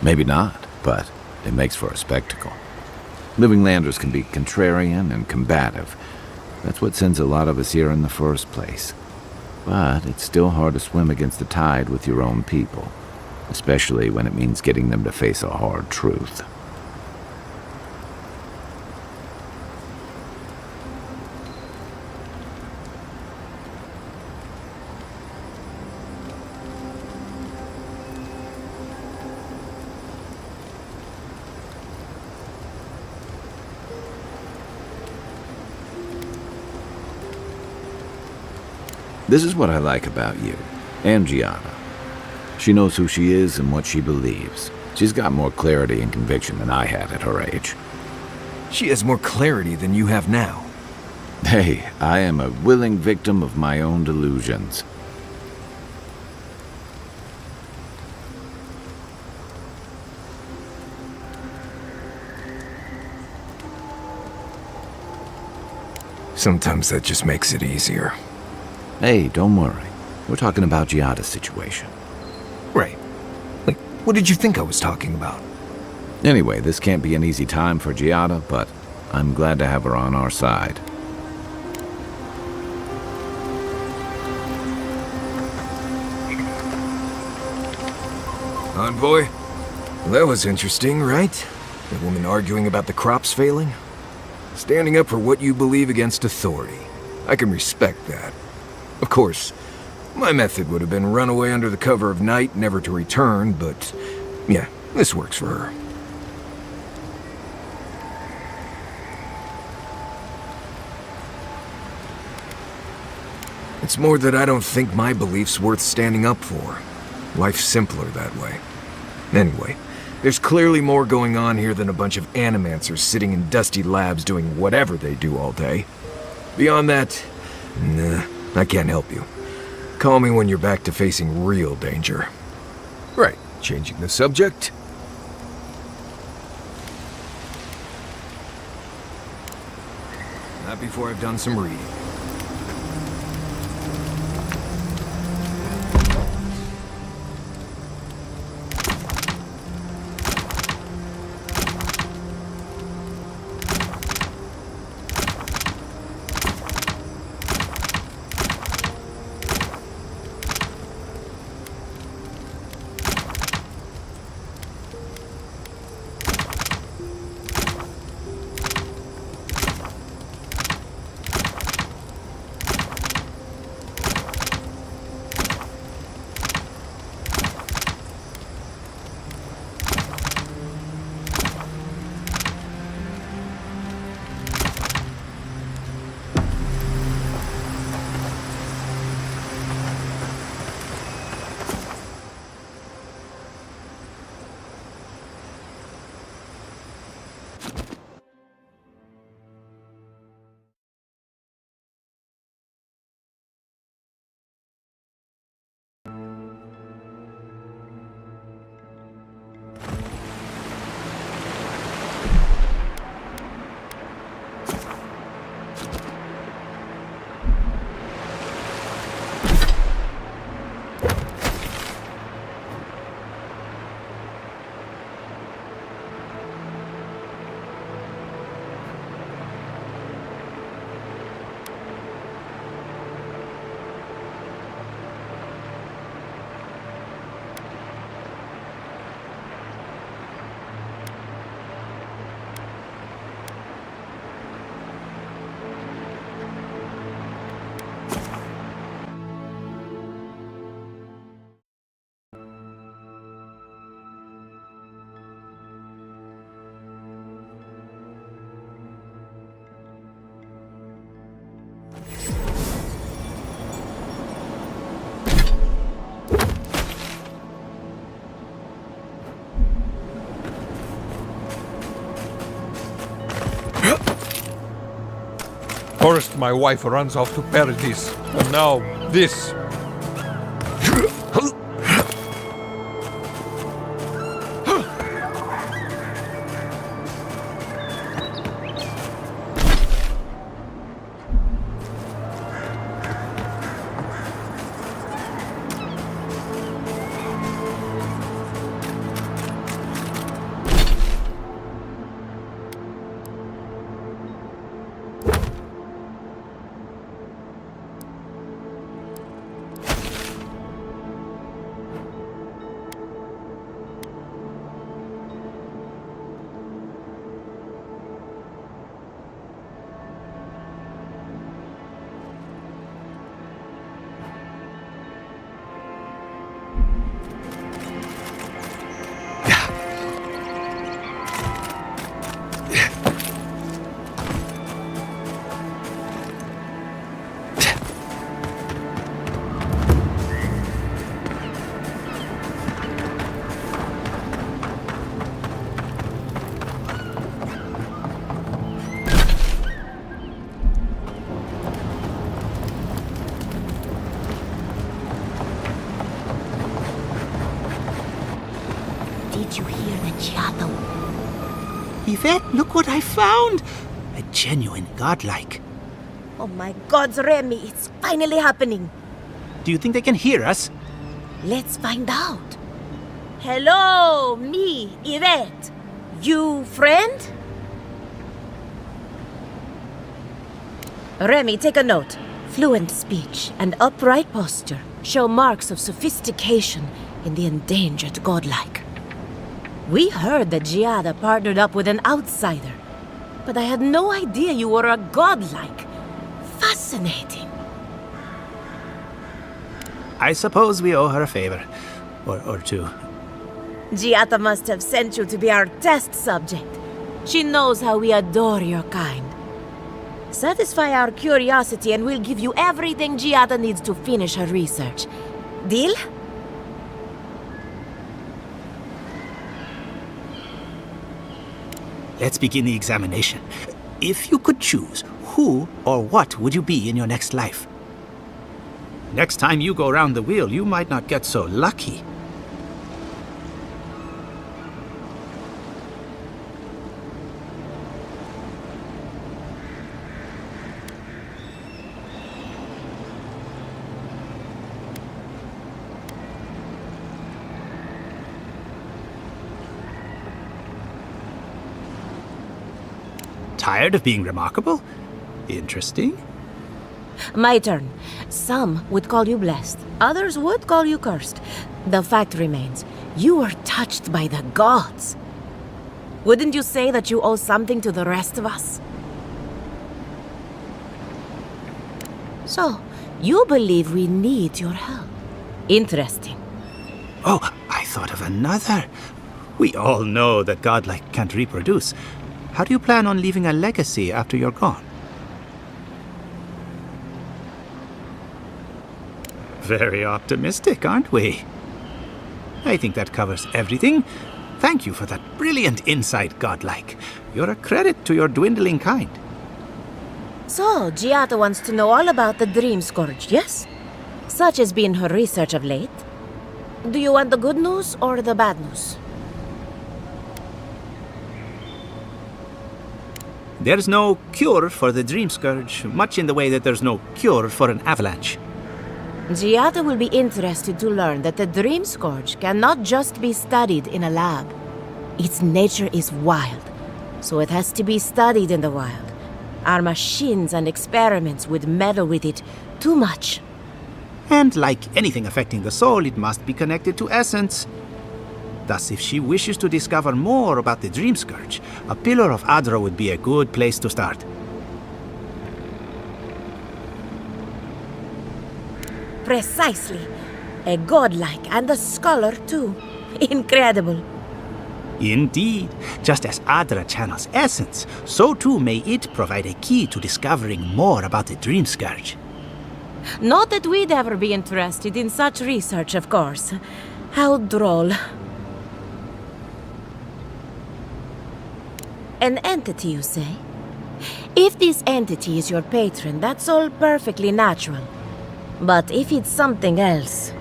Maybe not, but it makes for a spectacle. Living landers can be contrarian and combative. That's what sends a lot of us here in the first place. But it's still hard to swim against the tide with your own people, especially when it means getting them to face a hard truth. This is what I like about you, and Giada. She knows who she is and what she believes. She's got more clarity and conviction than I had at her age. She has more clarity than you have now. Hey, I am a willing victim of my own delusions. Sometimes that just makes it easier. Hey, don't worry. We're talking about Giada's situation. Right. Like, what did you think I was talking about? Anyway, this can't be an easy time for Giada, but I'm glad to have her on our side. Envoy? Well, that was interesting, right? The woman arguing about the crops failing? Standing up for what you believe against authority. I can respect that. Of course, my method would have been run away under the cover of night, never to return, but yeah, this works for her. It's more that I don't think my belief's worth standing up for. Life's simpler that way. Anyway, there's clearly more going on here than a bunch of animancers sitting in dusty labs doing whatever they do all day. Beyond that, nah, I can't help you. Call me when you're back to facing real danger. Right, changing the subject. Not before I've done some reading. First, my wife runs off to Paradise, and now this. Did you hear the Giada? Yvette, look what I found! A genuine godlike. Oh my gods, Remy, it's finally happening. Do you think they can hear us? Let's find out. Hello, me, Yvette. You friend? Remy, take a note. Fluent speech and upright posture show marks of sophistication in the endangered godlike. We heard that Giada partnered up with an outsider, but I had no idea you were a godlike. Fascinating. I suppose we owe her a favor. Or two. Giada must have sent you to be our test subject. She knows how we adore your kind. Satisfy our curiosity and we'll give you everything Giada needs to finish her research. Deal? Let's begin the examination. If you could choose, who or what would you be in your next life? Next time you go round the wheel, you might not get so lucky. Tired of being remarkable? Interesting. My turn. Some would call you blessed. Others would call you cursed. The fact remains, you were touched by the gods. Wouldn't you say that you owe something to the rest of us? So, you believe we need your help. Interesting. Oh, I thought of another. We all know that godlike can't reproduce. How do you plan on leaving a legacy after you're gone? Very optimistic, aren't we? I think that covers everything. Thank you for that brilliant insight, godlike. You're a credit to your dwindling kind. So, Giada wants to know all about the Dream Scourge, yes? Such has been her research of late. Do you want the good news or the bad news? There's no cure for the Dream Scourge, much in the way that there's no cure for an avalanche. Giada will be interested to learn that the Dream Scourge cannot just be studied in a lab. Its nature is wild, so it has to be studied in the wild. Our machines and experiments would meddle with it too much. And like anything affecting the soul, it must be connected to essence. Thus, if she wishes to discover more about the Dream Scourge, a Pillar of Adra would be a good place to start. Precisely. A godlike and a scholar, too. Incredible. Indeed. Just as Adra channels essence, so too may it provide a key to discovering more about the Dream Scourge. Not that we'd ever be interested in such research, of course. How droll. An entity, you say? If this entity is your patron, that's all perfectly natural. But if it's something else,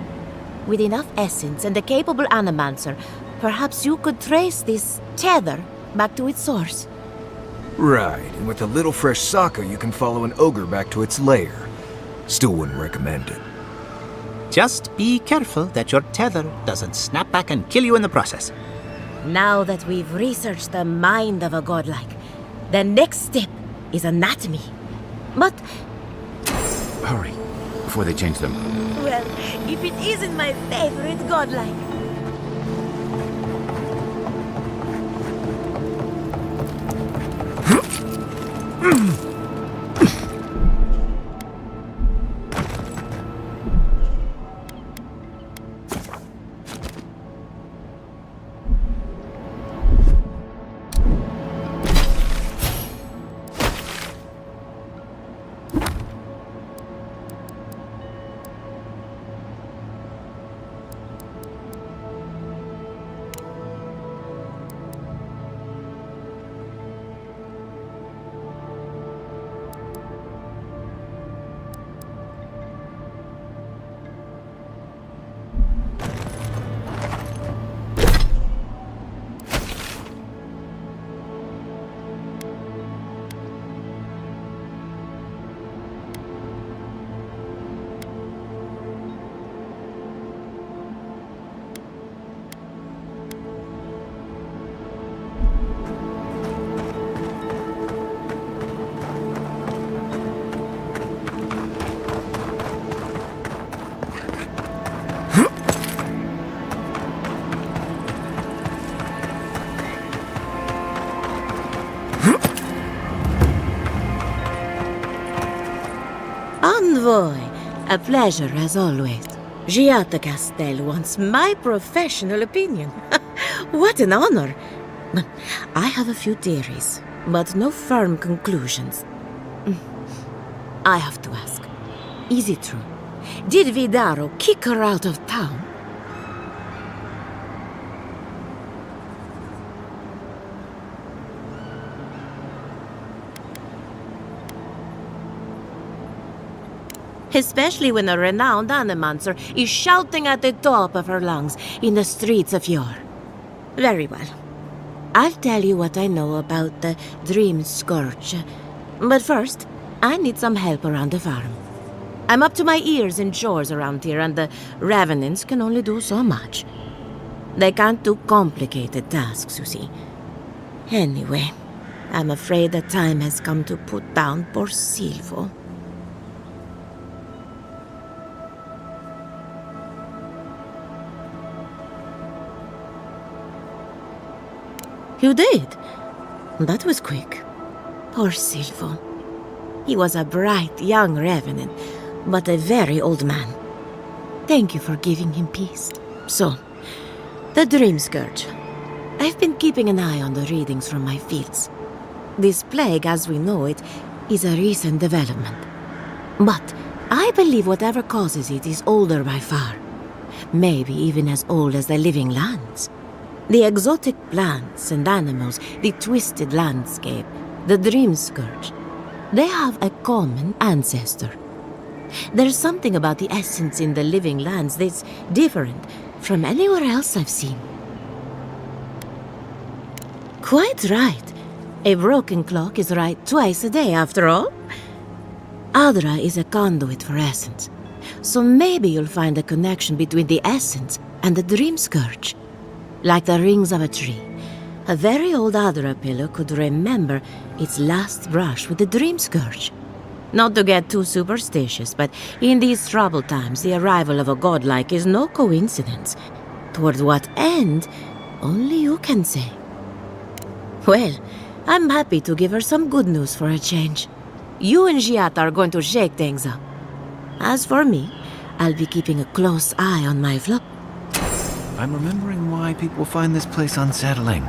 with enough essence and a capable animancer, perhaps you could trace this tether back to its source. Right, and with a little fresh sake, you can follow an ogre back to its lair. Still wouldn't recommend it. Just be careful that your tether doesn't snap back and kill you in the process. Now that we've researched the mind of a godlike, the next step is anatomy. But, Hurry, before they change them. well, if it isn't my favorite godlike. Envoy, a pleasure as always. Giata Castel wants my professional opinion. What an honor. I have a few theories, but no firm conclusions. I have to ask, is it true? Did Vidaro kick her out of town? Especially when a renowned animancer is shouting at the top of her lungs in the streets of Yor. Very well. I'll tell you what I know about the Dream Scourge. But first, I need some help around the farm. I'm up to my ears in chores around here, and the Revenants can only do so much. They can't do complicated tasks, you see. Anyway, I'm afraid the time has come to put down poor Silvo. You did? That was quick. Poor Silvo. He was a bright young revenant, but a very old man. Thank you for giving him peace. So, the Dream Scourge. I've been keeping an eye on the readings from my fields. This plague, as we know it, is a recent development. But I believe whatever causes it is older by far. Maybe even as old as the living lands. The exotic plants and animals, the twisted landscape, the Dream Scourge, they have a common ancestor. There's something about the essence in the living lands that's different from anywhere else I've seen. Quite right. A broken clock is right twice a day, after all. Adra is a conduit for essence. So maybe you'll find a connection between the essence and the Dream Scourge. Like the rings of a tree. A very old Adra pillar could remember its last brush with the Dream Scourge. Not to get too superstitious, but in these troubled times, the arrival of a godlike is no coincidence. Toward what end, only you can say. Well, I'm happy to give her some good news for a change. You and Giat are going to shake things up. As for me, I'll be keeping a close eye on my flock. I'm remembering why people find this place unsettling.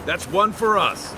That's one for us.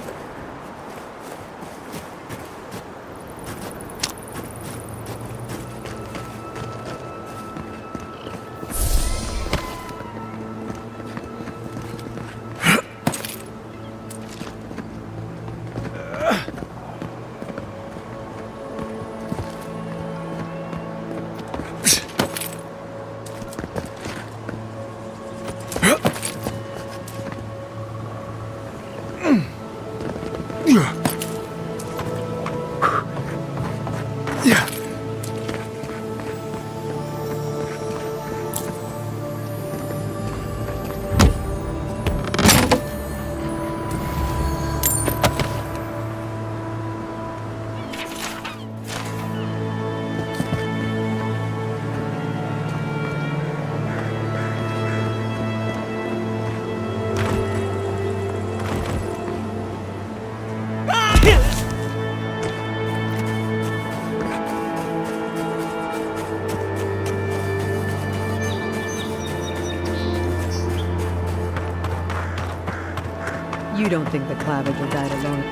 You don't think the Claviger died alone?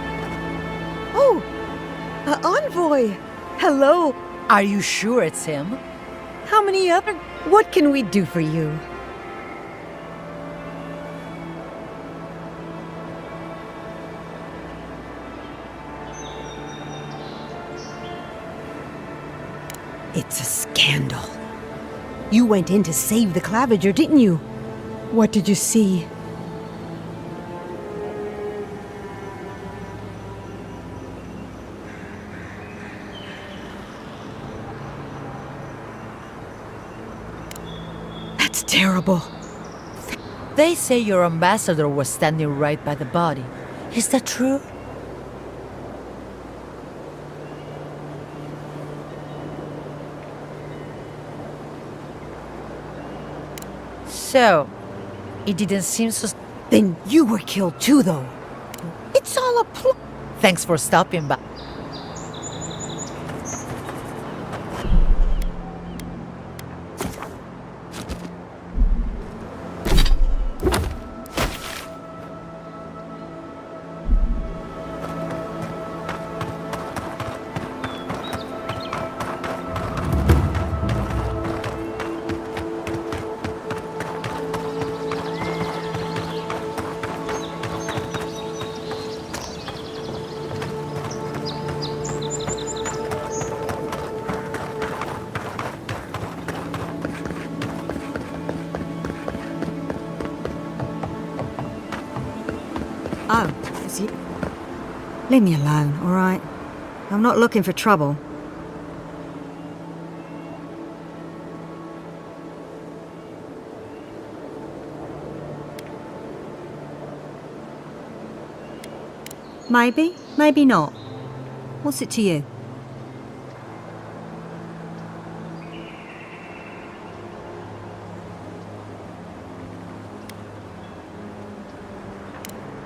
Oh! Envoy! Hello! Are you sure it's him? How many other... What can we do for you? It's a scandal. You went in to save the Claviger, didn't you? What did you see? That's terrible. They say your ambassador was standing right by the body. Is that true? So, it didn't seem so... Then you were killed too, though. It's all a pl... Thanks for stopping by. Oh, is it? Leave me alone, all right? I'm not looking for trouble. Maybe, maybe not. What's it to you?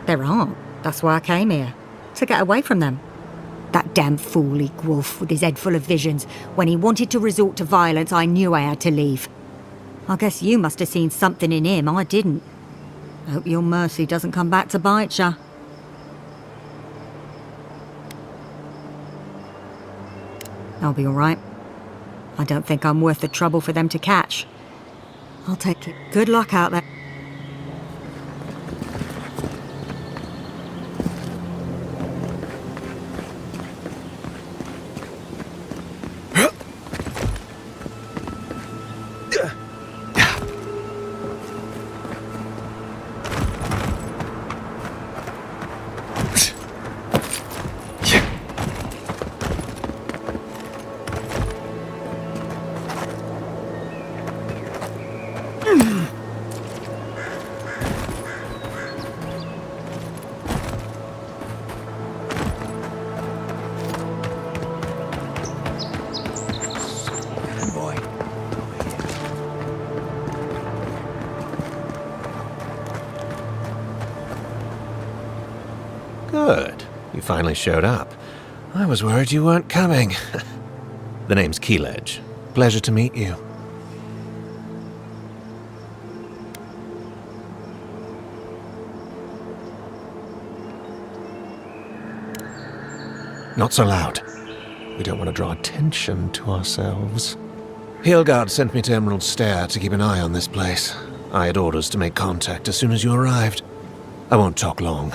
There aren't. That's why I came here. To get away from them. That damn fool Wolf with his head full of visions. When he wanted to resort to violence, I knew I had to leave. I guess you must have seen something in him I didn't. Hope your mercy doesn't come back to bite ya. I'll be all right. I don't think I'm worth the trouble for them to catch. I'll take it. Good luck out there. Good. You finally showed up. I was worried you weren't coming. The name's Keeledge. Pleasure to meet you. Not so loud. We don't want to draw attention to ourselves. Hilgard sent me to Emerald Stair to keep an eye on this place. I had orders to make contact as soon as you arrived. I won't talk long.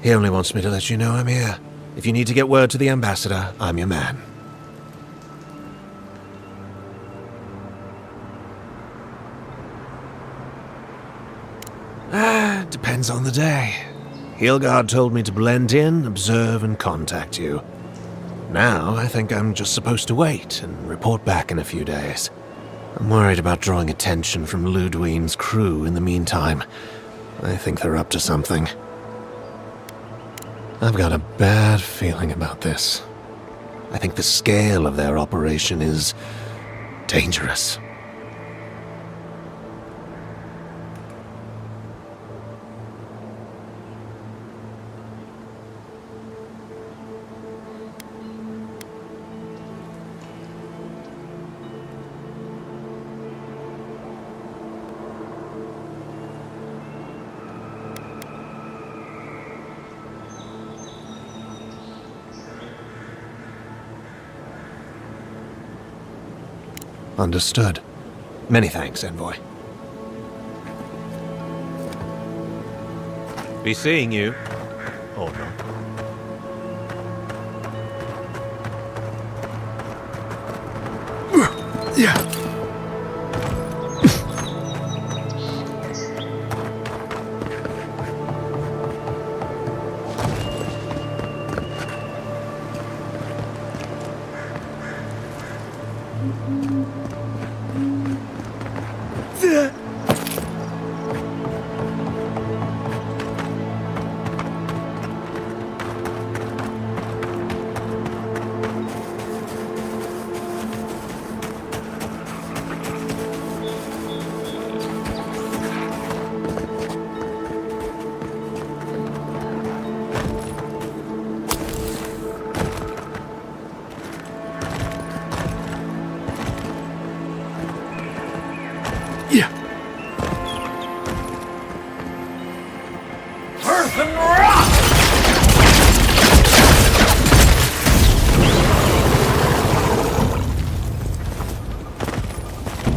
He only wants me to let you know I'm here. If you need to get word to the ambassador, I'm your man. Depends on the day. Hilgard told me to blend in, observe, and contact you. Now, I think I'm just supposed to wait and report back in a few days. I'm worried about drawing attention from Ludwine's crew in the meantime. I think they're up to something. I've got a bad feeling about this. I think the scale of their operation is dangerous. Understood. Many thanks, Envoy. Be seeing you. Or not. Yeah.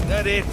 That it?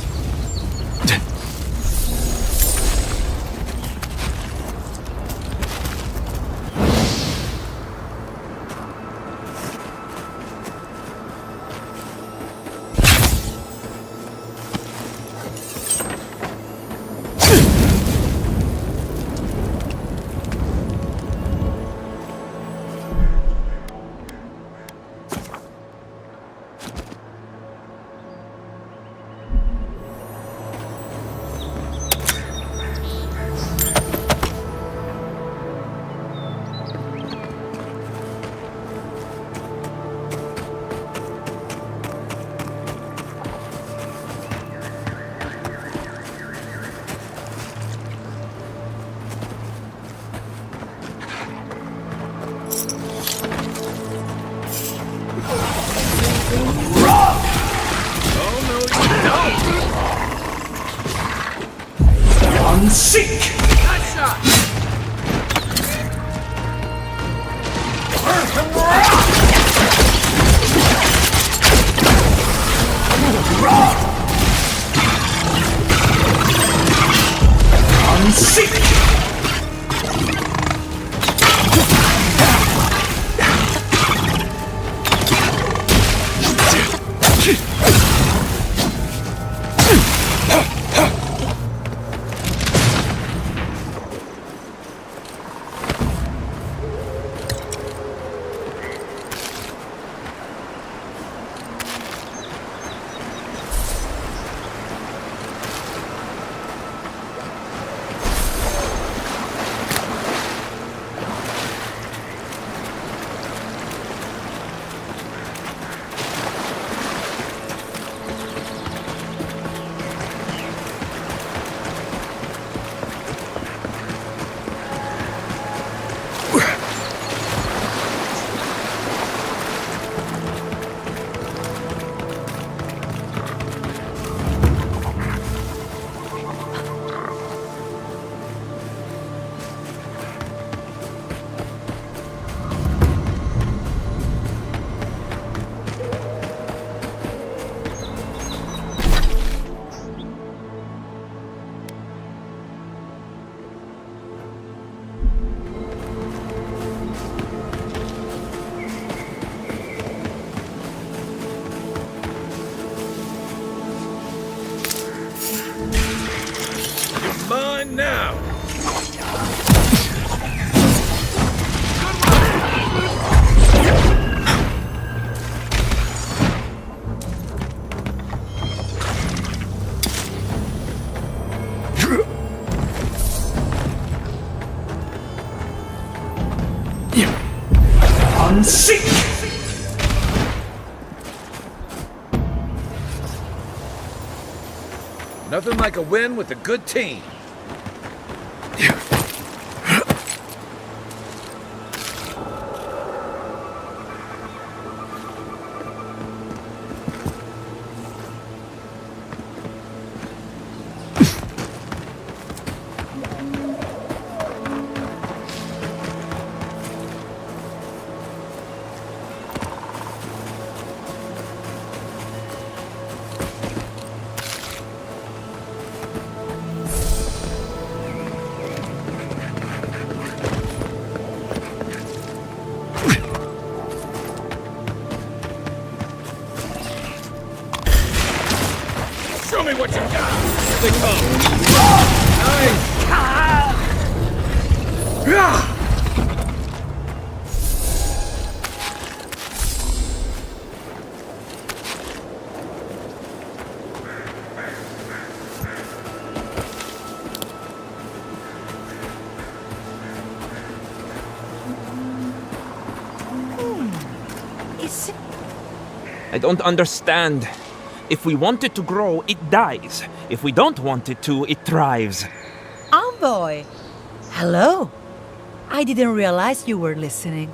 Seek! Nice shot! Earth and rock! Unseek! Unseat! Nothing like a win with a good team. Show me what you got! Here they come! Nice! I don't understand. If we want it to grow, it dies. If we don't want it to, it thrives. Envoy! Hello! I didn't realize you were listening.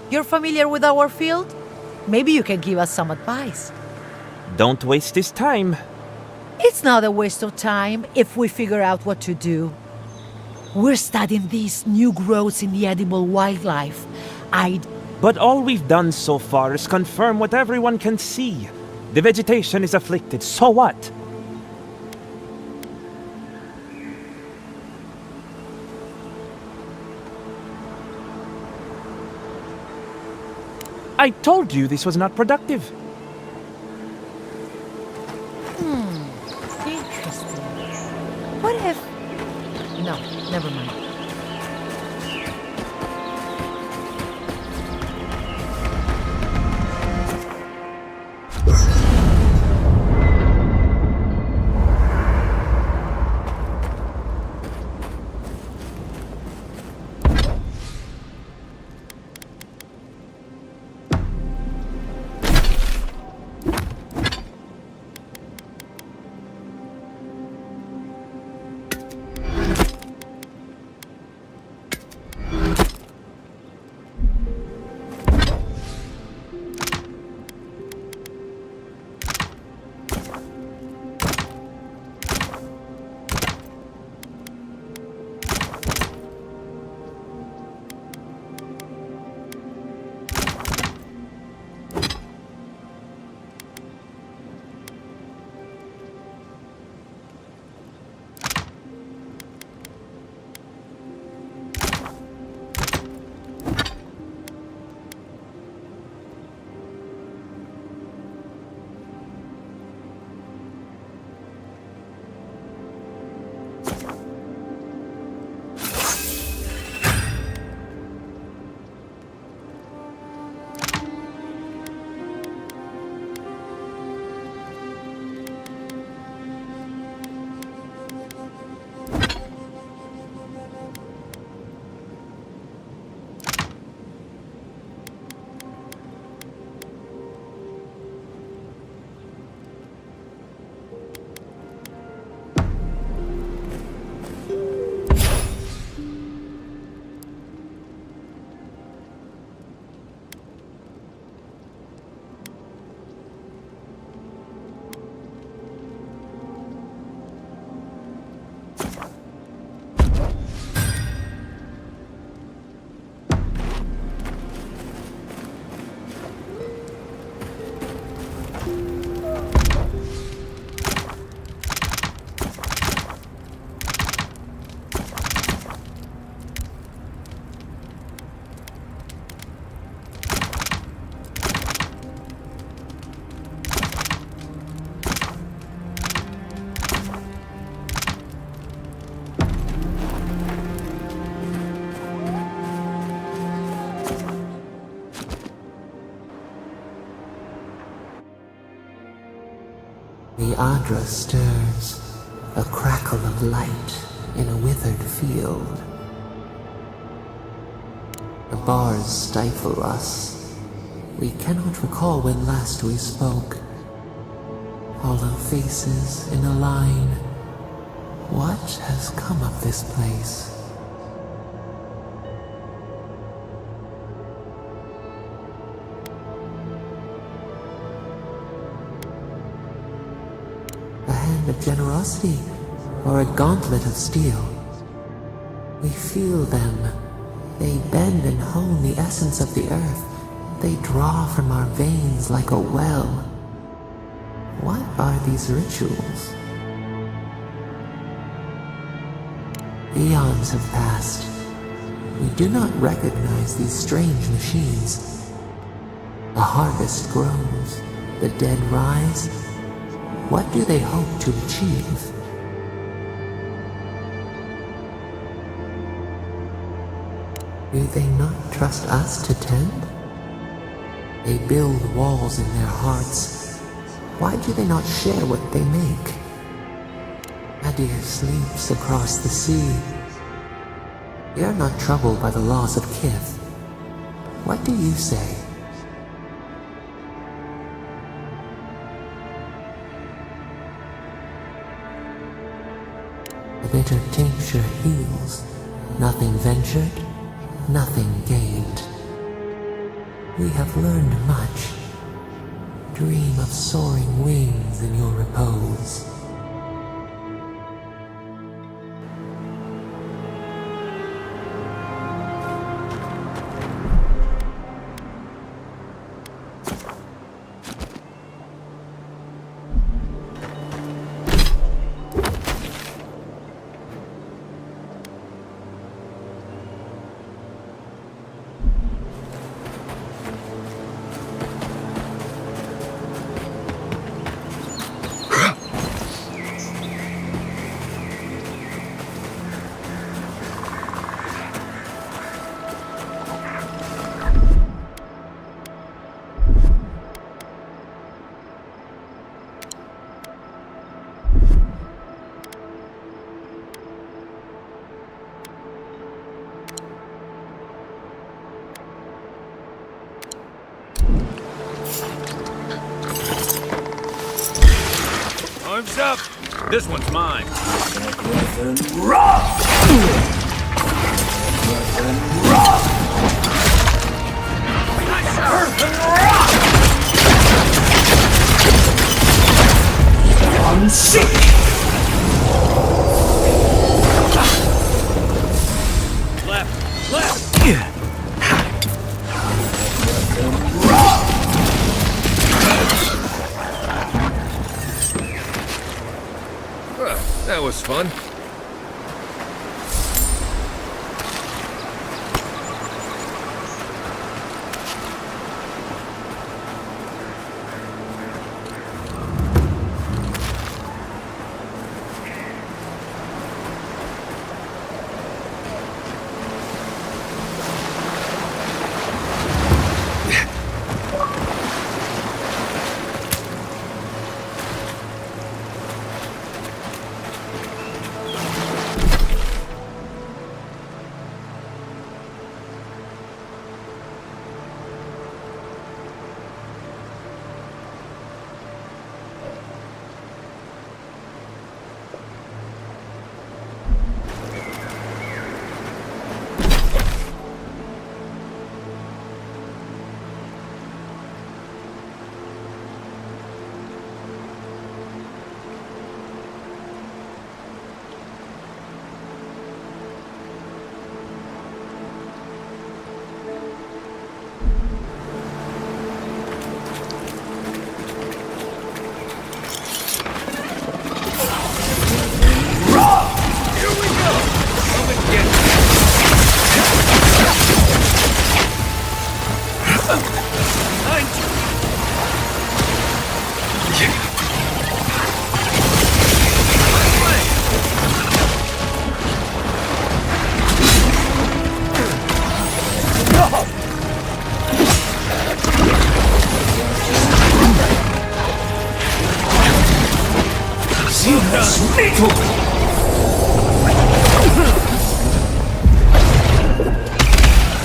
You're familiar with our field? Maybe you can give us some advice. Don't waste this time. It's not a waste of time if we figure out what to do. We're studying these new growths in the edible wildlife. But all we've done so far is confirm what everyone can see. The vegetation is afflicted, so what? I told you this was not productive. Interesting. What if... No, never mind. The Adra stirs, a crackle of light in a withered field. The bars stifle us. We cannot recall when last we spoke. Hollow faces in a line. What has come of this place? A hand of generosity, or a gauntlet of steel. We feel them. They bend and hone the essence of the earth. They draw from our veins like a well. What are these rituals? Eons have passed. We do not recognize these strange machines. The harvest grows. The dead rise. What do they hope to achieve? Do they not trust us to tend? They build walls in their hearts. Why do they not share what they make? Adir sleeps across the sea. We are not troubled by the loss of kith. What do you say? The bitter tincture heals. Nothing ventured, nothing gained. We have learned much. Dream of soaring wings in your repose. Arms up! This one's mine. I'm sick! Left! Left! That was fun.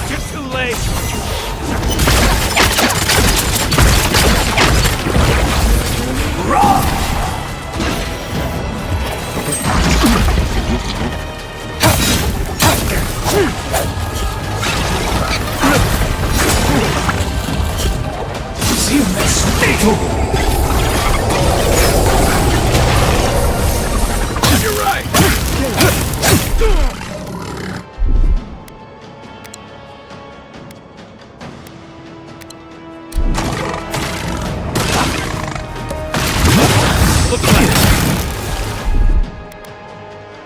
Just too late. You're right.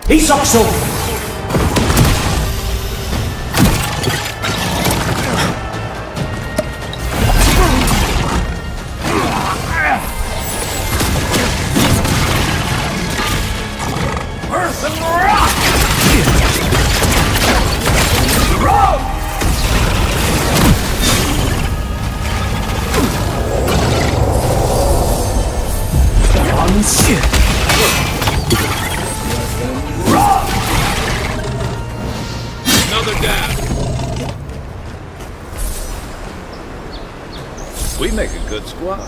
He's also. Earth and rock. Rock. Another down. We make a good squad.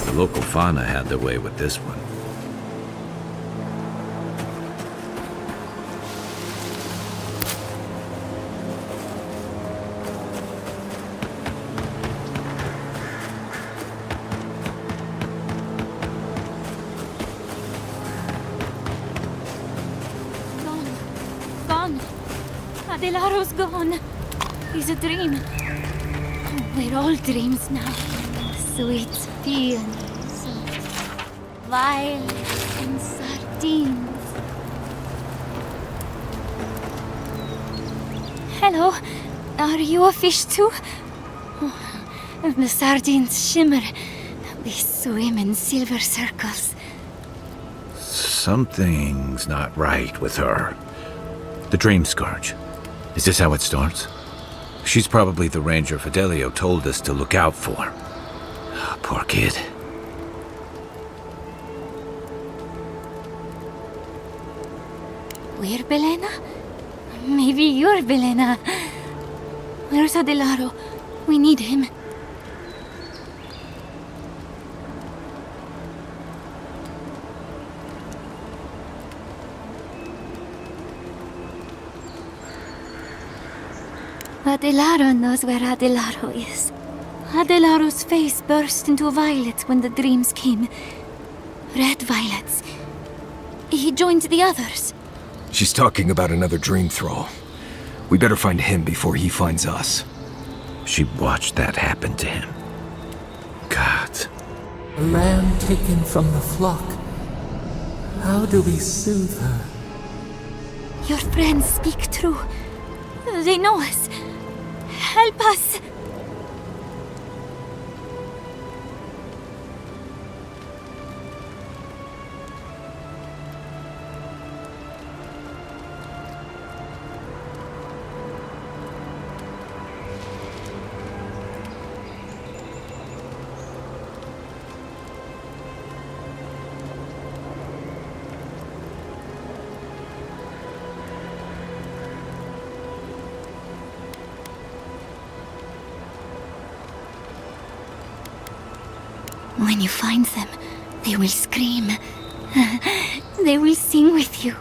The local fauna had their way with this one. Gone. Adelaro's gone. He's a dream. We're all dreams now. Sweet peonies, violets and sardines. Hello, are you a fish too? Oh, the sardines shimmer. They swim in silver circles. Something's not right with her. The Dream Scourge. Is this how it starts? She's probably the ranger Fidelio told us to look out for. Poor kid. We're Belena? Maybe you're Belena. Where's Adelaro? We need him. Adelaro knows where Adelaro is. Adelaro's face burst into violets when the dreams came. Red violets. He joined the others. She's talking about another dream thrall. We better find him before he finds us. She watched that happen to him. God. A lamb taken from the flock. How do we soothe her? Your friends speak true. They know us. Help us! When you find them, they will scream. They will sing with you.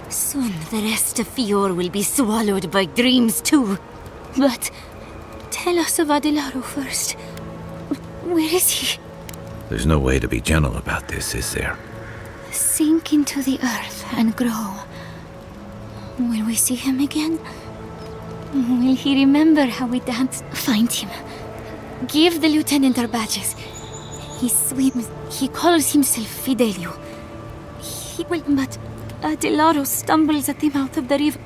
Soon the rest of Fior will be swallowed by dreams too. But tell us of Adelaro first. Where is he? There's no way to be gentle about this, is there? Sink into the earth and grow. Will we see him again? Will he remember how we danced? Find him. Give the lieutenant our badges. He swims. He calls himself Fidelio. He will... But Adelaro stumbles at the mouth of the river.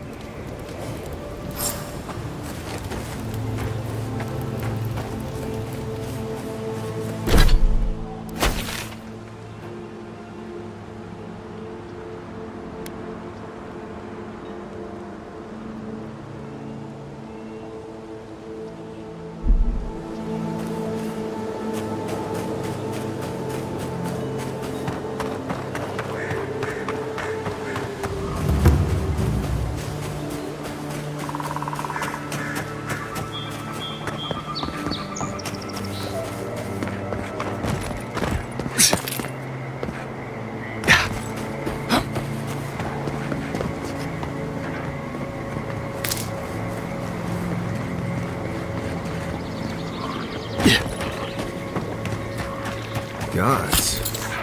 Gods,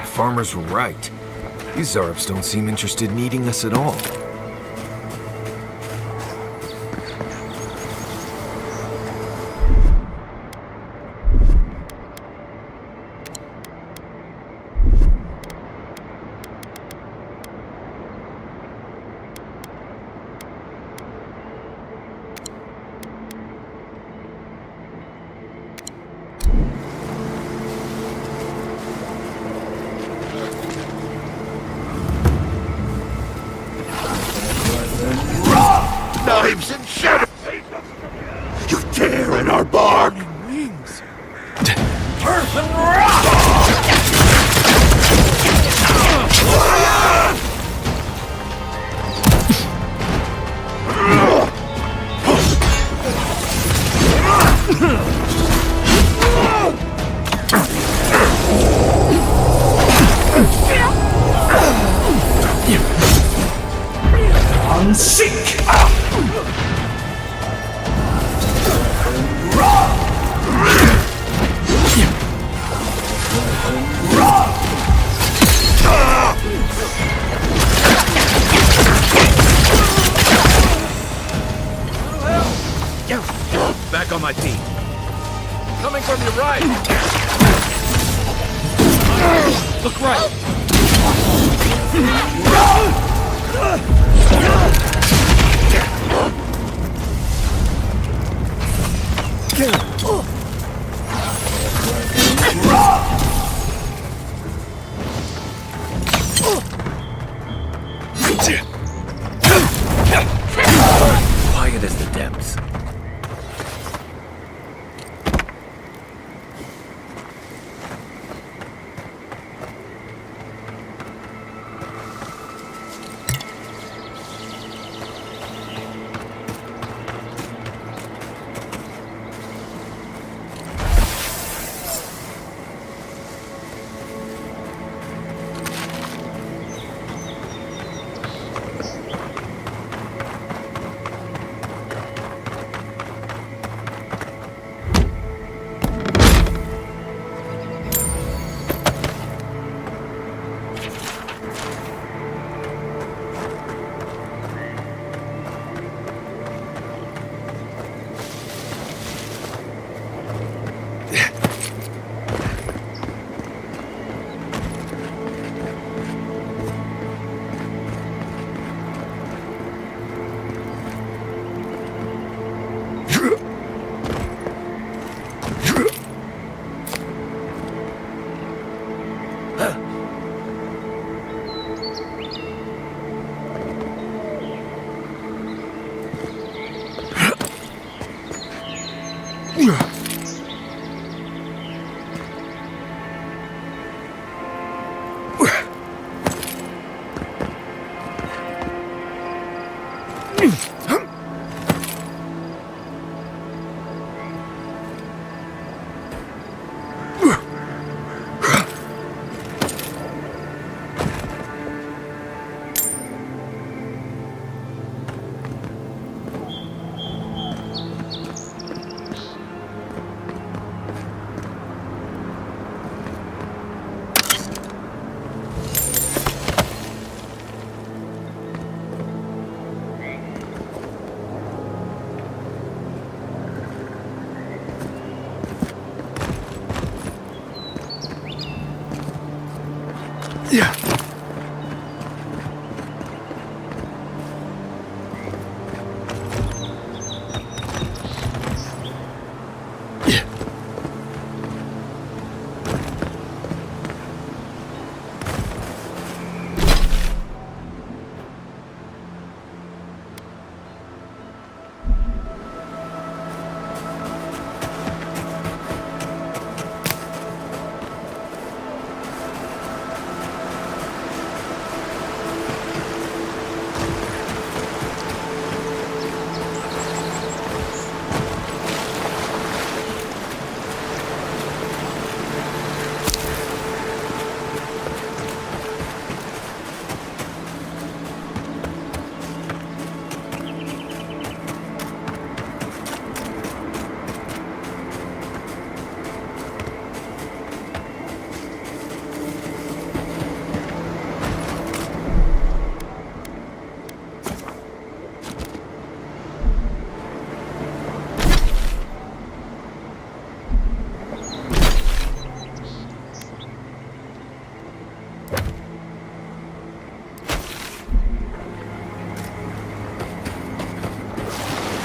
farmers were right. These Zarps don't seem interested in eating us at all. Knives and shadow! You dare in our bark! Wings! Earth and rock! Unseek! Back on my feet. Coming from your right. Look right. Quiet as the depths.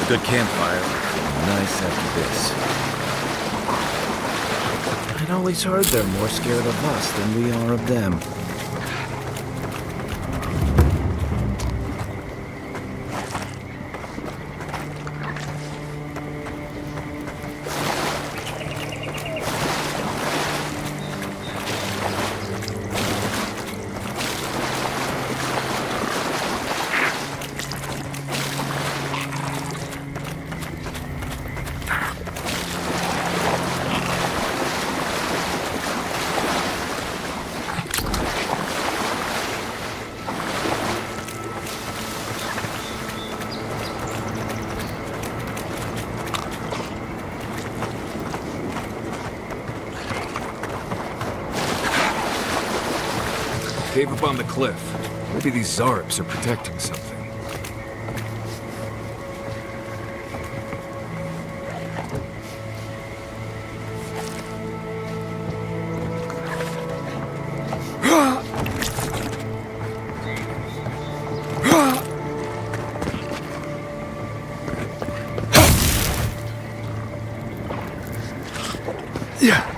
Good campfire. Nice after this. I'd always heard they're more scared of us than we are of them. Cave up on the cliff. Maybe these Zarps are protecting something. Yeah.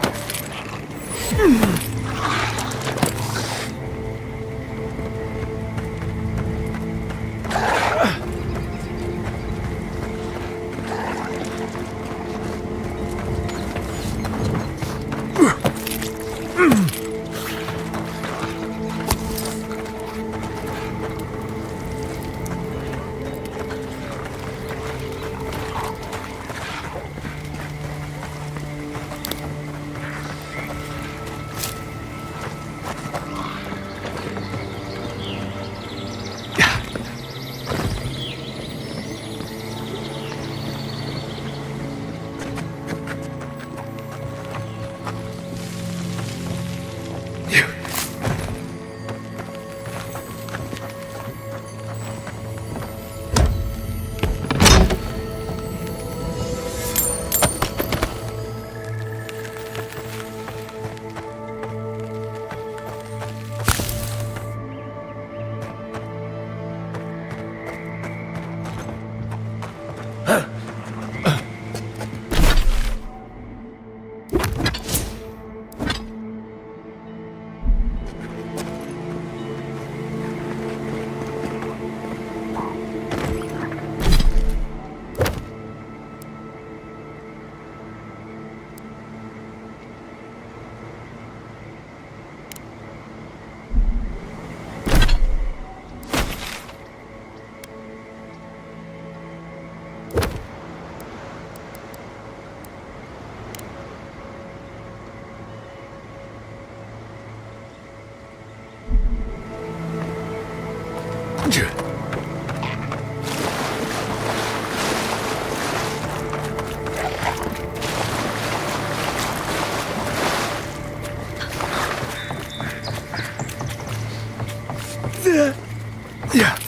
Yeah.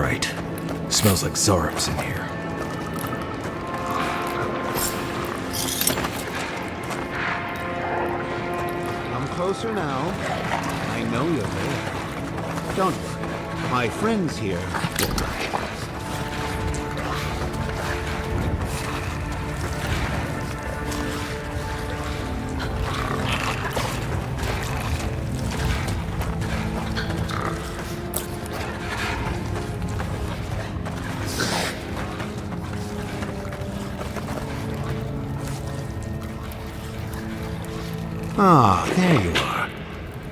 right. Smells like Zarps in here. Come closer now. I know you're there. Don't worry. My friends here will protect us. Ah, there you are.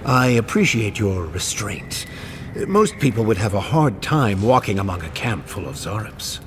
I appreciate your restraint. Most people would have a hard time walking among a camp full of Zarps.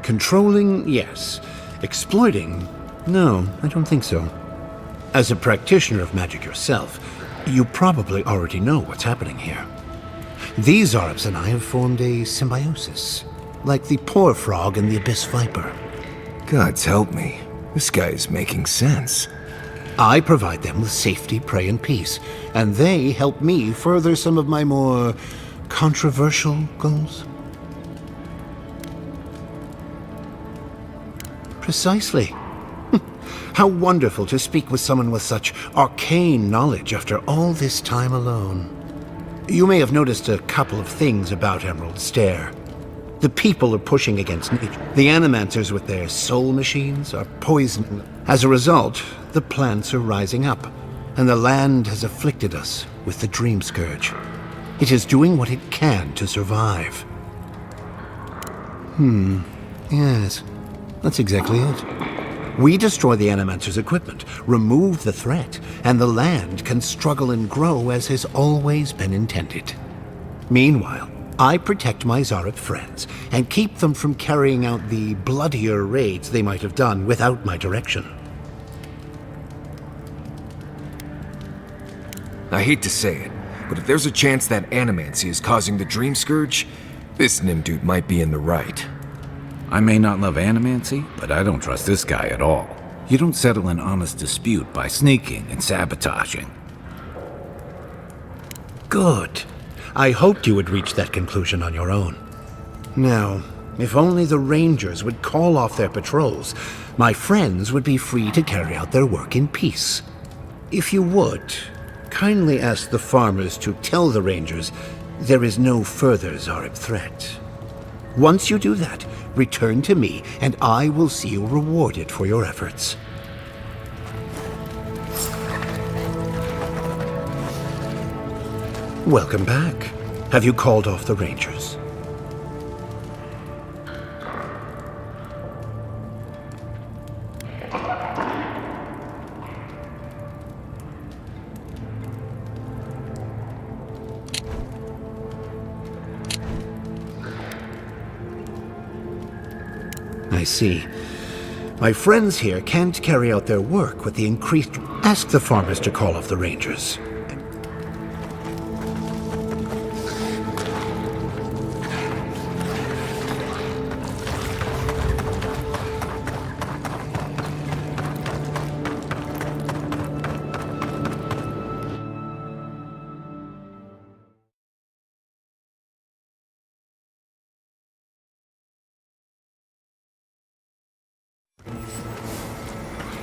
Controlling, yes. Exploiting? No, I don't think so. As a practitioner of magic yourself, you probably already know what's happening here. These Zarps and I have formed a symbiosis, like the poor frog and the abyss viper. Gods help me. This guy is making sense. I provide them with safety, prey, and peace, and they help me further some of my more controversial goals. Precisely. How wonderful to speak with someone with such arcane knowledge after all this time alone. You may have noticed a couple of things about Emerald Stair. The people are pushing against nature. The animancers with their soul machines are poisoning them. As a result, the plants are rising up, and the land has afflicted us with the Dream Scourge. It is doing what it can to survive. Yes. That's exactly it. We destroy the Animancer's equipment, remove the threat, and the land can struggle and grow as has always been intended. Meanwhile, I protect my Zarep friends and keep them from carrying out the bloodier raids they might have done without my direction. I hate to say it, but if there's a chance that animancy is causing the Dream Scourge, this Nimdude might be in the right. I may not love animancy, but I don't trust this guy at all. You don't settle an honest dispute by sneaking and sabotaging. Good. I hoped you would reach that conclusion on your own. Now, if only the Rangers would call off their patrols, my friends would be free to carry out their work in peace. If you would, kindly ask the farmers to tell the Rangers there is no further Zarep threat. Once you do that, return to me, and I will see you rewarded for your efforts. Welcome back. Have you called off the Rangers? I see. My friends here can't carry out their work with the increased... Ask the farmers to call off the Rangers.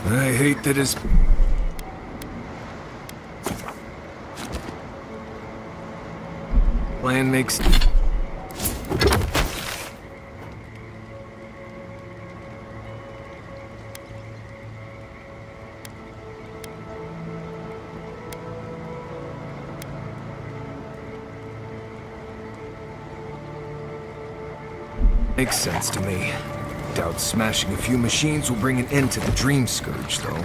I hate that his... plan makes... Makes sense to me. Doubt smashing a few machines will bring an end to the Dream Scourge, though.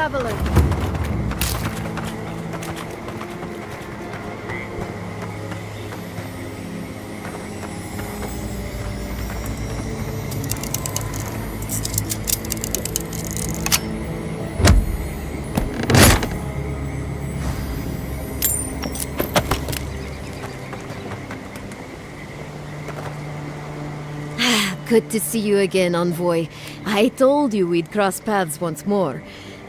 traveler. Good to see you again, Envoy. I told you we'd cross paths once more.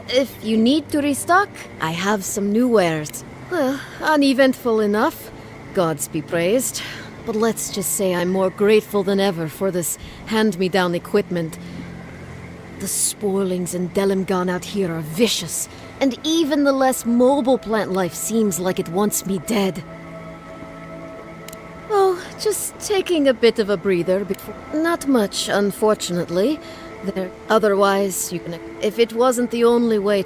If you need to restock, I have some new wares. Well, uneventful enough. Gods be praised. But let's just say I'm more grateful than ever for this hand-me-down equipment. The spoilings in Delimgan out here are vicious, and even the less mobile plant life seems like it wants me dead. Oh, just taking a bit of a breather before... Not much, unfortunately. Otherwise, you can... If it wasn't the only way...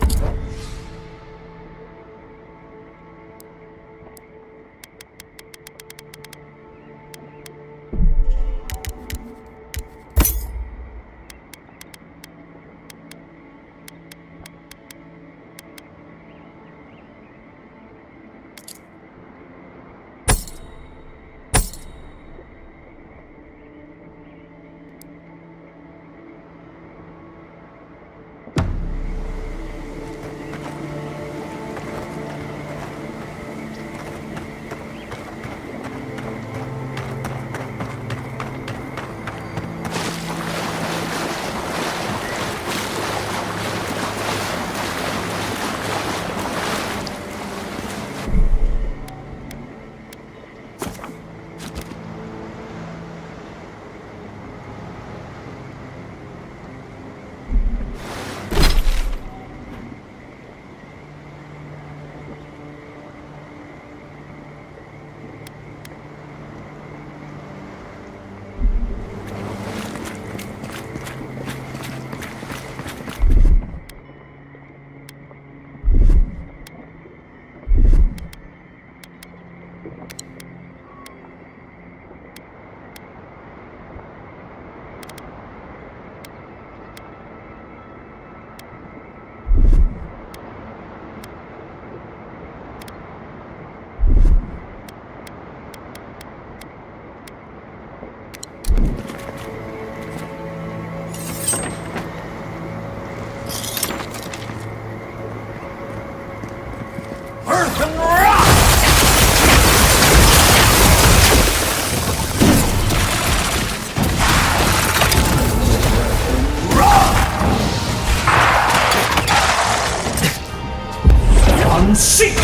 Seek!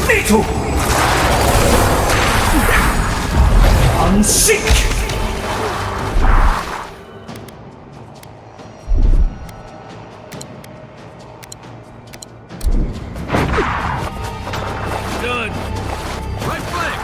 Metal! Unseek! Done. Right flank!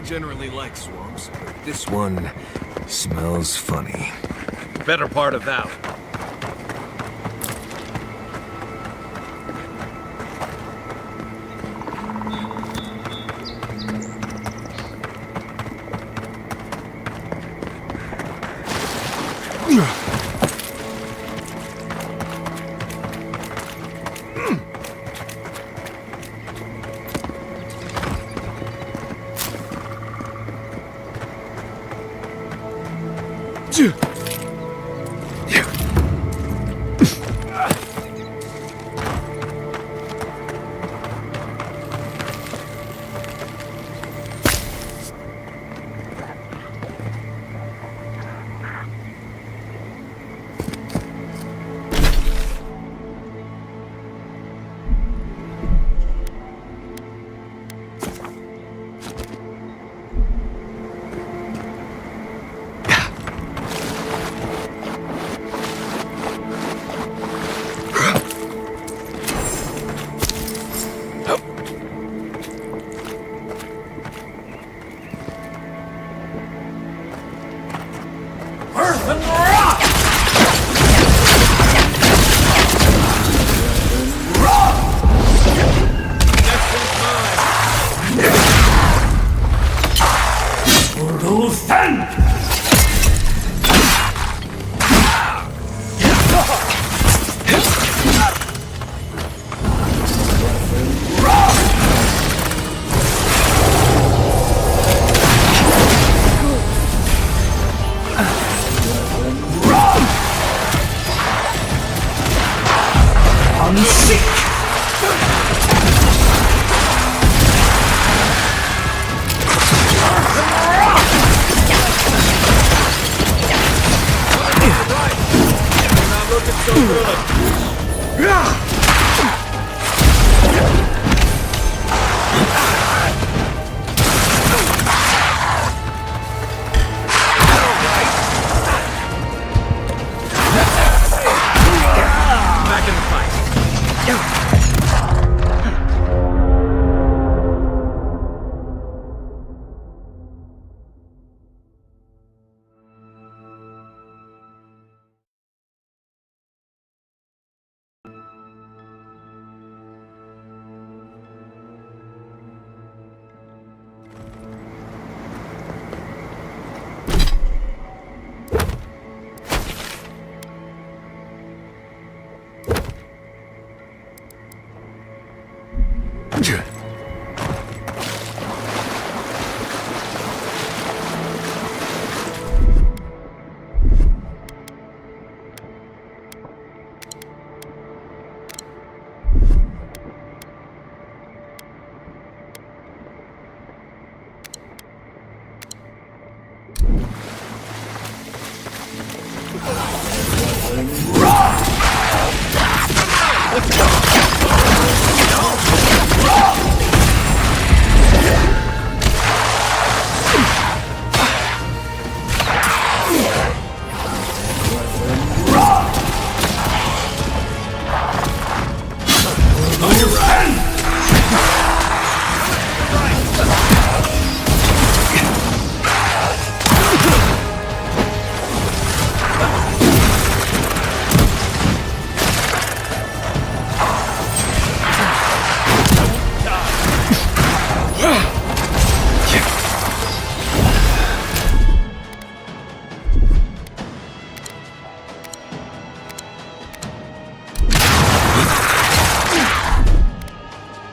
Generally like swamps, but this one smells funny. Better part of that. and rock! Luthen!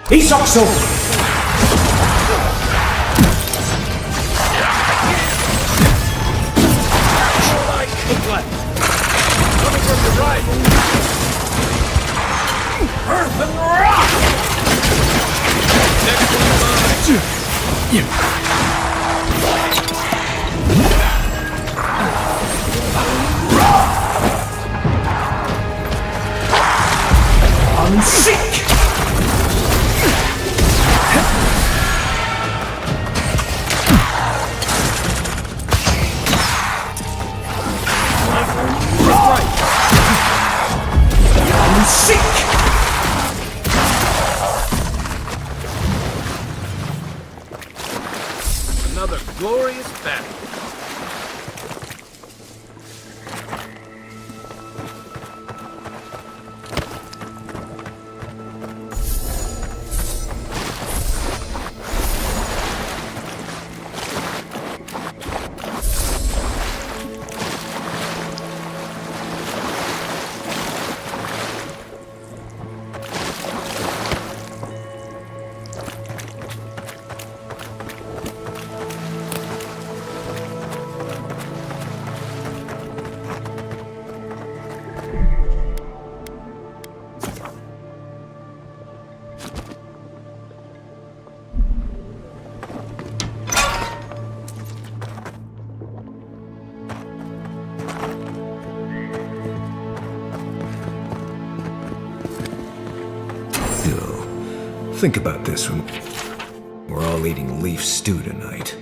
Isokso! Coming from the right! Earth and rock! Next I'm sick! I'm sick! Another glorious battle. Think about this when we're all eating leaf stew tonight.